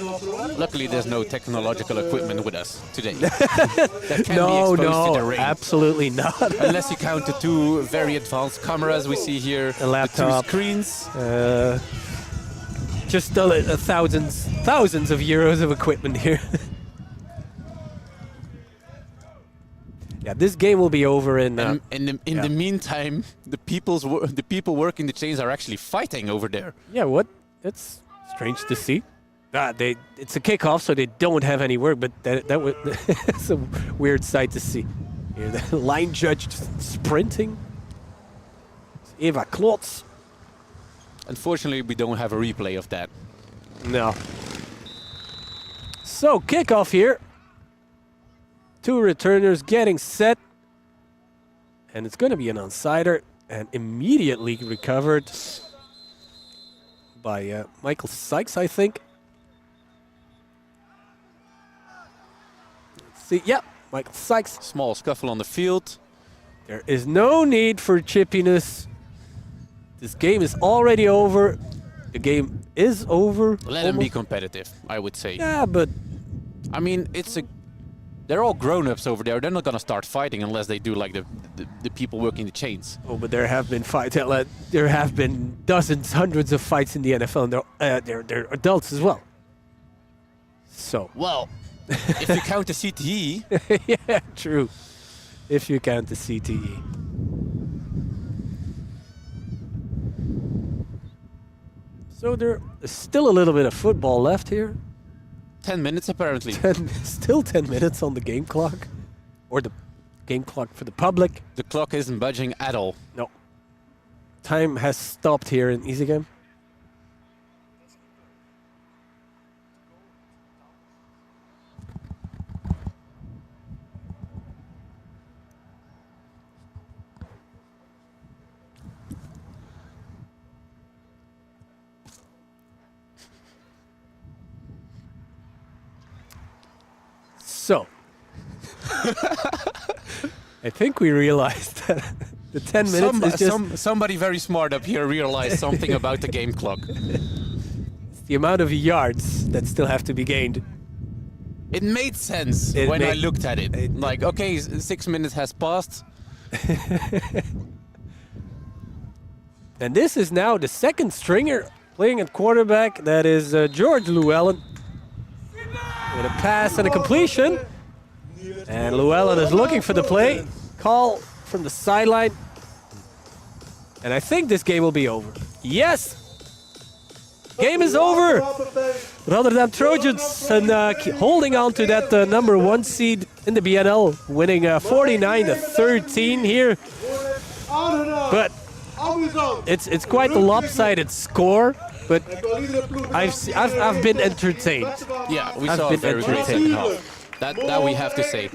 Speaker 5: Luckily, there's no technological equipment with us today. That can be exposed to the rain.
Speaker 3: Absolutely not.
Speaker 5: Unless you count the 2 very advanced cameras we see here.
Speaker 3: A laptop.
Speaker 5: The 2 screens.
Speaker 3: Just thousands of euros of equipment here. Yeah, this game will be over in.
Speaker 5: In the meantime, the people working the chains are actually fighting over there.
Speaker 3: Yeah, what? That's strange to see. It's a kickoff, so they don't have any work. But that's a weird sight to see. Here, the line judge just sprinting. It's Eva Klotz.
Speaker 5: Unfortunately, we don't have a replay of that.
Speaker 3: No. So, kickoff here. 2 returners getting set. And it's going to be an onside and immediately recovered by Michael Sykes, I think. See, yeah, Michael Sykes.
Speaker 5: Small scuffle on the field.
Speaker 3: There is no need for chippiness. This game is already over. The game is over.
Speaker 5: Let them be competitive, I would say.
Speaker 3: Yeah, but
Speaker 5: I mean, they're all grown-ups over there. They're not gonna start fighting unless they do like the people working the chains.
Speaker 3: oh, but there have been fights. There have been dozens, hundreds of fights in the NFL, and they're adults as well. So
Speaker 5: Well, if you count the CTE,
Speaker 3: yeah, true. If you count the CTE. So there is still a little bit of football left here.
Speaker 5: 10 minutes apparently.
Speaker 3: Still 10 minutes on the game clock. Or the game clock for the public.
Speaker 5: The clock isn't budging at all.
Speaker 3: No. Time has stopped here in Easy Game. So, I think we realized that the 10 minutes is just
Speaker 5: Somebody very smart up here realized something about the game clock.
Speaker 3: the amount of yards that still have to be gained.
Speaker 5: It made sense when I looked at it. Like, okay, 6 minutes has passed.
Speaker 3: And this is now the second stringer playing at quarterback. That is George Llewellyn. With a pass and a completion. And Llewellyn is looking for the play. Call from the sideline. And I think this game will be over. Yes! Game is over! Rotterdam Trojans and holding on to that number 1 seed in the BNL, winning 49-13 here. But it's quite a lopsided score. But I've been entertained.
Speaker 5: Yeah, we saw a very great second half. That we have to say.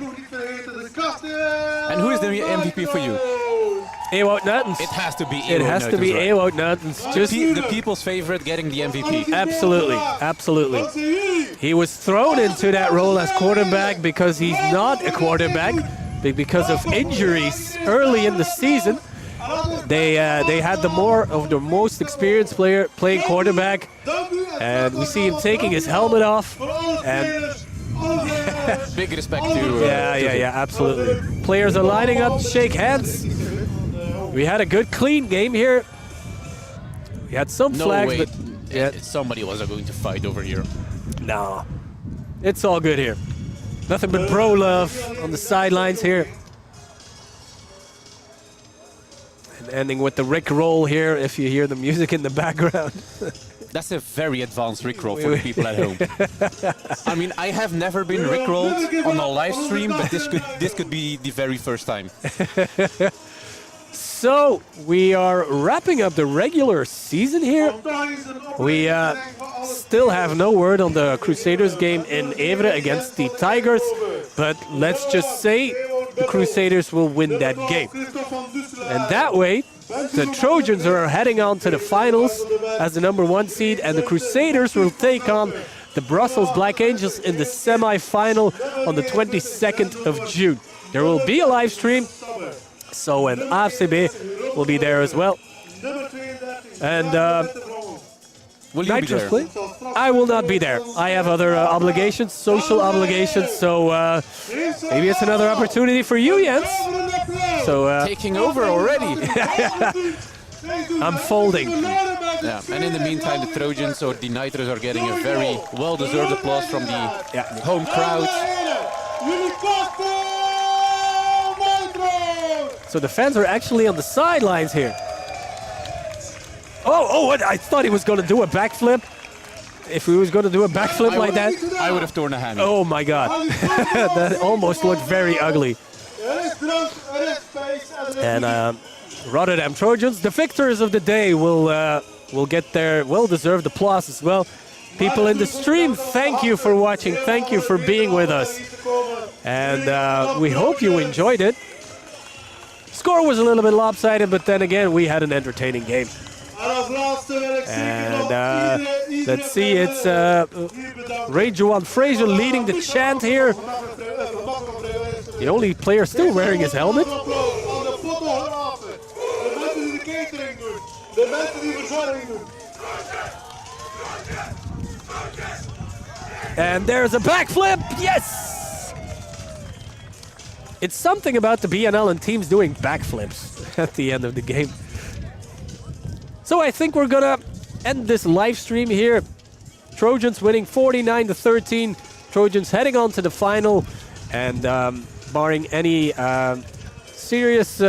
Speaker 5: And who is the MVP for you?
Speaker 3: Ewout Nuytens.
Speaker 5: It has to be Ewout
Speaker 3: It has to be
Speaker 5: right?
Speaker 3: Ewout Nuytens. Just
Speaker 5: The people's favorite getting the MVP.
Speaker 3: absolutely, absolutely. He was thrown into that role as quarterback because he's not a quarterback, because of injuries early in the season. They had the most experienced player playing quarterback, and we see him taking his helmet off. And
Speaker 5: Big respect to
Speaker 3: yeah, absolutely. Players are lining up to shake hands. We had a good, clean game here. We had some
Speaker 5: No
Speaker 3: flags,
Speaker 5: way
Speaker 3: but yeah,
Speaker 5: somebody was going to fight over here.
Speaker 3: no, it's all good here. Nothing but bro love on the sidelines here. And ending with the Rick roll here, if you hear the music in the background.
Speaker 5: That's a very advanced Rickroll for the people at home. I mean, I have never been Rickrolled on a live stream, but this could be the very first time.
Speaker 3: So, we are wrapping up the regular season here. We still have no word on the Crusaders game in Evere against the Tigers, but let's just say the Crusaders will win that game. And that way, the Trojans are heading on to the finals as the number 1 seed, and the Crusaders will take on the Brussels Black Angels in the semi-final on the 22nd of June. There will be a live stream, so an AFCB will be there as well. And
Speaker 5: Will you be
Speaker 3: Nitros
Speaker 5: there?
Speaker 3: play? I will not be there. I have other obligations, social obligations, so maybe it's another opportunity for you, Jens. So
Speaker 5: Taking over already.
Speaker 3: I'm folding.
Speaker 5: Yeah, and in the meantime, the Trojans or the Nitros are getting a very well-deserved applause from the home crowd.
Speaker 3: So the fans are actually on the sidelines here. What? I thought he was going to do a backflip. If he was going to do a backflip like that.
Speaker 5: I would have torn a hammy.
Speaker 3: Oh my God. That almost looked very ugly. And Rotterdam Trojans, the victors of the day, will get their well-deserved applause as well. People in the stream, thank you for watching. Thank you for being with us. And we hope you enjoyed it. Score was a little bit lopsided, but then again, we had an entertaining game. And let's see, it's Ray Joan Fraser leading the chant here. The only player still wearing his helmet.
Speaker 4: Applaus aan de fotografen. De mensen die de catering doen. De mensen die verzorging doen.
Speaker 3: And there's a backflip. Yes! It's something about the BNL and teams doing backflips at the end of the game. So I think we're gonna end this live stream here. Trojans winning 49-13. Trojans heading on to the final, and barring any serious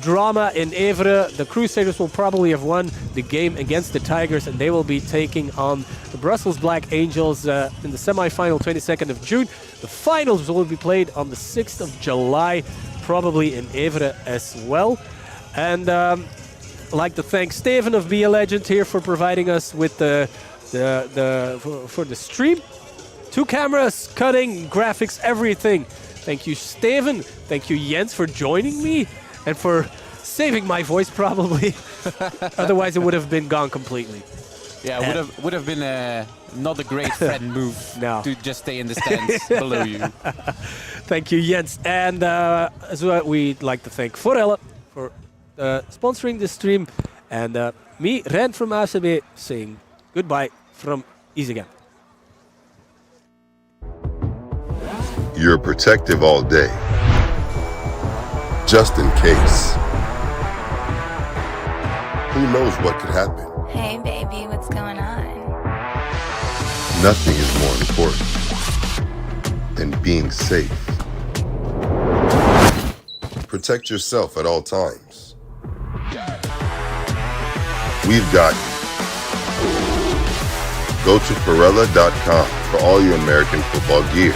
Speaker 3: drama in Evere, the Crusaders will probably have won the game against the Tigers, and they will be taking on the Brussels Black Angels in the semi-final 22nd of June. The finals will be played on the 6th of July, probably in Evere as well. And I'd like to thank Steven of Be a Legend here for providing us with for the stream. 2 cameras, cutting, graphics, everything. Thank you, Steven. Thank you, Jens, for joining me and for saving my voice, probably. Otherwise, it would have been gone completely.
Speaker 5: Yeah, would have been not a great friend move to just stay in the stands below you.
Speaker 3: Thank you, Jens. And as well, we'd like to thank Forelle for sponsoring the stream. And me, Rent from ACB, saying goodbye from Isegem.
Speaker 1: You're protective all day, just in case. Who knows what could happen?
Speaker 2: Hey, baby, what's going on?
Speaker 1: Nothing is more important than being safe. Protect yourself at all times. We've got you. Go to Perella.com for all your American football gear.